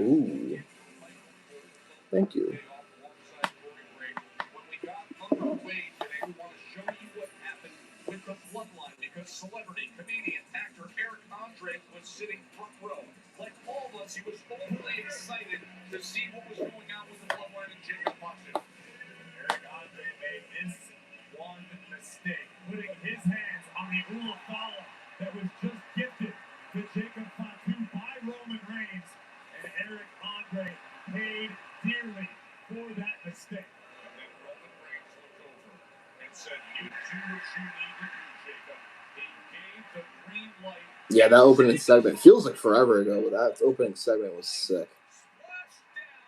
Ooh. Thank you. With the bloodline, because celebrity, comedian, actor Eric Andre was sitting front row. Like all of us, he was overly excited to see what was going on with the bloodline and Jacob Fatu. Eric Andre made this one mistake, putting his hands on the Ulafala that was just gifted to Jacob Fatu by Roman Reigns, and Eric Andre paid dearly for that mistake. And then Roman Reigns looked over and said, "You do what you need to do, Jacob." He gave the green light. Yeah, that opening segment feels like forever ago, but that opening segment was sick. Splashed down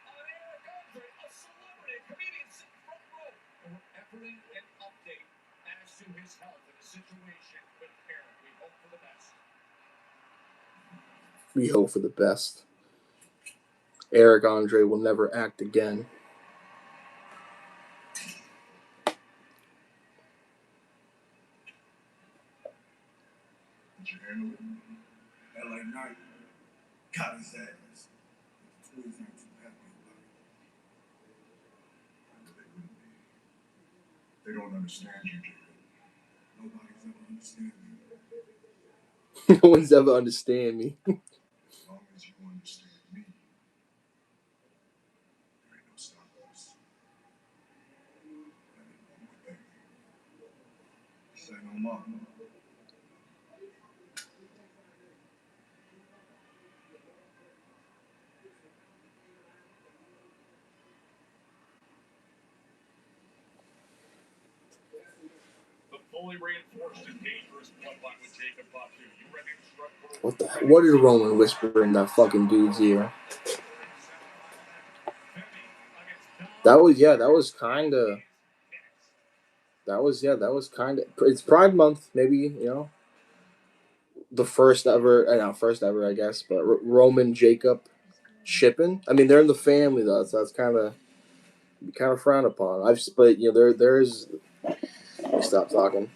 on Eric Andre, a celebrity, a comedian sitting front row. And we're efforting an update as to his health and the situation with Eric. We hope for the best. We hope for the best. Eric Andre will never act again. Did you handle it? LA Knight got his ass. The Twins ain't too happy about it. I know they wouldn't be. They don't understand you, Jacob. Nobody's ever understand me. No one's ever understand me. As long as you understand me, there ain't no stopping us. And then one more thing. Say no more. The fully reinforced and dangerous bloodline with Jacob Fatu. You ready to strike forward? What the? What did Roman whisper in that fucking dude's ear? That was kind of. That was kind of. It's Pride Month, maybe, you know, the first ever, not first ever, I guess, but Roman Jacob shipping. I mean, they're in the family though, so that's kind of frowned upon. But you know, there's. Stop talking.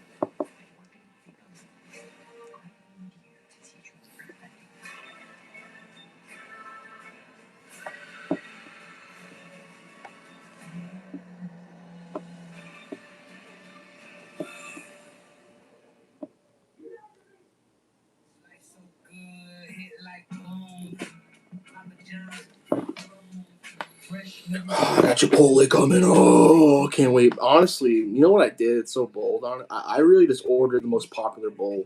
Oh, I got Chipotle coming. Oh, can't wait. Honestly, you know what I did? It's so bold on it. I really just ordered the most popular bowl.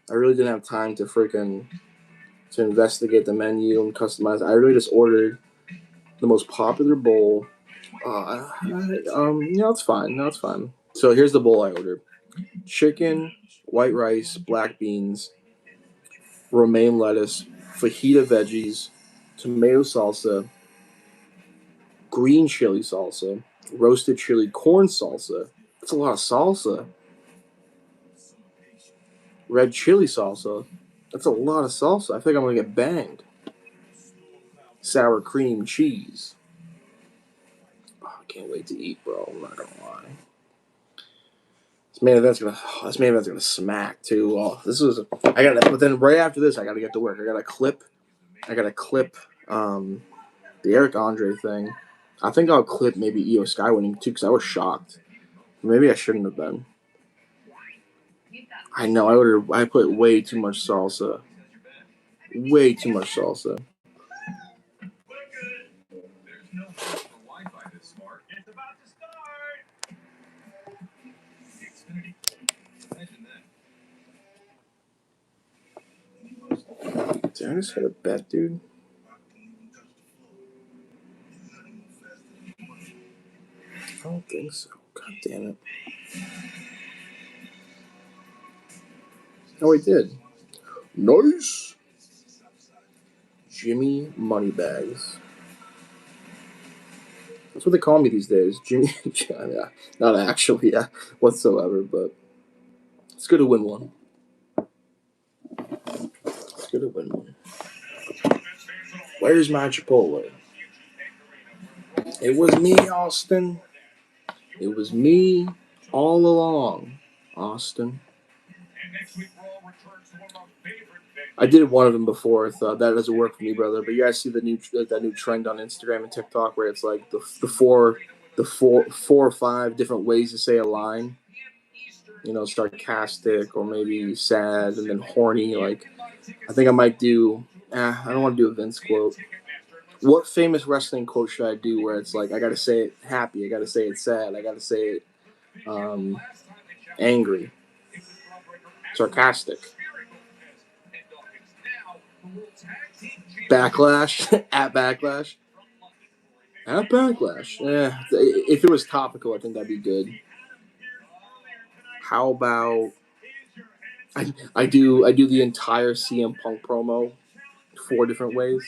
I really didn't have time to investigate the menu and customize. I really just ordered the most popular bowl. It's fine. No, it's fine. So here's the bowl I ordered: chicken, white rice, black beans, romaine lettuce, fajita veggies, tomato salsa, green chili salsa, roasted chili corn salsa. That's a lot of salsa. Red chili salsa. That's a lot of salsa. I think I'm gonna get banged. Sour cream cheese. Oh, I can't wait to eat, bro. I'm not gonna lie. This main event's gonna smack too. Oh, but then right after this, I gotta get to work. I gotta clip the Eric Andre thing. I think I'll clip maybe Io Sky winning too, because I was shocked. Maybe I shouldn't have been. I know I put way too much salsa. Way too much salsa. There's no hope for Wi-Fi this smart. It's about to start. The Xfinity. Imagine that. Did I just hit a bet, dude? I don't think so. God damn it. Oh, he did. Nice. Jimmy Moneybags. That's what they call me these days. Jimmy. Yeah, not actually, whatsoever, but it's good to win one. It's good to win one. Where's my Chipotle? It was me, Austin. It was me all along, Austin. I did one of them before. I thought that doesn't work for me, brother. But you guys see that new trend on Instagram and TikTok where it's like the four or five different ways to say a line. You know, sarcastic or maybe sad and then horny. Like, I think I might do. I don't want to do a Vince quote. What famous wrestling quote should I do where it's like I gotta say it happy, I gotta say it sad, I gotta say it angry, sarcastic. Backlash at Backlash. At Backlash. Yeah, if it was topical, I think that'd be good. How about I do the entire CM Punk promo 4 different ways.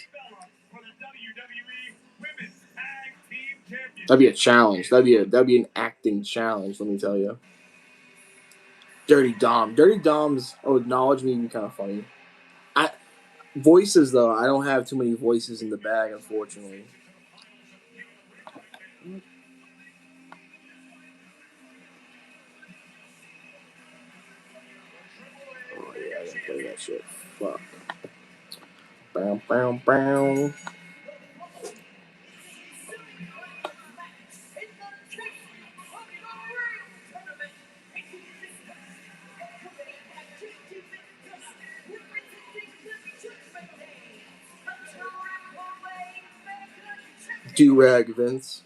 That'd be a challenge. That'd be an acting challenge. Let me tell you. Dirty Dom's acknowledge me would be kind of funny. Voices though, I don't have too many voices in the bag, unfortunately. Oh yeah, Play that shit. Fuck. Bow, bow, bow. Do-rag Vince.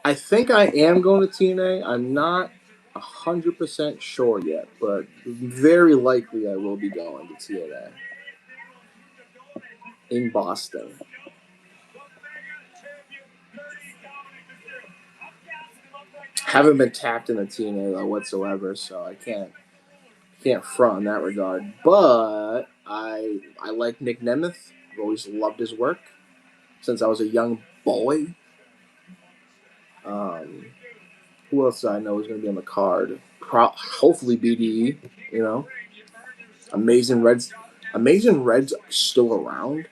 I think I am going to TNA. I'm not 100% sure yet, but very likely I will be going to TNA in Boston. Haven't been tapped in the TNA though whatsoever, so I can't front in that regard. But I like Nick Nemeth. I've always loved his work since I was a young boy. Who else do I know is going to be on the card? Hopefully BDE. You know, Amazing Reds. Amazing Reds still around.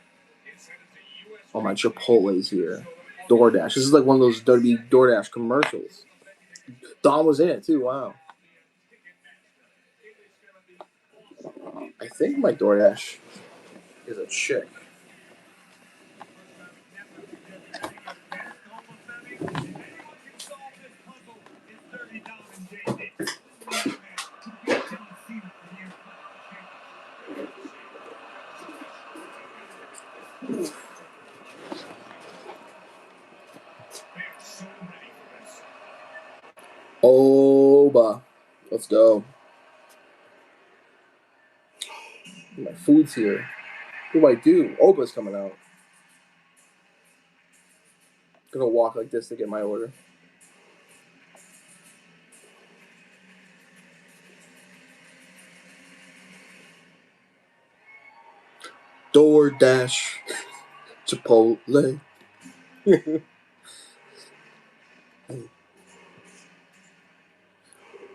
Oh, my Chipotle's here. DoorDash. This is like one of those WWE DoorDash commercials. Dom was in it too. Wow. I think my DoorDash is a chick. Oba. Let's go. My food's here. What do I do? Oba's coming out. Gonna walk like this to get my order. DoorDash. Chipotle.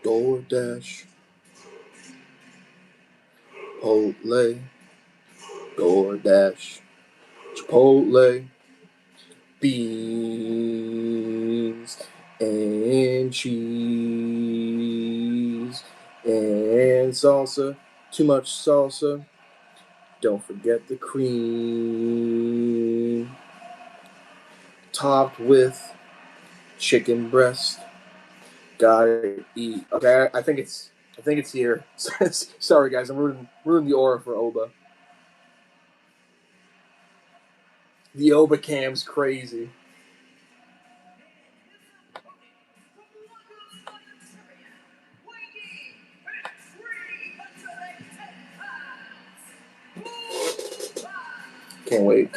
DoorDash. Chipotle. DoorDash. Chipotle. Beans and cheese and salsa. Too much salsa. Don't forget the cream. Topped with chicken breast. Gotta eat. Okay, I think it's here. Sorry guys, I'm ruining the aura for Oba. The Oba cam's crazy. Can't wait.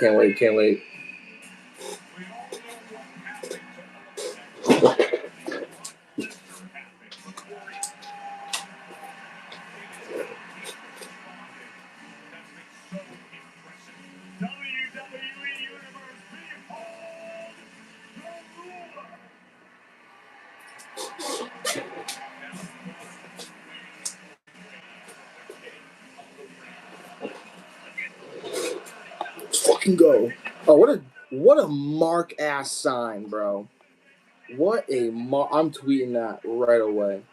Let's fucking go. Oh, what a mark ass sign, bro. What a mark. I'm tweeting that right away.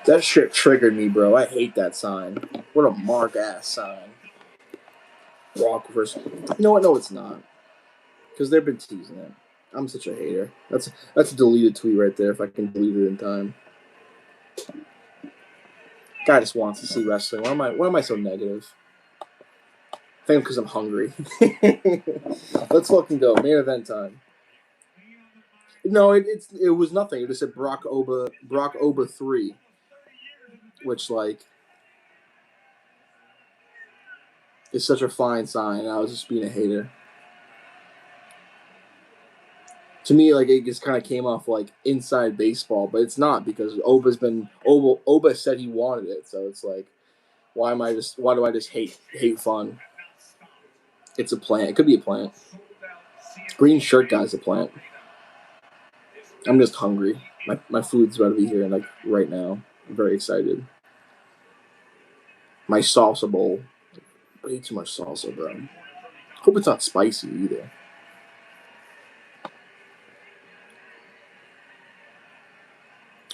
That shit triggered me, bro. I hate that sign. What a mark ass sign. Rock versus. You know what? No, it's not. Because they've been teasing it. I'm such a hater. That's a deleted tweet right there. If I can delete it in time. Guy just wants to see wrestling. Why am I so negative? I think because I'm hungry. Let's fucking go. Main event time. No, it was nothing. It just said Brock Oba 3, which like is such a fine sign. I was just being a hater. To me, like, it just kind of came off like inside baseball, but it's not, because Oba said he wanted it, so it's like, why do I just hate fun? It's a plant. It could be a plant. Green shirt guy's a plant. I'm just hungry. My food's about to be here like right now. I'm very excited. My salsa bowl. Way too much salsa, bro. Hope it's not spicy either.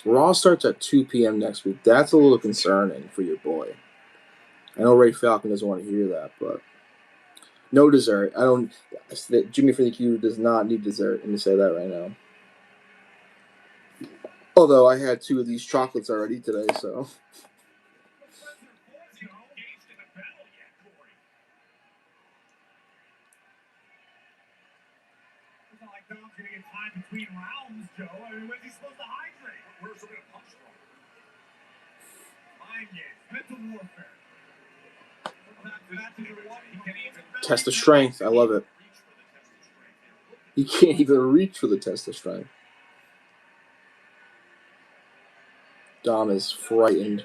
Raw starts at 2 p.m. next week. That's a little concerning for your boy. I know Ray Falcon doesn't want to hear that, but no dessert. I don't. Jimmy from the Q does not need dessert. Let me say that right now. Although I had 2 of these chocolates already today, so. It's not like Dom's gonna get time between rounds, Joe. I mean, when's he supposed to hydrate? Where's he gonna punch from? Mind games, mental warfare. Test of strength. I love it. You can't even reach for the test of strength. Dom is frightened.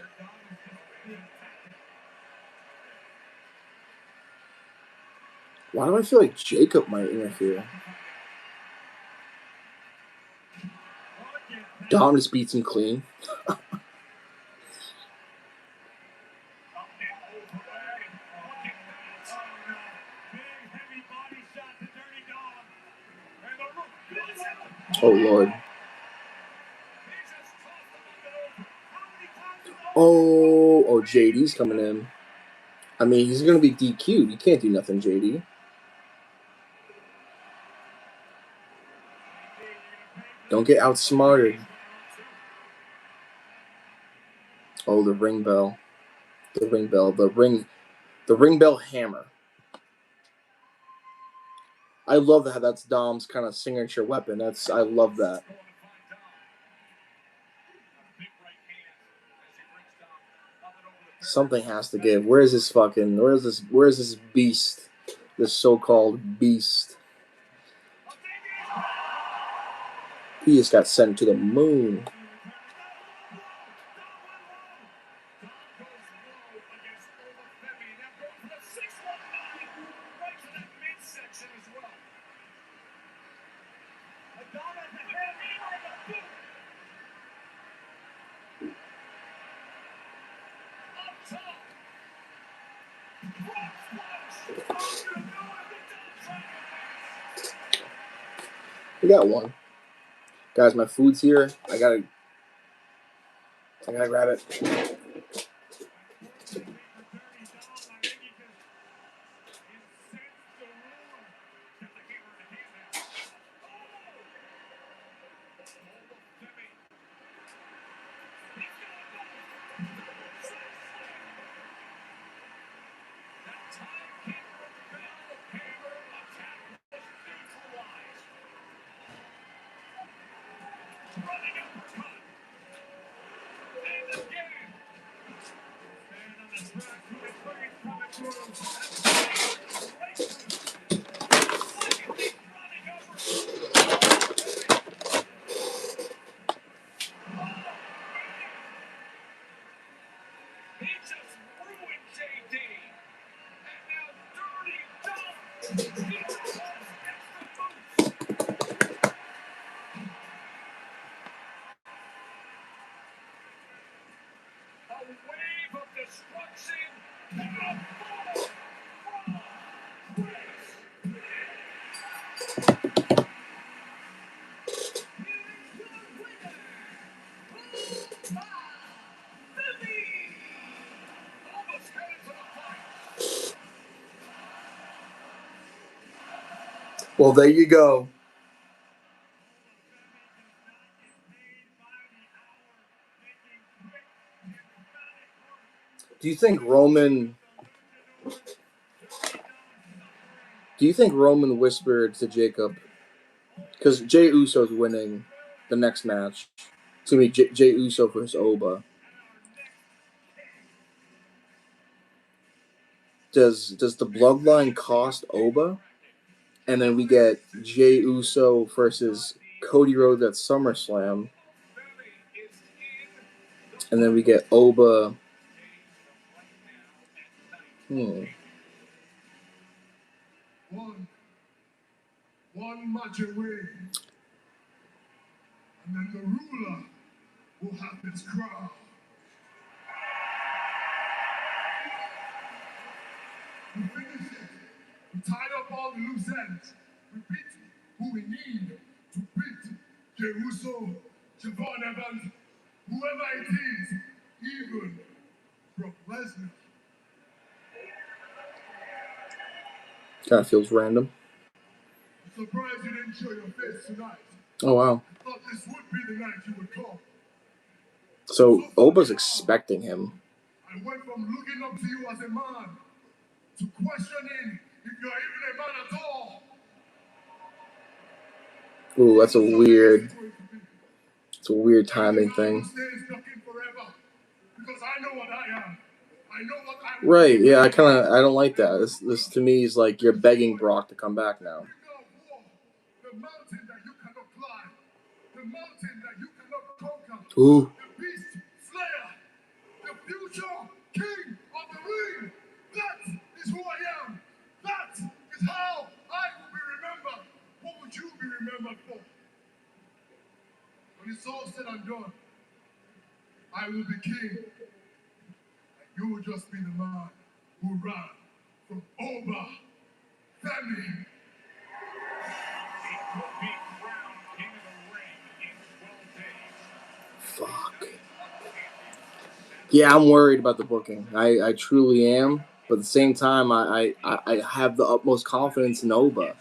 Why do I feel like Jacob might interfere? Dom just beats him clean. Oh, Lord. Oh, JD's coming in. I mean, he's going to be DQ'd. You can't do nothing, JD. Don't get outsmarted. Oh, the ring bell. The ring bell. The ring bell hammer. I love that. That's Dom's kind of signature weapon. I love that. Something has to give. Where's this beast? This so-called beast. He just got sent to the moon. We got one. Guys, my food's here. I gotta grab it. Well, there you go. Do you think Roman whispered to Jacob, because Jey Uso's winning the next match? It's gonna be Jey Uso versus Oba. Does the bloodline cost Oba? And then we get Jey Uso versus Cody Rhodes at SummerSlam. And then we get Oba. One match away. And then the ruler will have his crown. We finished it. We tied up all the loose ends. We beat who we need to beat. Jey Uso, Javon Evans, whoever it is, even Brock Lesnar. Kind of feels random. I'm surprised you didn't show your face tonight. Oh, wow. I thought this would be the night you would come. So Oba's expecting him. I went from looking up to you as a man to questioning if you're even a man at all. Ooh, that's a weird timing thing. Because I know what I am. I know what I Right, yeah, I don't like that. This to me is like you're begging Brock to come back now. The mountain that you cannot climb. The mountain that you cannot conquer. Ooh. The beast slayer. The future king of the ring. That is who I am. That is how I will be remembered. What would you be remembered for? When it's all said and done, I will be king. And you will just be the man who ran from Oba family. Fuck. Yeah, I'm worried about the booking. I truly am. But at the same time, I have the utmost confidence in Oba.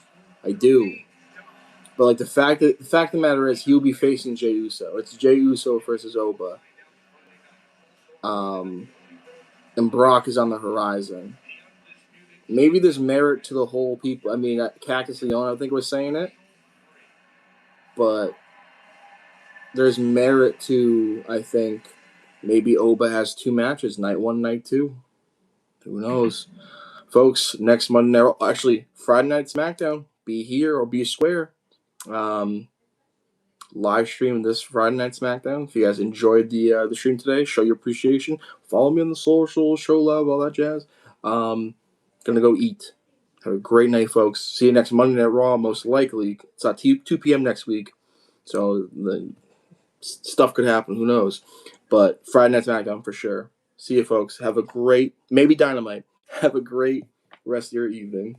I do. But like the fact of the matter is, he'll be facing Jey Uso. It's Jey Uso versus Oba. And Brock is on the horizon. Maybe there's merit to the whole people. I mean, Cactus Leon, I think, was saying it. But there's merit to, I think, maybe Oba has 2 matches, night 1, night 2. Who knows? Folks, next Monday night, actually, Friday night SmackDown, be here or be square. Live stream this Friday night SmackDown. If you guys enjoyed the stream today, show your appreciation. Follow me on the socials, show love, all that jazz. Gonna go eat. Have a great night, folks. See you next Monday Night Raw, most likely. It's at 2 p.m. next week, so the stuff could happen. Who knows? But Friday night SmackDown for sure. See you, folks. Have a great, maybe Dynamite. Have a great rest of your evening.